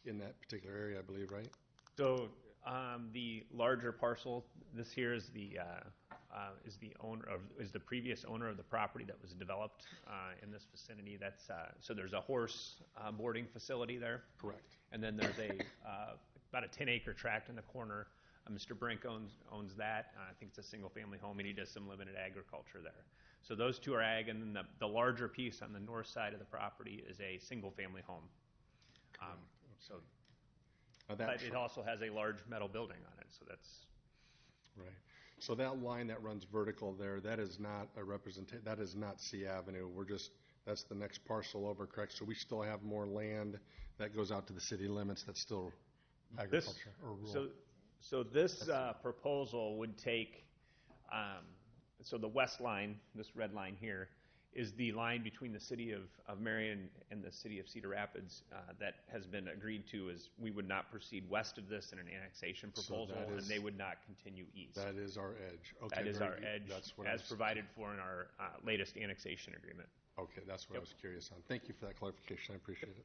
in that particular area, I believe, right? So the larger parcel, this here is the previous owner of the property that was developed in this vicinity. That's so there's a horse boarding facility there. Correct. And then there's about a 10-acre tract in the corner. Mr. Brink owns that. I think it's a single-family home, and he does some limited agriculture there. So those two are ag, and then the larger piece on the north side of the property is a single-family home. But it also has a large metal building on it, so that's... Right. So that line that runs vertical there, that is not that is not C Avenue. That's the next parcel over, correct? So we still have more land that goes out to the city limits that's still agriculture or rural. So this proposal would take, so the west line, this red line here, is the line between the city of Marion and the city of Cedar Rapids that has been agreed to. Is we would not proceed west of this in an annexation proposal, and they would not continue east. That is our edge. Okay, that is our edge, as provided for in our latest annexation agreement. Okay, that's what I was curious on. Thank you for that clarification. I appreciate it.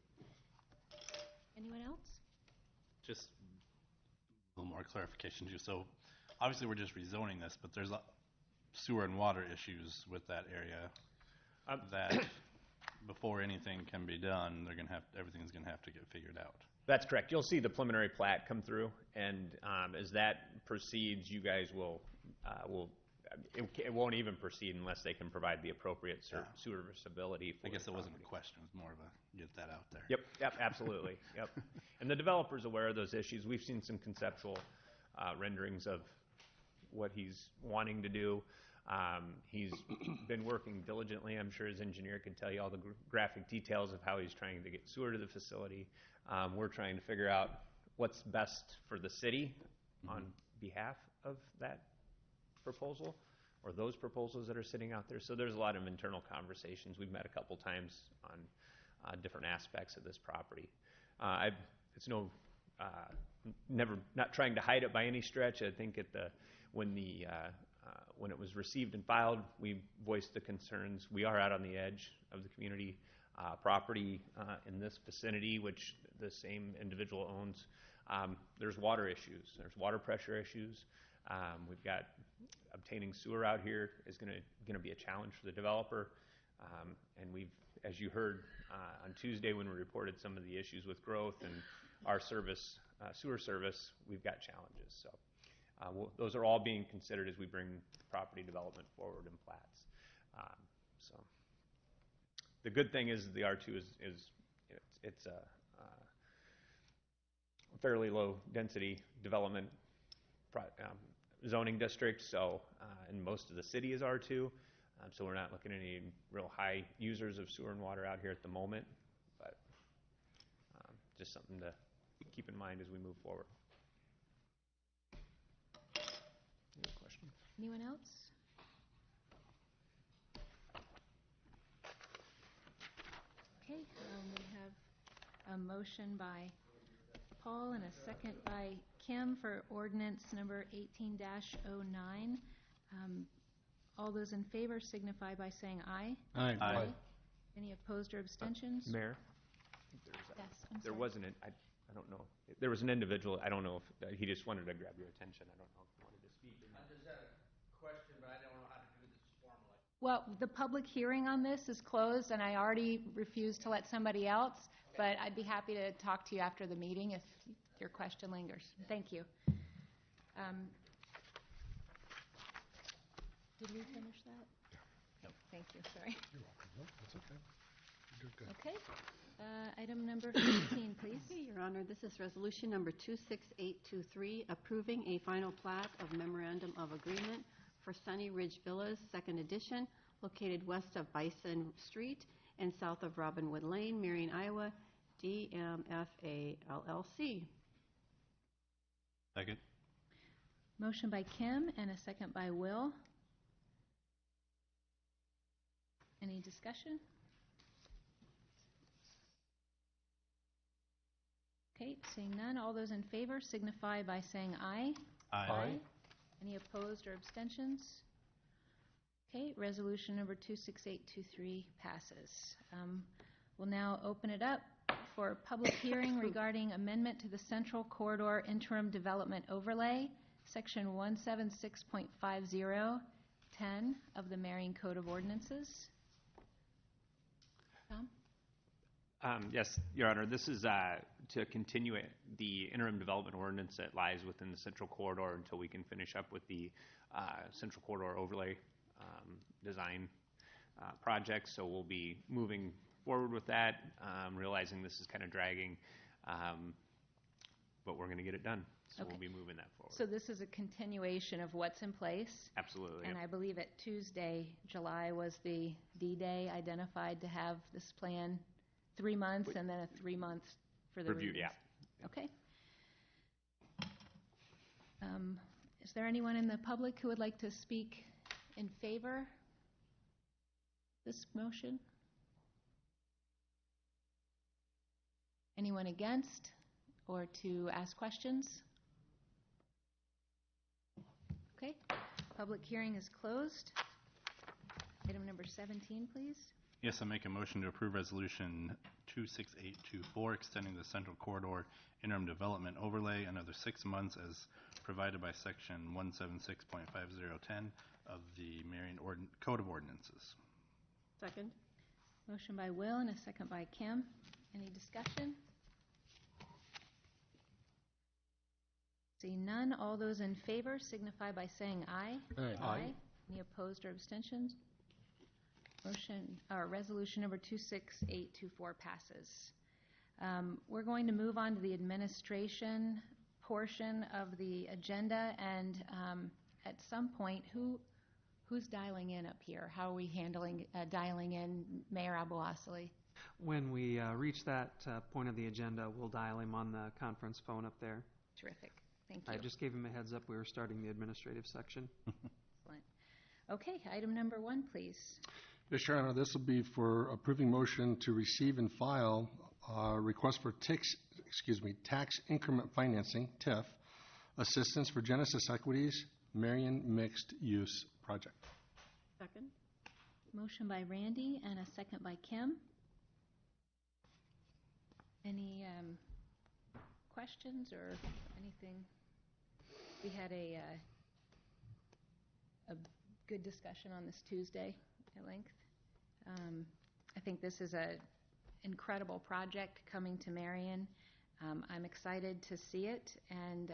Anyone else? Just a little more clarification too. So obviously we're just rezoning this, but there's sewer and water issues with that area. That before anything can be done, everything's going to have to get figured out. That's correct. You'll see the preliminary plat come through, and as that proceeds, you guys will it won't even proceed unless they can provide the appropriate serviceability. I guess it wasn't a question; it was more of a get that out there. Yep, absolutely. Yep. And the developer's aware of those issues. We've seen some conceptual renderings of what he's wanting to do. He's been working diligently. I'm sure his engineer can tell you all the graphic details of how he's trying to get sewer to the facility. We're trying to figure out what's best for the city on behalf of that proposal or those proposals that are sitting out there. So there's a lot of internal conversations. We've met a couple times on different aspects of this property. It's no not trying to hide it by any stretch. I think when it was received and filed, we voiced the concerns. We are out on the edge of the community property in this vicinity, which the same individual owns. There's water issues. There's water pressure issues. We've got obtaining sewer out here is going to be a challenge for the developer. And we've, as you heard on Tuesday when we reported some of the issues with growth and our service, sewer service, we've got challenges. So those are all being considered as we bring property development forward in plats. So the good thing is the R2 it's a fairly low density development zoning district. So and most of the city is R2. So we're not looking at any real high users of sewer and water out here at the moment, but just something to keep in mind as we move forward. Any questions? Anyone else? Okay, we have a motion by Paul and a second by Kim for ordinance number 18-09. All those in favor signify by saying aye. Aye. Aye. Any opposed or abstentions? Mayor? Yes, I'm There sorry. wasn't I don't know. There was an individual, I don't know if he just wanted to grab your attention. I don't know if he wanted to speak. I just had a question, but I don't know how to do this formally. Well, the public hearing on this is closed, and I already refused to let somebody else, but I'd be happy to talk to you after the meeting if your question lingers. Thank you. Did we finish that? No. Thank you, sorry. You're welcome. No, that's okay. You did good. Okay. Item number 15, please. Okay, Your Honor, this is resolution number 26823, approving a final plat of memorandum of agreement for Sunny Ridge Villas, second edition, located west of Bison Street and south of Robinwood Lane, Marion, Iowa, DMFA LLC. Second. Motion by Kim and a second by Will. Any discussion? Okay, seeing none, all those in favor signify by saying aye. Aye. Any opposed or abstentions? Okay, resolution number 26823 passes. We'll now open it up for a public hearing regarding amendment to the Central Corridor Interim Development Overlay, Section 176.50, 10 of the Marion Code of Ordinances. Tom? Yes, Your Honor. This is to continue the interim development ordinance that lies within the Central Corridor until we can finish up with the Central Corridor overlay design project. So we'll be moving forward with that, realizing this is kind of dragging, but we're going to get it done. So we'll be moving that forward. So this is a continuation of what's in place? Absolutely. And yep. I believe at Tuesday, July was the D-Day identified to have this plan 3 months and then a 3 months for the review. reviews. Yeah. Okay. Is there anyone in the public who would like to speak in favor of this motion? Anyone against or to ask questions? Okay. Public hearing is closed. Item number 17, please. Yes, I make a motion to approve resolution 26824, extending the Central Corridor interim development overlay another 6 months as provided by section 176.5010 of the Marion Code of Ordinances. Second. Motion by Will and a second by Kim. Any discussion? Seeing none, all those in favor signify by saying aye. Aye. Any opposed or abstentions? Resolution number 26824 passes. We're going to move on to the administration portion of the agenda, and at some point, who's dialing in up here? How are we handling dialing in Mayor Abu-Asali? When we reach that point of the agenda, we'll dial him on the conference phone up there. Terrific. Thank you. I just gave him a heads up we were starting the administrative section. Excellent. Okay, item number 1, please. Yes, Your Honor, this will be for approving motion to receive and file request for tax increment financing, TIF, assistance for Genesis Equities, Marion Mixed Use Project. Second? Motion by Randy and a second by Kim. Any questions or anything? We had a good discussion on this Tuesday at length. I think this is an incredible project coming to Marion. I'm excited to see it and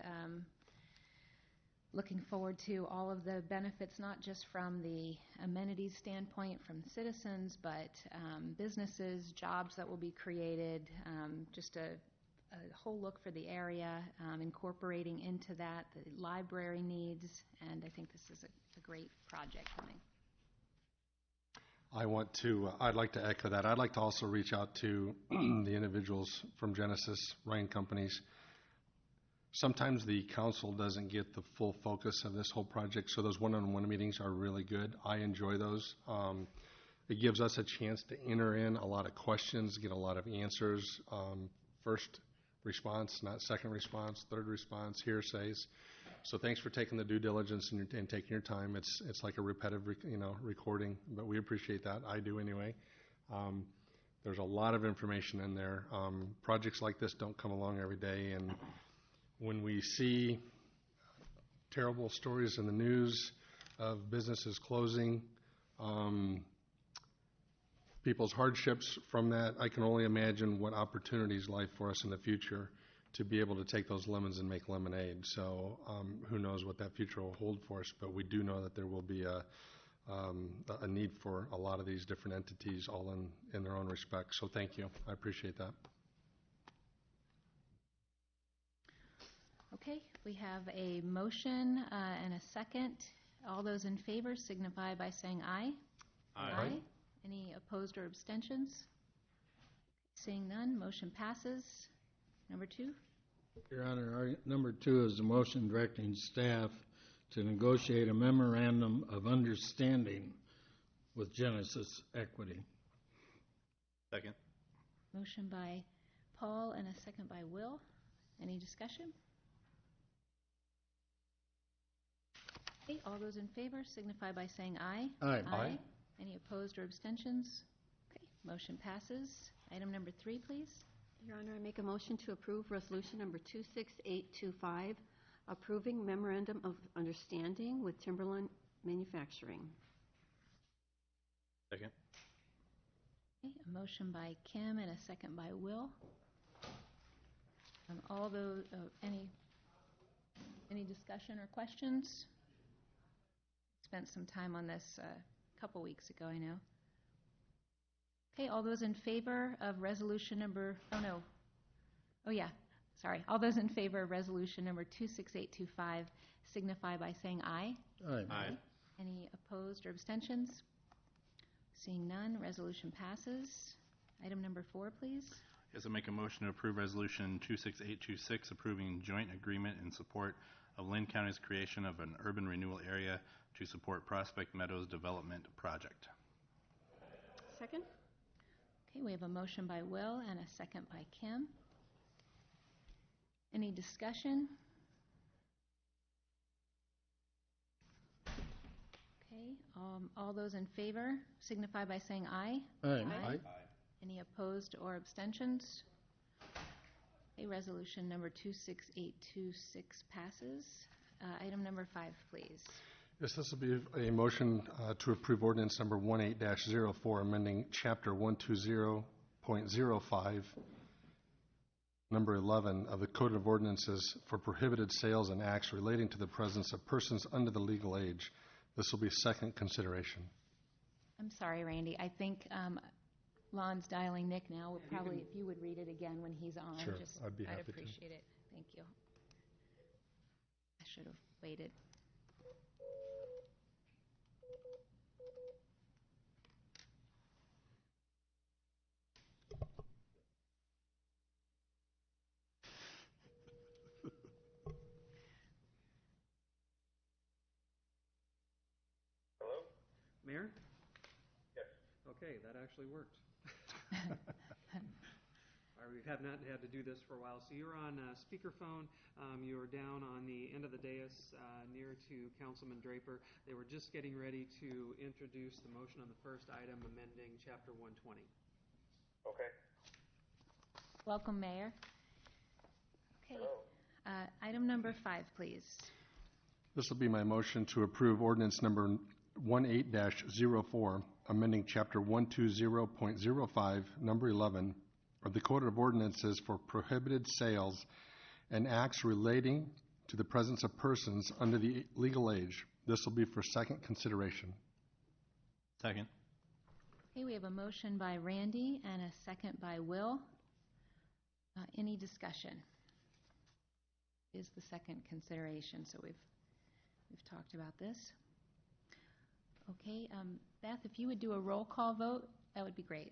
looking forward to all of the benefits, not just from the amenities standpoint from citizens, but businesses, jobs that will be created, just a whole look for the area, incorporating into that the library needs, and I think this is a great project coming. I'd like to echo that. I'd like to also reach out to the individuals from Genesis, Ryan Companies. Sometimes the council doesn't get the full focus of this whole project, so those one-on-one meetings are really good. I enjoy those. It gives us a chance to enter in a lot of questions, get a lot of answers. First response, not second response, third response, hearsays. So thanks for taking the due diligence and taking your time. It's like a repetitive, recording, but we appreciate that. I do anyway. There's a lot of information in there. Projects like this don't come along every day, and when we see terrible stories in the news of businesses closing, people's hardships from that, I can only imagine what opportunities lie for us in the future to be able to take those lemons and make lemonade. So who knows what that future will hold for us, but we do know that there will be a need for a lot of these different entities all in their own respect. So thank you. I appreciate that. Okay, we have a motion and a second. All those in favor signify by saying aye. Aye. Any opposed or abstentions? Seeing none, motion passes. Number 2. Your Honor, our number 2 is a motion directing staff to negotiate a memorandum of understanding with Genesis Equity. Second. Motion by Paul and a second by Will. Any discussion? Okay, all those in favor signify by saying aye. Aye. Aye. Any opposed or abstentions? Okay, motion passes. Item number 3, please. Your Honor, I make a motion to approve resolution number 26825, approving memorandum of understanding with Timberland Manufacturing. Second. Okay, a motion by Kim and a second by Will. All those, any discussion or questions? Spent some time on this a couple weeks ago, I know. Okay, all those in favor of resolution number, all those in favor of resolution number 26825 signify by saying aye. Aye. Aye. Any opposed or abstentions? Seeing none, resolution passes. Item number 4, please. Yes, I make a motion to approve resolution 26826, approving joint agreement in support of Lynn County's creation of an urban renewal area to support Prospect Meadows Development Project. Second? Okay, we have a motion by Will and a second by Kim. Any discussion? Okay, all those in favor signify by saying aye. Aye. Aye. Any opposed or abstentions? Okay, resolution number 26826 passes. Item number 5, please. Yes, this will be a motion to approve ordinance number 18-04, amending chapter 120.05, number 11 of the Code of Ordinances for prohibited sales and acts relating to the presence of persons under the legal age. This will be second consideration. I'm sorry, Randy. I think Lon's dialing Nick now. We'll probably, if you would read it again when he's on. Sure, I'd be happy to. I'd appreciate it. Thank you. I should have waited. Mayor? Yes. Okay, that actually worked. All we have not had to do this for a while. So you're on speakerphone. You're down on the end of the dais near to Councilman Draper. They were just getting ready to introduce the motion on the first item, amending Chapter 120. Okay. Welcome, Mayor. Okay. Hello. Item number 5, please. This will be my motion to approve ordinance number 18-04, amending Chapter 120.05, number 11, of the Code of Ordinances for prohibited sales and acts relating to the presence of persons under the legal age. This will be for second consideration. Second. Okay, we have a motion by Randy and a second by Will. Any discussion? Is the second consideration, so we've talked about this. Okay, Beth, if you would do a roll call vote, that would be great.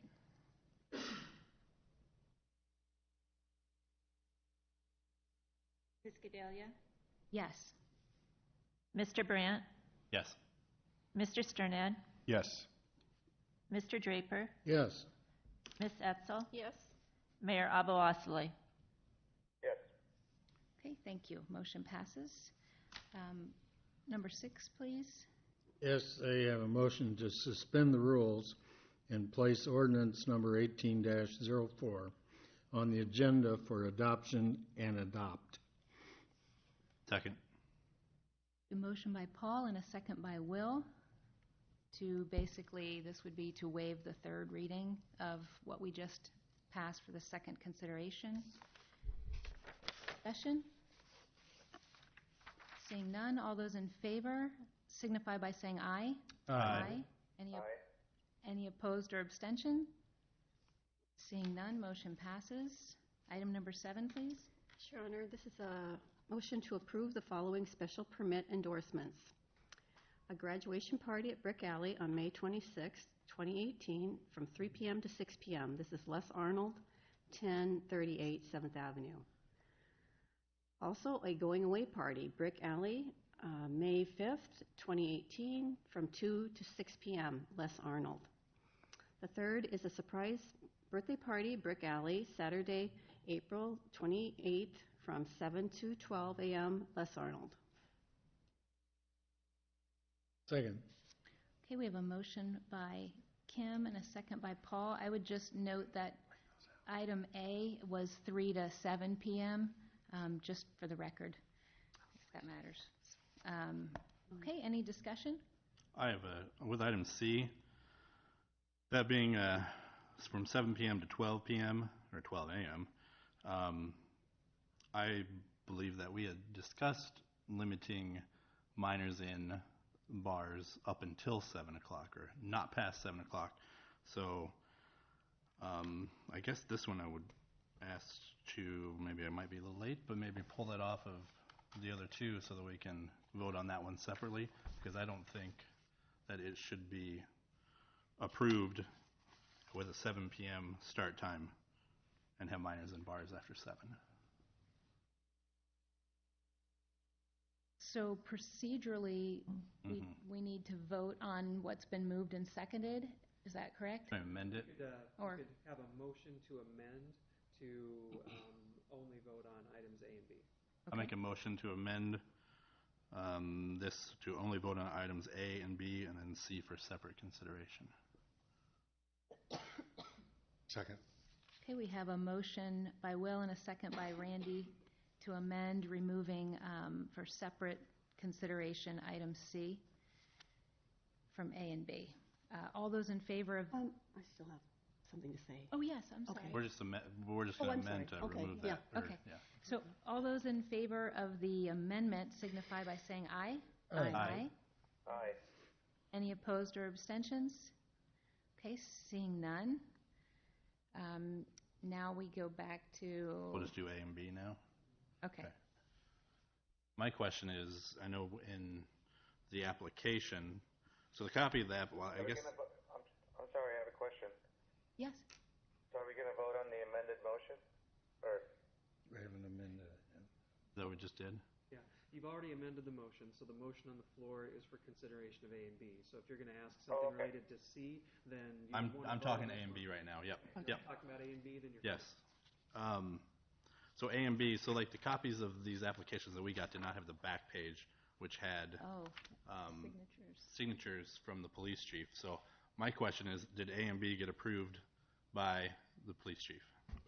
Ms. Gedalia? Yes. Mr. Brandt? Yes. Mr. Sternad? Yes. Mr. Draper? Yes. Ms. Etzel? Yes. Mayor Abalosely? Yes. Okay, thank you. Motion passes. Number 6, please. Yes, I have a motion to suspend the rules and place ordinance number 18-04 on the agenda for adoption and adopt. Second. A motion by Paul and a second by Will to basically, this would be to waive the third reading of what we just passed for the second consideration. Discussion? Seeing none, all those in favor signify by saying aye. Aye. Any opposed or abstention? Seeing none, motion passes. Item number 7, please. Your Honor, this is a motion to approve the following special permit endorsements. A graduation party at Brick Alley on May 26, 2018, from 3 p.m. to 6 p.m. This is Les Arnold, 1038 7th Avenue. Also, a going away party, Brick Alley, May 5th, 2018, from 2 to 6 p.m., Les Arnold. The third is a surprise birthday party, Brick Alley, Saturday, April 28th, from 7 to 12 a.m., Les Arnold. Second. Okay, we have a motion by Kim and a second by Paul. I would just note that item A was 3 to 7 p.m., just for the record, if that matters. Okay, any discussion? I have with item C, that being from 7 p.m. to 12 p.m. or 12 a.m. I believe that we had discussed limiting minors in bars up until 7 o'clock or not past 7 o'clock. So I guess this one I would ask to, maybe I might be a little late, but maybe pull that off of the other two so that we can vote on that one separately, because I don't think that it should be approved with a 7 p.m. start time and have minors in bars after 7. So procedurally, we need to vote on what's been moved and seconded. Is that correct? Can I amend it? You could have a motion to amend to only vote on items A and B. I make a motion to amend this to only vote on items A and B and then C for separate consideration. Second. Okay, we have a motion by Will and a second by Randy to amend, removing for separate consideration item C from A and B. All those in favor of... I still have something to say. Oh, yes, I'm sorry. We're just going to amend to remove that. Okay. So all those in favor of the amendment signify by saying aye. Aye. Aye. Any opposed or abstentions? Okay, seeing none. Now we go back to... We'll just do A and B now. Okay. My question is, I know in the application, so the copy of that, well, I guess... I'm sorry, I have a question. Yes. So are we going to vote on the amended motion? Or We haven't amended it. That we just did? Yeah, you've already amended the motion, so the motion on the floor is for consideration of A and B. So if you're going to ask something related to C, then you I'm talking A and B right now. Yep. If you're talking about A and B, then you're Yes. So A and B, so like the copies of these applications that we got did not have the back page, which had signatures from the police chief. So my question is, did A and B get approved by the police chief?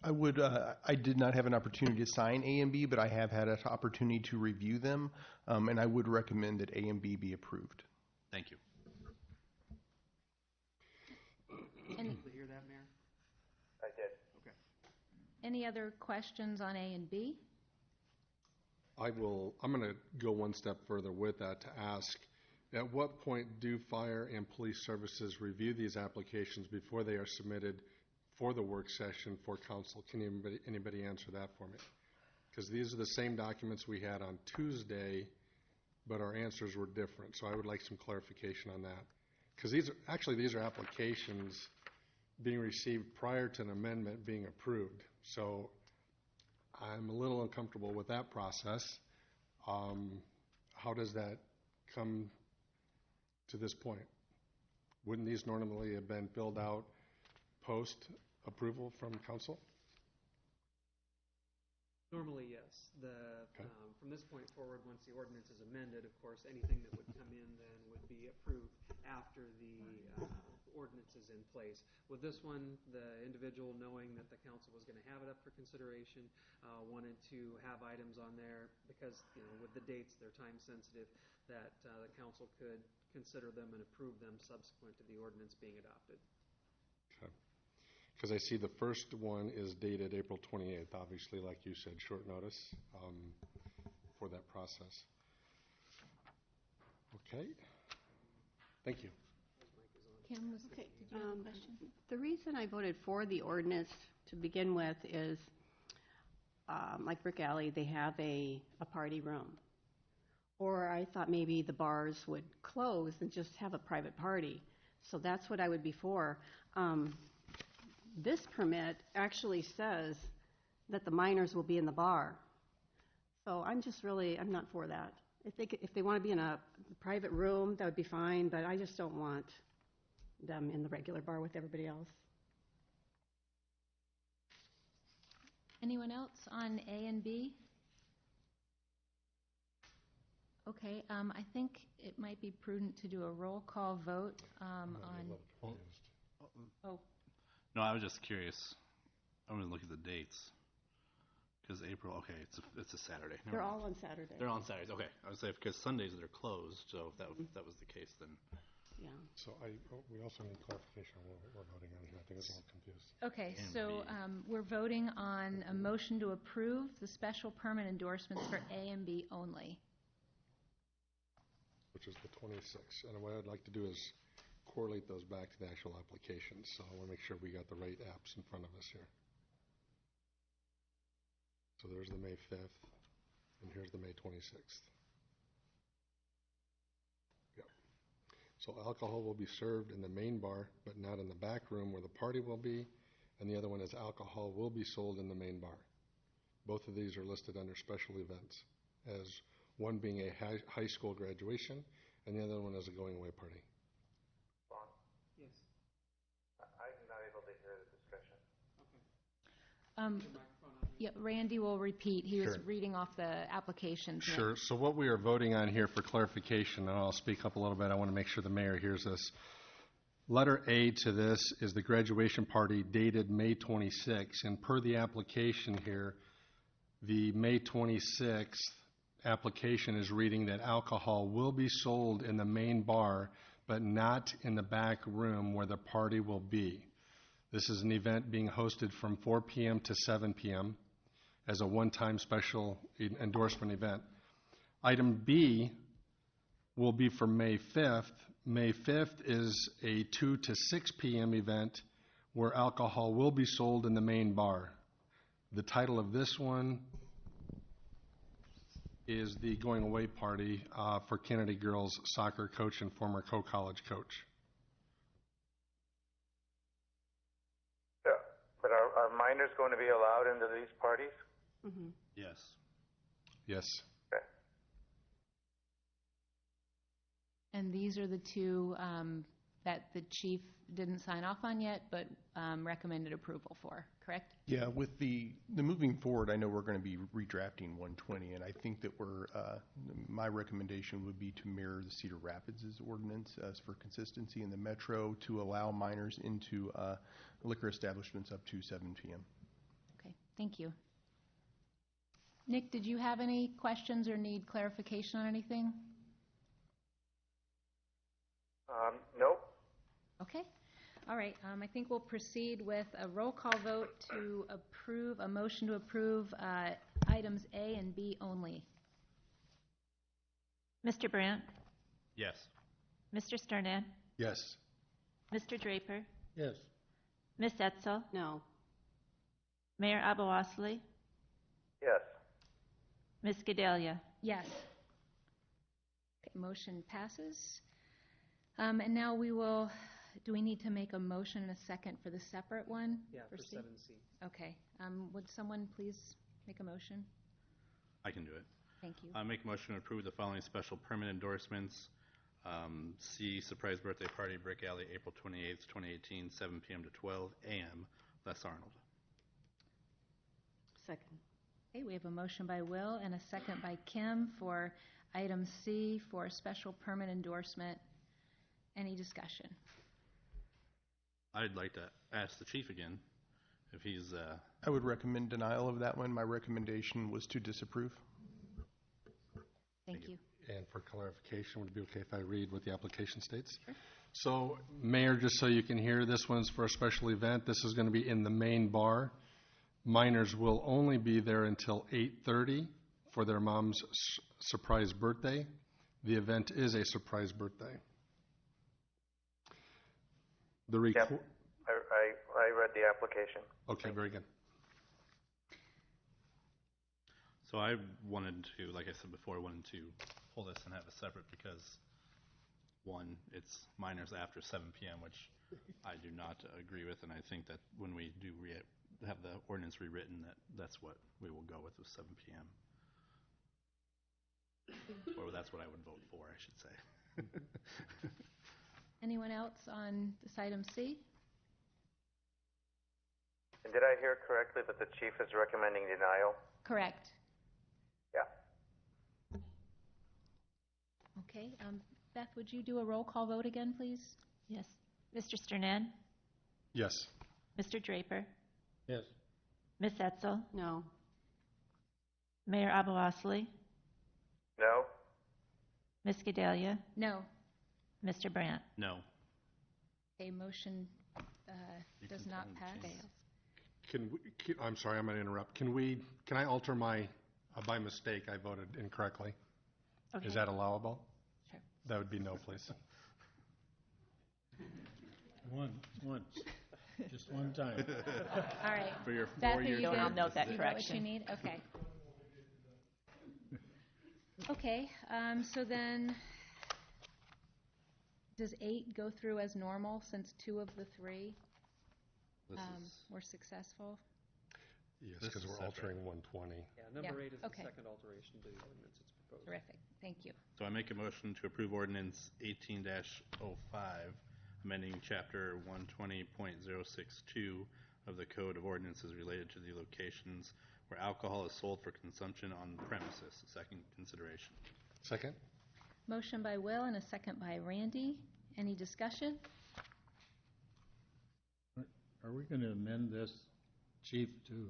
I did not have an opportunity to sign A and B, but I have had an opportunity to review them, and I would recommend that A and B be approved. Thank you. Any, Did you hear that, Mayor? I did. Okay. any other questions on A and B? I'm going to go one step further with that to ask, at what point do fire and police services review these applications before they are submitted for the work session for council? Can anybody answer that for me? Because these are the same documents we had on Tuesday, but our answers were different. So I would like some clarification on that. Because these are applications being received prior to an amendment being approved. So I'm a little uncomfortable with that process. How does that come to this point? Wouldn't these normally have been filled out post-approval from council? Normally, yes. From this point forward, once the ordinance is amended, of course, anything that would come in then would be approved after the ordinance is in place. With this one, the individual, knowing that the council was going to have it up for consideration, wanted to have items on there because, with the dates, they're time sensitive, that the council could consider them and approve them subsequent to the ordinance being adopted. Okay. Because I see the first one is dated April 28th, obviously, like you said, short notice for that process. Okay. Thank you. Kim, Okay. did you have a question? The reason I voted for the ordinance to begin with is, like Brick Alley, they have a party room. Or I thought maybe the bars would close and just have a private party. So that's what I would be for. This permit actually says that the minors will be in the bar. So I'm not for that. If they want to be in a private room, that would be fine, but I just don't want them in the regular bar with everybody else. Anyone else on A and B? Okay, I think it might be prudent to do a roll call vote on. Oh, No, I was just curious. I'm going to look at the dates. Because April, okay, it's a Saturday. They're all on Saturday. They're all on Saturdays, okay. I would say because Sundays they're closed, so if that was the case, then. Yeah. So we also need clarification on what we're voting on here. I think it's a little confused. okay, so we're voting on a motion to approve the special permit endorsements for A and B only. Which is the 26th. And what I'd like to do is correlate those back to the actual applications. So I want to make sure we got the right apps in front of us here. So there's the May 5th, and here's the May 26th. Yep. So alcohol will be served in the main bar, but not in the back room where the party will be. And the other one is alcohol will be sold in the main bar. Both of these are listed under special events, as one being a high school graduation, and the other one is a going away party. Ron? Yes. I'm not able to hear the discussion. Yeah, Randy will repeat. He was Sure. reading off the applications. Sure. So what we are voting on here for clarification, and I'll speak up a little bit. I want to make sure the mayor hears this. Letter A to this is the graduation party dated May 26, and per the application here, the May 26th application is reading that alcohol will be sold in the main bar, but not in the back room where the party will be. This is an event being hosted from 4 p.m. to 7 p.m. as a one-time special endorsement event. Item B will be for May 5th. May 5th is a 2 to 6 p.m. event where alcohol will be sold in the main bar. The title of this one is the going away party for Kennedy girls soccer coach and former co-college coach. Yeah, but are minors going to be allowed into these parties? Mm-hmm. Yes. Yes. Okay. And these are the two that the chief didn't sign off on yet, but recommended approval for, correct? Yeah, with the moving forward, I know we're going to be redrafting 120, and I think that my recommendation would be to mirror the Cedar Rapids' ordinance as for consistency in the metro to allow minors into liquor establishments up to 7 p.m. Okay, thank you. Nick, did you have any questions or need clarification on anything? Nope. Okay. All right. I think we'll proceed with a roll call vote to approve, a motion to approve items A and B only. Mr. Brandt? Yes. Mr. Sternad? Yes. Mr. Draper? Yes. Ms. Etzel? No. Mayor Abou-Osley? Yes. Ms. Gedalia? Yes. Okay, motion passes. And now we will, do we need to make a motion and a second for the separate one? Yeah, for C? 7C. Okay. Would someone please make a motion? I can do it. Thank you. I make a motion to approve the following special permit endorsements. C, surprise birthday party, Brick Alley, April 28th, 2018, 7 p.m. to 12 a.m., Les Arnold. Second. Okay, we have a motion by Will and a second by Kim for item C for special permit endorsement. Any discussion? I'd like to ask the chief again if he's... I would recommend denial of that one. My recommendation was to disapprove. Thank you. And for clarification, would it be okay if I read what the application states? Sure. So, Mayor, just so you can hear, this one's for a special event. This is going to be in the main bar. Minors will only be there until 8:30 for their mom's surprise birthday. The event is a surprise birthday. Yep. I read the application. Okay, very good. So I wanted to, like I said before, wanted to pull this and have it separate because, one, it's minors after 7 p.m., which I do not agree with, and I think that when we do have the ordinance rewritten, that's what we will go with 7 p.m. Or that's what I would vote for, I should say. Anyone else on this item C? And did I hear correctly that the chief is recommending denial? Correct. Yeah. Okay. Beth, would you do a roll call vote again, please? Yes. Mr. Sternad? Yes. Mr. Draper? Yes. Ms. Etzel? No. Mayor Abou-Osley? No? Ms. Gedalia? No. Mr. Brandt? No. A motion does not pass. I'm sorry, I'm going to interrupt. Can I alter my, by mistake, I voted incorrectly? Okay. Is that allowable? Sure. That would be no, please. Once. Just one time. All right. For your Beth, 4 are years. you good? I'll note that You know what you correction. need? Okay. Okay, so then, does 8 go through as normal since 2 of the 3 were successful? Yes, This because is we're separate. altering 120. Yeah, number Yeah, 8 is okay. the second alteration to the ordinance it's proposed. Terrific, thank you. So I make a motion to approve ordinance 18-05, amending chapter 120.062 of the Code of Ordinances related to the locations where alcohol is sold for consumption on premises. Second consideration. Second? Motion by Will and a second by Randy. Any discussion? Are we going to amend this, Chief, to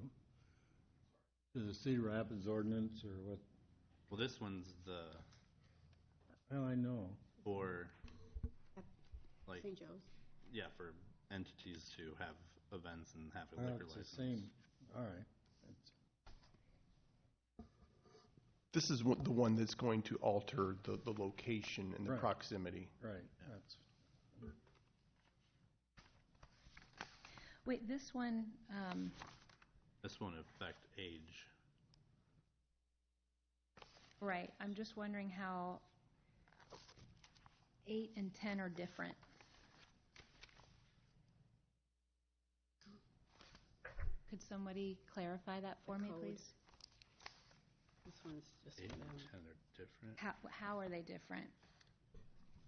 the Cedar Rapids ordinance or what? Well, this one's Well, I know. for, like, St. Joe's. yeah, for entities to have events and have a Well, liquor it's license. the same. All right. This is the one that's going to alter the location and the Right. proximity. Right. That's Wait, this one, This won't affect age. right, I'm just wondering how 8 and 10 are different. Could somebody clarify that for me, Code. please? This one's just 8 for and them. 10 are different. How are they different?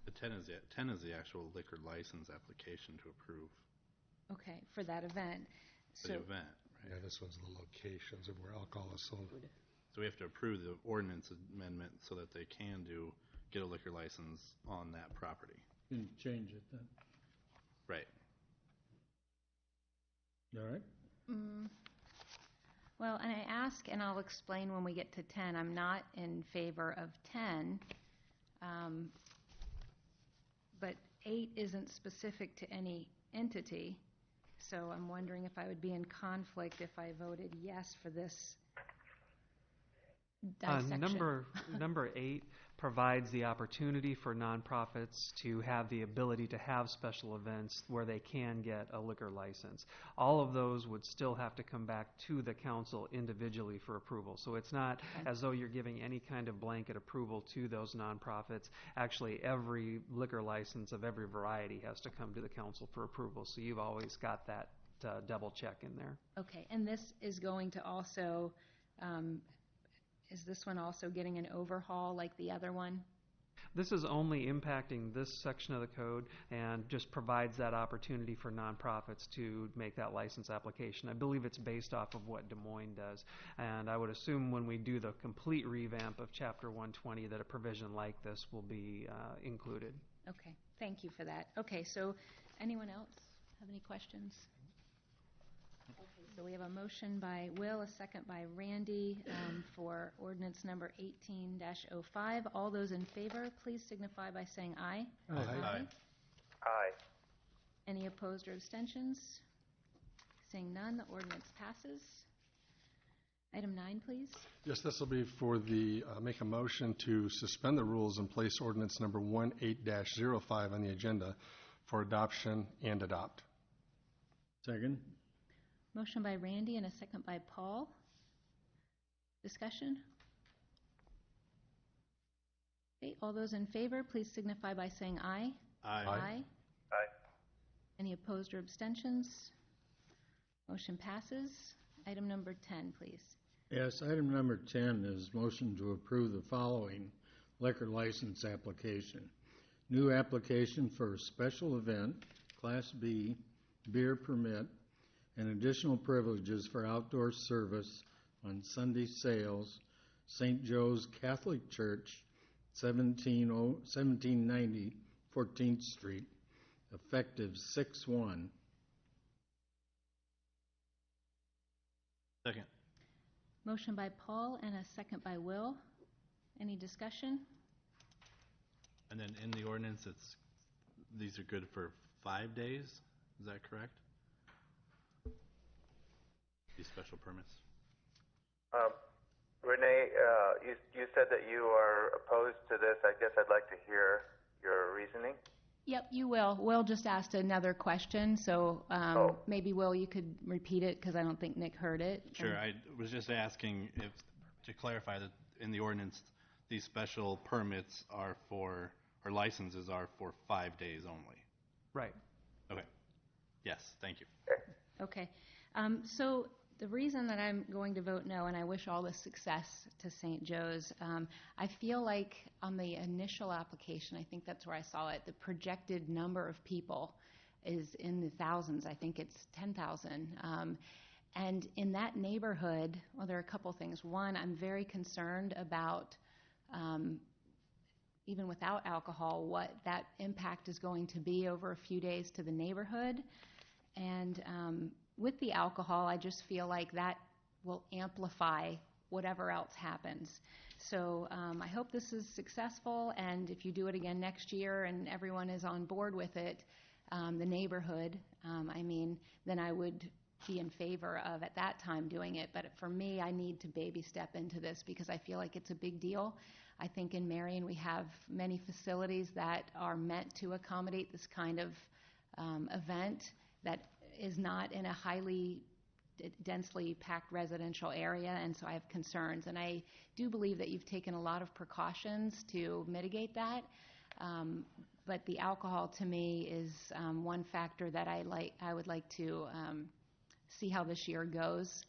The 10 is the actual liquor license application to approve Okay, for that event. for the event. Yeah, this one's the locations of where alcohol is sold. So we have to approve the ordinance amendment so that they can get a liquor license on that property. You can change it then. Right. All right? Well, and I ask, and I'll explain when we get to 10, I'm not in favor of 10, but 8 isn't specific to any entity, so I'm wondering if I would be in conflict if I voted yes for this dissection. Number 8 provides the opportunity for nonprofits to have the ability to have special events where they can get a liquor license. All of those would still have to come back to the council individually for approval. So it's not as though you're giving any kind of blanket approval to those nonprofits. Actually, every liquor license of every variety has to come to the council for approval. So you've always got that double check in there. Okay, and this is going to also, is this one also getting an overhaul like the other one? This is only impacting this section of the code and just provides that opportunity for nonprofits to make that license application. I believe it's based off of what Des Moines does, and I would assume when we do the complete revamp of Chapter 120 that a provision like this will be included. Okay, thank you for that. Okay, so anyone else have any questions? Okay, so we have a motion by Will, a second by Randy for ordinance number 18-05. All those in favor, please signify by saying aye. Aye. Aye. Any opposed or abstentions? Seeing none, the ordinance passes. Item 9, please. Yes, this will be for make a motion to suspend the rules and place ordinance number 18-05 on the agenda for adoption and adopt. Second? Motion by Randy and a second by Paul. Discussion? Okay, all those in favor, please signify by saying aye. Aye. Aye. Aye. Any opposed or abstentions? Motion passes. Item number 10, please. Yes, item number 10 is motion to approve the following liquor license application. New application for a special event, Class B, beer permit, and additional privileges for outdoor service on Sunday sales, St. Joe's Catholic Church, 1790 14th Street, effective 6/1. Second. Motion by Paul and a second by Will. Any discussion? And then in the ordinance, these are good for 5 days. Is that correct? These special permits. Renee, you said that you are opposed to this. I guess I'd like to hear your reasoning. Yep, you will. Will just asked another question, so maybe, Will, you could repeat it because I don't think Nick heard it. Sure. I was just asking to clarify that in the ordinance, these special permits are or licenses are for 5 days only. Right. Okay. Yes, thank you. Okay. So the reason that I'm going to vote no, and I wish all the success to St. Joe's, I feel like on the initial application, I think that's where I saw it, the projected number of people is in the thousands. I think it's 10,000. And in that neighborhood, well, there are a couple things. One, I'm very concerned about, even without alcohol, what that impact is going to be over a few days to the neighborhood. And with the alcohol, I just feel like that will amplify whatever else happens. So I hope this is successful, and if you do it again next year and everyone is on board with it, the neighborhood, then I would be in favor of at that time doing it. But for me, I need to baby step into this because I feel like it's a big deal. I think in Marion we have many facilities that are meant to accommodate this kind of event that is not in a highly densely packed residential area, and so I have concerns. And I do believe that you've taken a lot of precautions to mitigate that, but the alcohol to me is one factor that I would like to see how this year goes.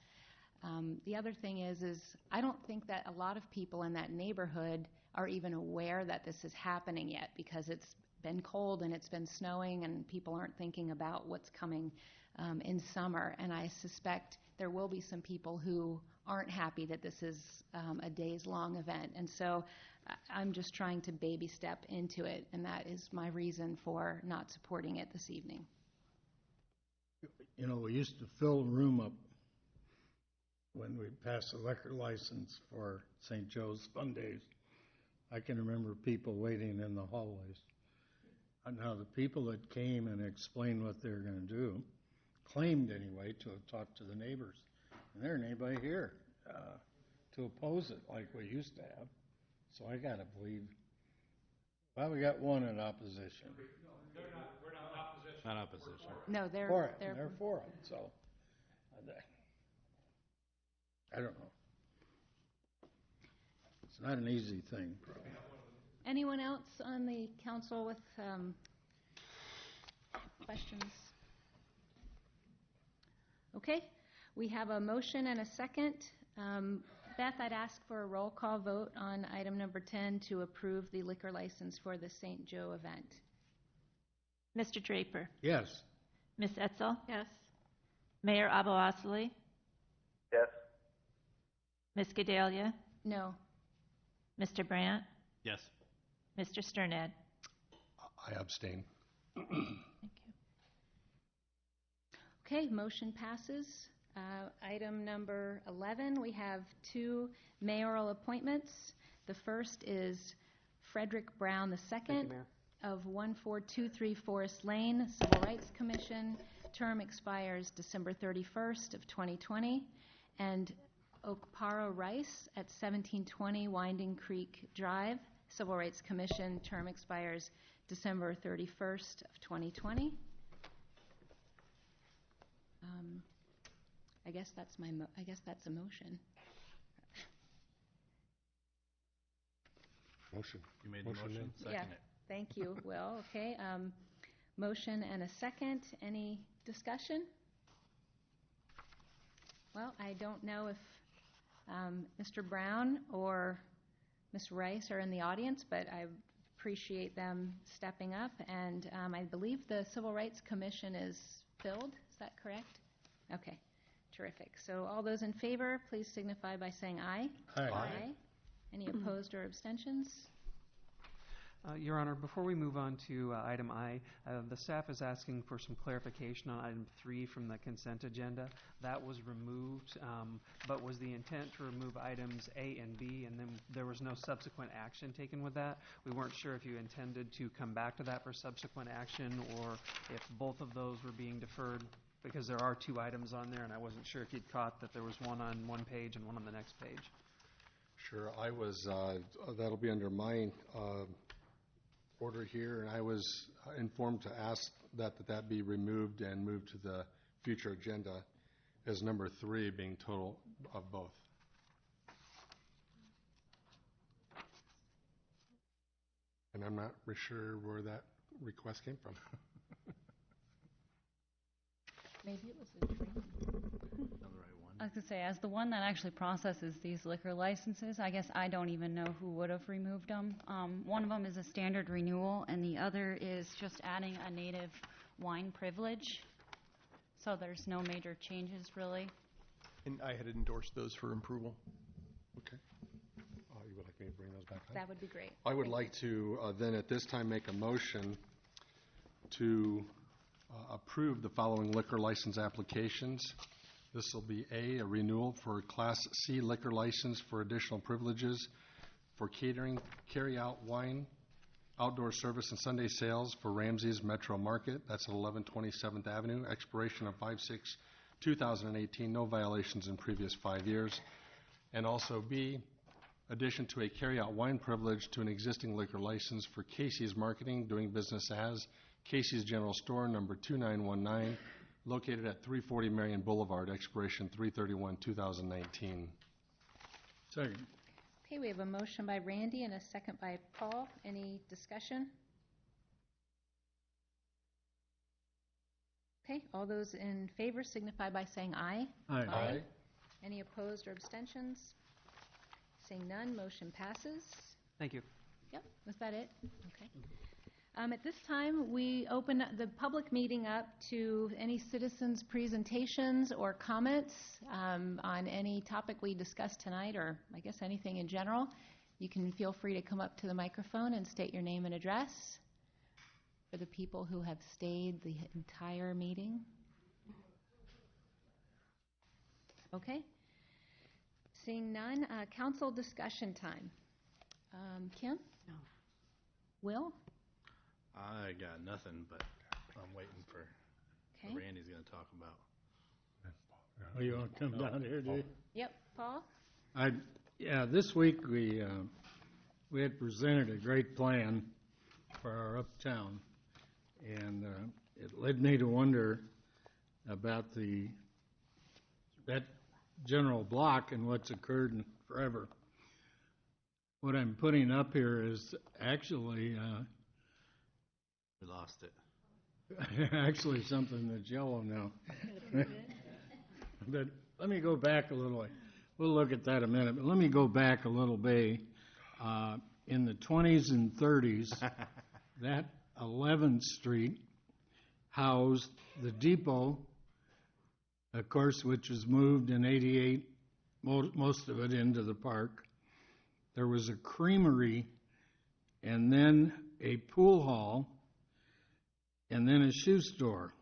The other thing is I don't think that a lot of people in that neighborhood are even aware that this is happening yet because it's been cold and it's been snowing and people aren't thinking about what's coming in summer. And I suspect there will be some people who aren't happy that this is a days-long event. And so I'm just trying to baby step into it, and that is my reason for not supporting it this evening. You know, we used to fill the room up when we passed a liquor license for St. Joe's Fun Days. I can remember people waiting in the hallways. And now the people that came and explained what they were going to do claimed anyway to have talked to the neighbors. And there ain't anybody here to oppose it like we used to have. So I got to believe, well, we got one in opposition. We're not opposition. Not opposition. No, they're for it. They're for it. So I don't know. It's not an easy thing, probably. Anyone else on the council with questions? Okay, we have a motion and a second. Beth, I'd ask for a roll call vote on item number 10 to approve the liquor license for the St. Joe event. Mr. Draper? Yes. Ms. Etzel? Yes. Mayor Abalosely? Yes. Ms. Gedalia? No. Mr. Brandt? Yes. Mr. Sternad? I abstain. Thank you. Okay, motion passes. Item number 11, we have 2 mayoral appointments. The first is Frederick Brown II of 1423 Forest Lane, Civil Rights Commission. Term expires December 31st of 2020. And Okpara Rice at 1720 Winding Creek Drive, Civil Rights Commission. Term expires December 31st of 2020. I guess that's a motion. Motion. You made the motion. Second Yeah. it. Thank you, Will. Okay. Motion and a second. Any discussion? Well, I don't know if Mr. Brown or Ms. Rice are in the audience, but I appreciate them stepping up. And I believe the Civil Rights Commission is filled. Is that correct? Okay. Terrific. So all those in favor, please signify by saying aye. Aye. Aye. Any opposed or abstentions? Your Honor, before we move on to item I, the staff is asking for some clarification on item 3 from the consent agenda. That was removed, but was the intent to remove items A and B, and then there was no subsequent action taken with that. We weren't sure if you intended to come back to that for subsequent action or if both of those were being deferred, because there are 2 items on there, and I wasn't sure if you'd caught that there was one on one page and one on the next page. Sure, I was, that'll be under my order here, and I was informed to ask that be removed and moved to the future agenda as number 3 being total of both. And I'm not sure where that request came from. Maybe it was a dream. I was going to say, as the one that actually processes these liquor licenses, I guess I don't even know who would have removed them. One of them is a standard renewal, and the other is just adding a native wine privilege. So there's no major changes, really. And I had endorsed those for approval. Okay. You would like me to bring those back up? That would be great. I would like to then at this time make a motion to approve the following liquor license applications. This will be a renewal for Class C liquor license for additional privileges for catering, carry-out wine, outdoor service, and Sunday sales for Ramsey's Metro Market. That's at 1120 7th Avenue. Expiration of 5/6/2018. No violations in previous 5 years. And also B, addition to a carry-out wine privilege to an existing liquor license for Casey's Marketing, doing business as Casey's General Store, number 2919, located at 340 Marion Boulevard, expiration 3/31/2019. Second. Okay, we have a motion by Randy and a second by Paul. Any discussion? Okay, all those in favor signify by saying aye. Aye. Aye. Any opposed or abstentions? Seeing none, motion passes. Thank you. Yep, was that it? Okay. At this time, we open the public meeting up to any citizens' presentations or comments on any topic we discussed tonight, or I guess anything in general. You can feel free to come up to the microphone and state your name and address for the people who have stayed the entire meeting. Okay. Seeing none, council discussion time. Kim? No. Will? I got nothing, but I'm waiting for Okay. what Randy's going to talk about. Oh, you want to come down here, do you? Yep. Paul? Yeah, this week we had presented a great plan for our uptown, and it led me to wonder about that general block and what's occurred forever. What I'm putting up here is actually We lost it. actually something that's yellow now. But let me go back a little way. We'll look at that in a minute, but let me go back a little bit. In the 20s and 30s, that 11th Street housed the depot, of course, which was moved in 88, most of it into the park. There was a creamery, and then a pool hall, and then a shoe store.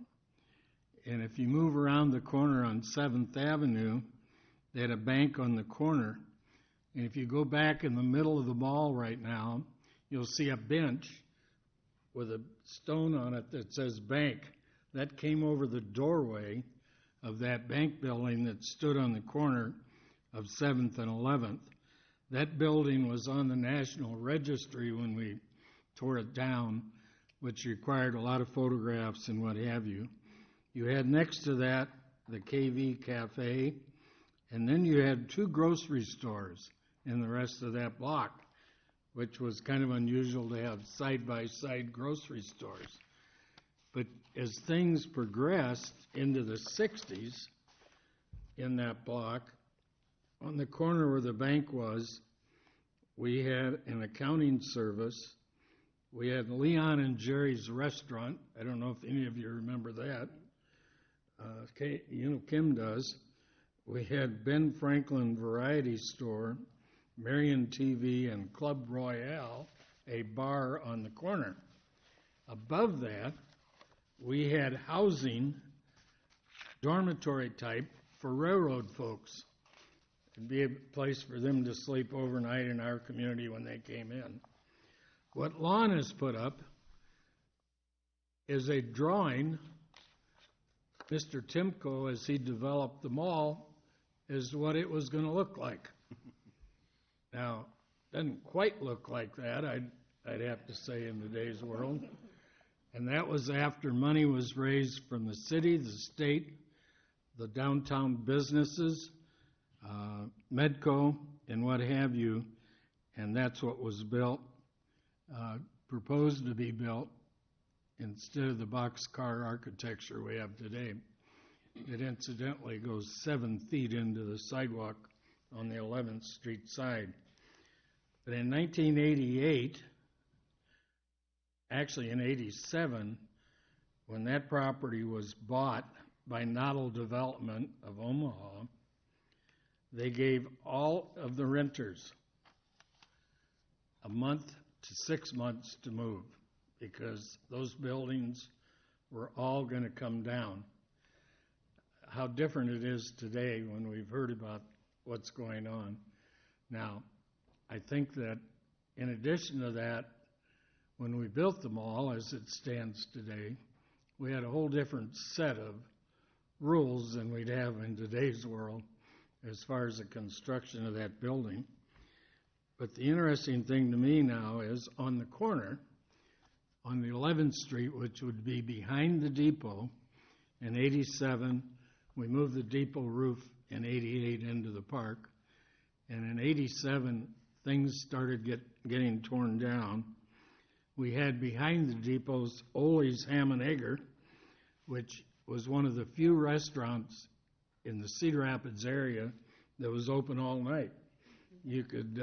And if you move around the corner on 7th Avenue, they had a bank on the corner. And if you go back in the middle of the mall right now, you'll see a bench with a stone on it that says bank. That came over the doorway of that bank building that stood on the corner of 7th and 11th. That building was on the National Registry when we tore it down, which required a lot of photographs and what have you. You had next to that the KV Cafe, and then you had 2 grocery stores in the rest of that block, which was kind of unusual to have side-by-side grocery stores. But as things progressed into the 60s in that block, on the corner where the bank was, we had an accounting service. We had Leon and Jerry's restaurant. I don't know if any of you remember that. Kim does. We had Ben Franklin Variety Store, Marion TV, and Club Royale, a bar on the corner. Above that, we had housing, dormitory type, for railroad folks. It'd be a place for them to sleep overnight in our community when they came in. What Lon has put up is a drawing. Mr. Timko, as he developed the mall, is what it was going to look like. Now, it doesn't quite look like that, I'd have to say, in today's world. And that was after money was raised from the city, the state, the downtown businesses, Medco, and what have you, and that's what was built, proposed to be built, instead of the boxcar architecture we have today. It incidentally goes 7 feet into the sidewalk on the 11th Street side. But in 1988, actually in 87, when that property was bought by Noddle Development of Omaha, they gave all of the renters a month to 6 months to move, because those buildings were all going to come down. How different it is today when we've heard about what's going on. Now, I think that in addition to that, when we built the mall as it stands today, we had a whole different set of rules than we'd have in today's world as far as the construction of that building. But the interesting thing to me now is on the corner, on the 11th Street, which would be behind the depot, in 87, we moved the depot roof in 88 into the park. And in 87, things started getting torn down. We had behind the depots Ole's Ham and Egger, which was one of the few restaurants in the Cedar Rapids area that was open all night. You could,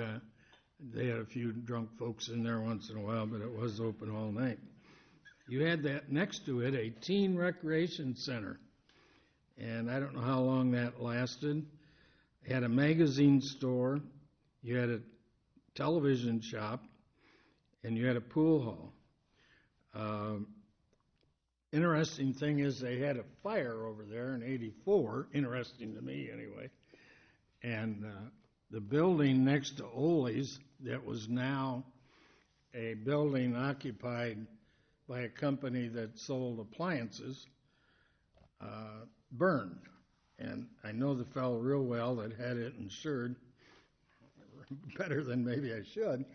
they had a few drunk folks in there once in a while, but it was open all night. you had that next to it, a teen recreation center. And I don't know how long that lasted. You had a magazine store, you had a television shop, and you had a pool hall. Interesting thing is they had a fire over there in '84, interesting to me anyway, and the building next to Ole's that was now a building occupied by a company that sold appliances burned. And I know the fellow real well that had it insured, better than maybe I should.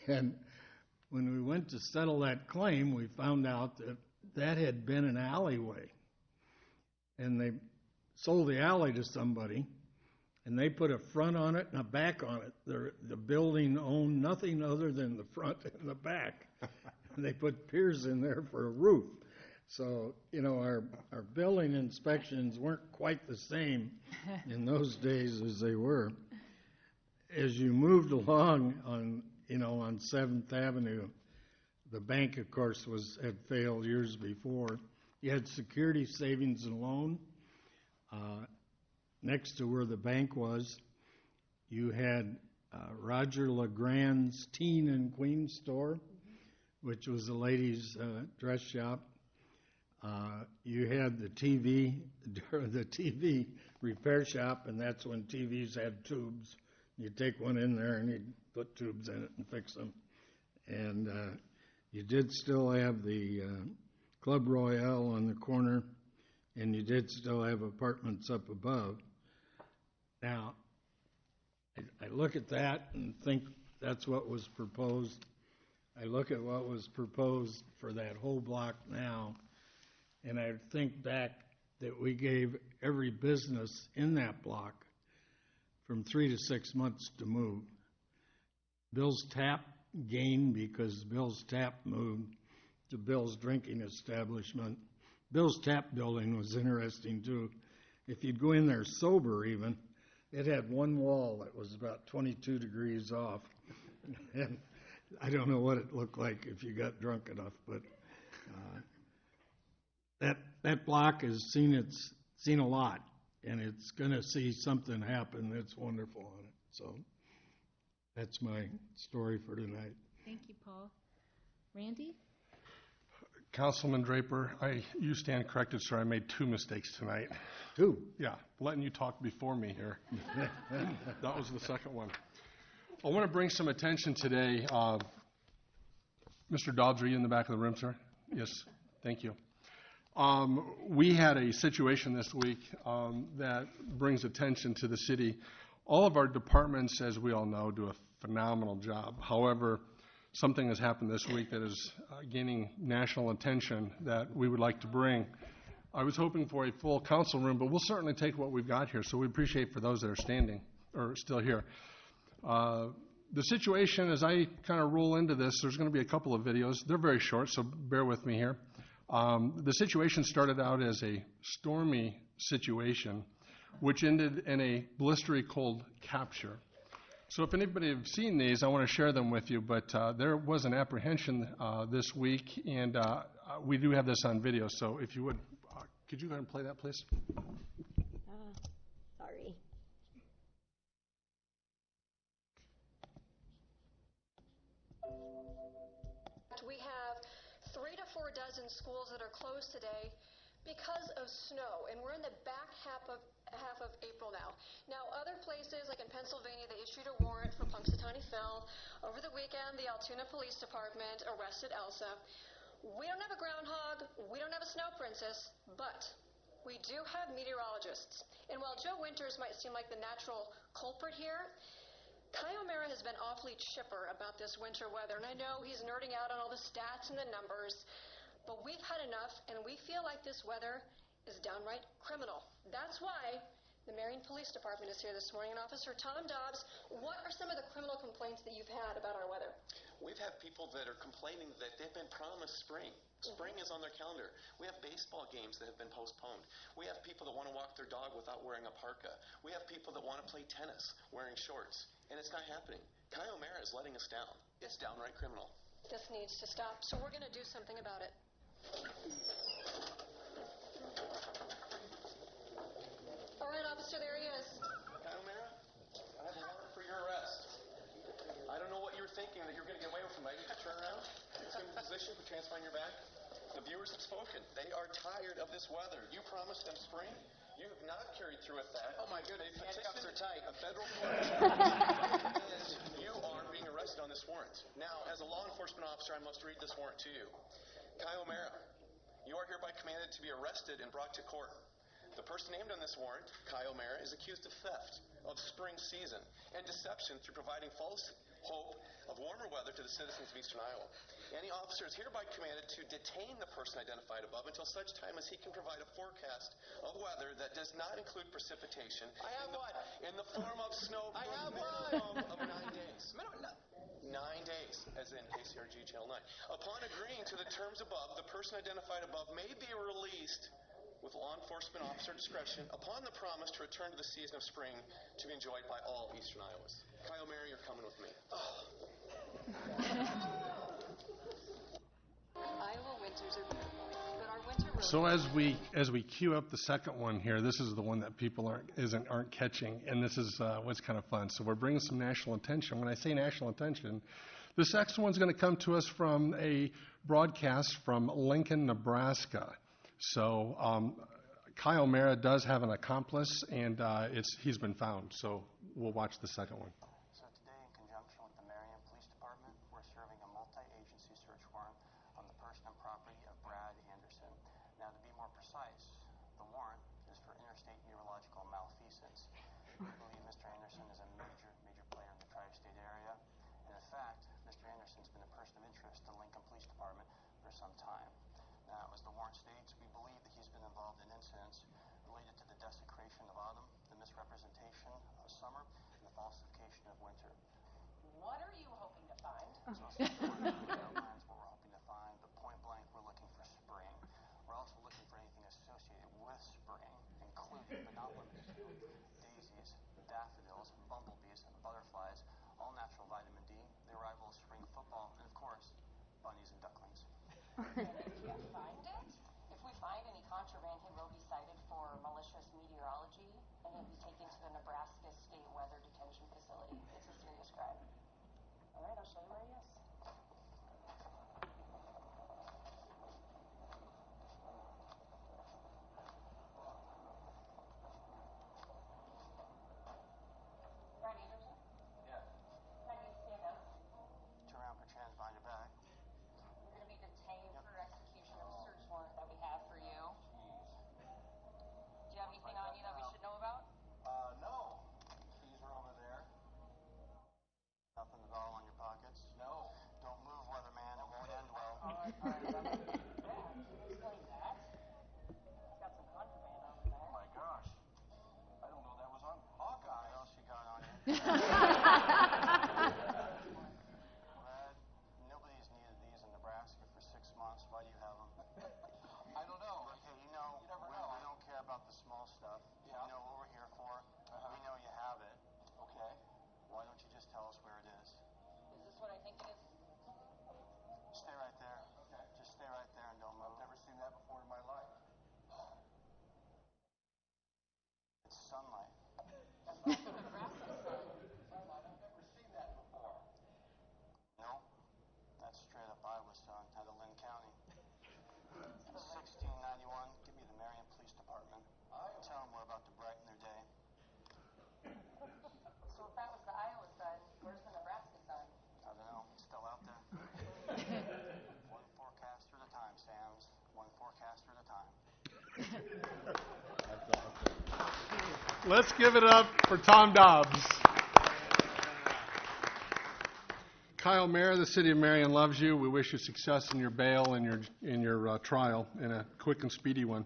And when we went to settle that claim, we found out that that had been an alleyway. And they sold the alley to somebody, and they put a front on it and a back on it. The building owned nothing other than the front and the back. And they put piers in there for a roof. So, our building inspections weren't quite the same in those days as they were. As you moved along on 7th Avenue, the bank, of course, had failed years before. You had Security Savings and Loan. Next to where the bank was, you had Roger LeGrand's Teen and Queen store, which was a ladies' dress shop. You had the TV repair shop, and that's when TVs had tubes. You take one in there and you'd put tubes in it and fix them. And you did still have the Club Royale on the corner, and you did still have apartments up above. Now, I look at that and think that's what was proposed. I look at what was proposed for that whole block now, and I think back that we gave every business in that block from 3 to 6 months to move. Bill's Tap gained because Bill's Tap moved to Bill's drinking establishment. Bill's Tap building was interesting too. If you'd go in there sober even, it had one wall that was about 22 degrees off. And I don't know what it looked like if you got drunk enough, but that block has seen a lot, and it's going to see something happen that's wonderful on it. So that's my story for tonight. Thank you, Paul. Randy? Councilman Draper, you stand corrected, sir. I made 2 mistakes tonight. 2? Yeah, letting you talk before me here. That was the second one. I want to bring some attention today. Mr. Dobbs, are you in the back of the room, sir? Yes, thank you. We had a situation this week that brings attention to the city. All of our departments, as we all know, do a phenomenal job. However, something has happened this week that is gaining national attention that we would like to bring. I was hoping for a full council room, but we'll certainly take what we've got here, so we appreciate for those that are standing or still here. The situation, as I kind of roll into this, there's going to be a couple of videos. They're very short, so bear with me here. The situation started out as a stormy situation, which ended in a blistery cold capture. So if anybody have seen these, I want to share them with you, but there was an apprehension this week, and we do have this on video, so if you would, could you go ahead and play that, please? Sorry. We have 3 to 4 dozen schools that are closed today because of snow, and we're in the back half of April now. Now, other places, like in Pennsylvania, they issued a warrant for Punxsutawney Phil. Over the weekend, the Altoona Police Department arrested Elsa. We don't have a groundhog, we don't have a snow princess, but we do have meteorologists. And while Joe Winters might seem like the natural culprit here, Kai O'Mara has been awfully chipper about this winter weather, and I know he's nerding out on all the stats and the numbers, but we've had enough, and we feel like this weather is downright criminal. That's why the Marion Police Department is here this morning, and Officer Tom Dobbs, what are some of the criminal complaints that you've had about our weather? We've had people that are complaining that they've been promised spring. Spring is on their calendar. We have baseball games that have been postponed. We have people that want to walk their dog without wearing a parka. We have people that want to play tennis wearing shorts, and it's not happening. Kai O'Mara is letting us down. It's downright criminal. This needs to stop, so we're going to do something about it. All right, officer, there he is. Kyle Mara, I have a warrant for your arrest. I don't know what you were thinking, that you were going to get away with from. I need to turn around. Assume the position, put your hands behind your back. The viewers have spoken. They are tired of this weather. You promised them spring. You have not carried through with that. Oh my goodness, handcuffs are tight. A federal court. And you are being arrested on this warrant. Now, as a law enforcement officer, I must read this warrant to you. Kyle Mara, you are hereby commanded to be arrested and brought to court. The person named on this warrant, Kyle Mara, is accused of theft of spring season and deception through providing false hope of warmer weather to the citizens of eastern Iowa. Any officer is hereby commanded to detain the person identified above until such time as he can provide a forecast of weather that does not include precipitation in the form of snow for a minimum of 9 days. 9 days, as in KCRG Channel 9. Upon agreeing to the terms above, the person identified above may be released with law enforcement officer discretion upon the promise to return to the season of spring to be enjoyed by all eastern Iowans. Kyle Mary, you're coming with me. Iowa winters are beautiful, but our winter road... So as we queue up the second one here, this is the one that people aren't catching, and this is what's kind of fun. So we're bringing some national attention. When I say national attention, this next one's going to come to us from a broadcast from Lincoln, Nebraska. So Kyle Mara does have an accomplice, and he's been found. So we'll watch the second one. So today, in conjunction with the Marion Police Department, we're serving a multi-agency search warrant on the person and property of Brad Anderson. Now, to be more precise, the warrant is for interstate neurological malfeasance. We believe Mr. Anderson is a major player in the tri-state area. And in fact, Mr. Anderson's been a person of interest to the Lincoln Police Department for some time. Now, as the warrant states, we believe that he's been involved in incidents related to the desecration of autumn, the misrepresentation of summer, and the falsification of winter. What are you hoping to find? So outlines what we're hoping to find, but point blank, we're looking for spring. We're also looking for anything associated with spring, including but not limited to daisies, daffodils, bumblebees, butterflies, all natural vitamin D, the arrival of spring football, and of course, bunnies and ducklings. If you find it, if we find any contraband, he will be cited for malicious meteorology, and he'll be taken to the Nebraska State Weather Detention Facility. It's a serious crime. All right, I'll show you where he is. Brad Anderson? Yeah. How do you stand up? Turn around, put your hands behind your back. You're going to be detained for execution of a search warrant that we have for you. Do you have anything on you that we should know about? No. Keys are over there. Nothing at all on your pockets? No. Don't move, weatherman. It won't end well. All right. Yeah, can you explain that? It's got some contraband on there. Oh, my gosh. I don't know that was on Hawkeye. What else you got on you? Brad, nobody's needed these in Nebraska for 6 months. Why do you have them? I don't know. Okay, you never know. We don't care about the small stuff. Yeah. You know what we're here for. We know you have it. Okay. Why don't you just tell us where it is? Is this what I think it is? Stay right there. Okay. Just stay right there and don't move. I've never seen that before in my life. It's sunlight. That's not the Nebraska sun. Sunlight? I've never seen that before. No. That's straight up Iowa sun out of Lynn County. 1691. Give me the Marion Police Department. Tell them we're about to brighten their day. So if that was the Iowa sun, where's the Nebraska sun? I don't know. It's still out there. One forecaster at a time, Sam's. One forecaster at a time. Let's give it up for Tom Dobbs. Kyle Mara, the city of Marion loves you. We wish you success in your bail and in your trial, and a quick and speedy one.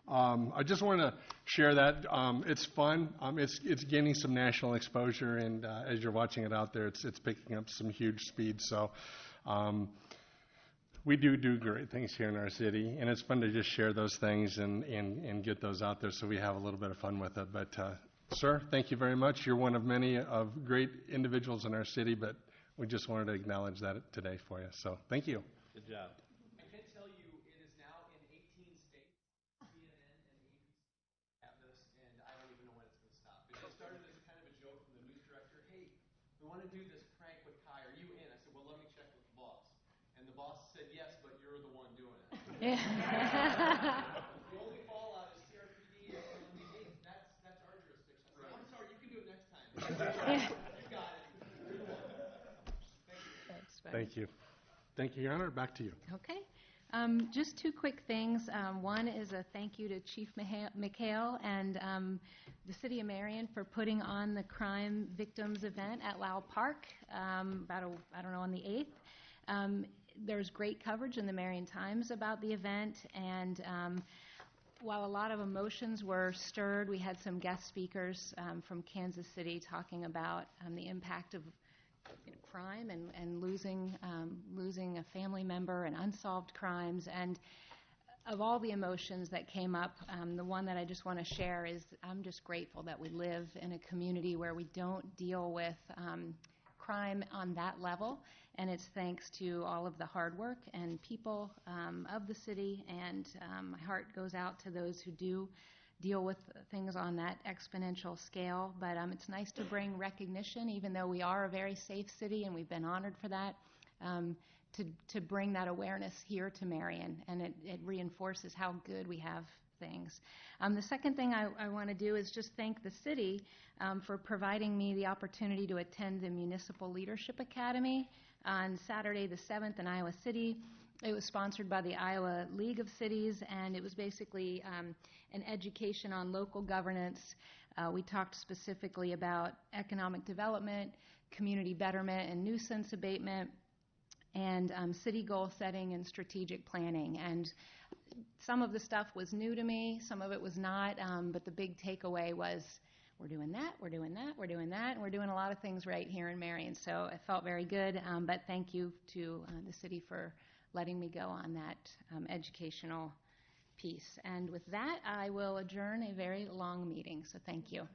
I just want to share that. It's fun. It's gaining some national exposure, and as you're watching it out there, it's picking up some huge speed. So we do great things here in our city, and it's fun to just share those things and get those out there so we have a little bit of fun with it. But, sir, thank you very much. You're one of many of great individuals in our city, but we just wanted to acknowledge that today for you. So thank you. Good job. I can tell you it is now we want to do this prank with Kai. Are you in? I said, well, let me check with the boss. And the boss said, yes, but you're the one doing it. The only fallout is CRPD and telling me, hey, that's our jurisdiction. I said, I'm sorry, you can do it next time. You got it. You're the one. Thank you. Thank you, Your Honor. Back to you. Okay. Just two quick things. One is a thank you to Chief McHale and the City of Marion for putting on the Crime Victims event at Lowell Park on the 8th. There's great coverage in the Marion Times about the event, and while a lot of emotions were stirred, we had some guest speakers from Kansas City talking about the impact of crime and losing a family member and unsolved crimes. And of all the emotions that came up, the one that I just want to share is I'm just grateful that we live in a community where we don't deal with crime on that level, and it's thanks to all of the hard work and people of the city, and my heart goes out to those who do deal with things on that exponential scale. But it's nice to bring recognition, even though we are a very safe city and we've been honored for that, to bring that awareness here to Marion, and it reinforces how good we have things. The second thing I want to do is just thank the city for providing me the opportunity to attend the Municipal Leadership Academy on Saturday the 7th in Iowa City. It was sponsored by the Iowa League of Cities, and it was basically an education on local governance. We talked specifically about economic development, community betterment, and nuisance abatement, and city goal setting and strategic planning. And some of the stuff was new to me, some of it was not, but the big takeaway was we're doing that, we're doing that, we're doing that, and we're doing a lot of things right here in Marion. So it felt very good, but thank you to the city for letting me go on that educational piece. And with that, I will adjourn a very long meeting, so thank you.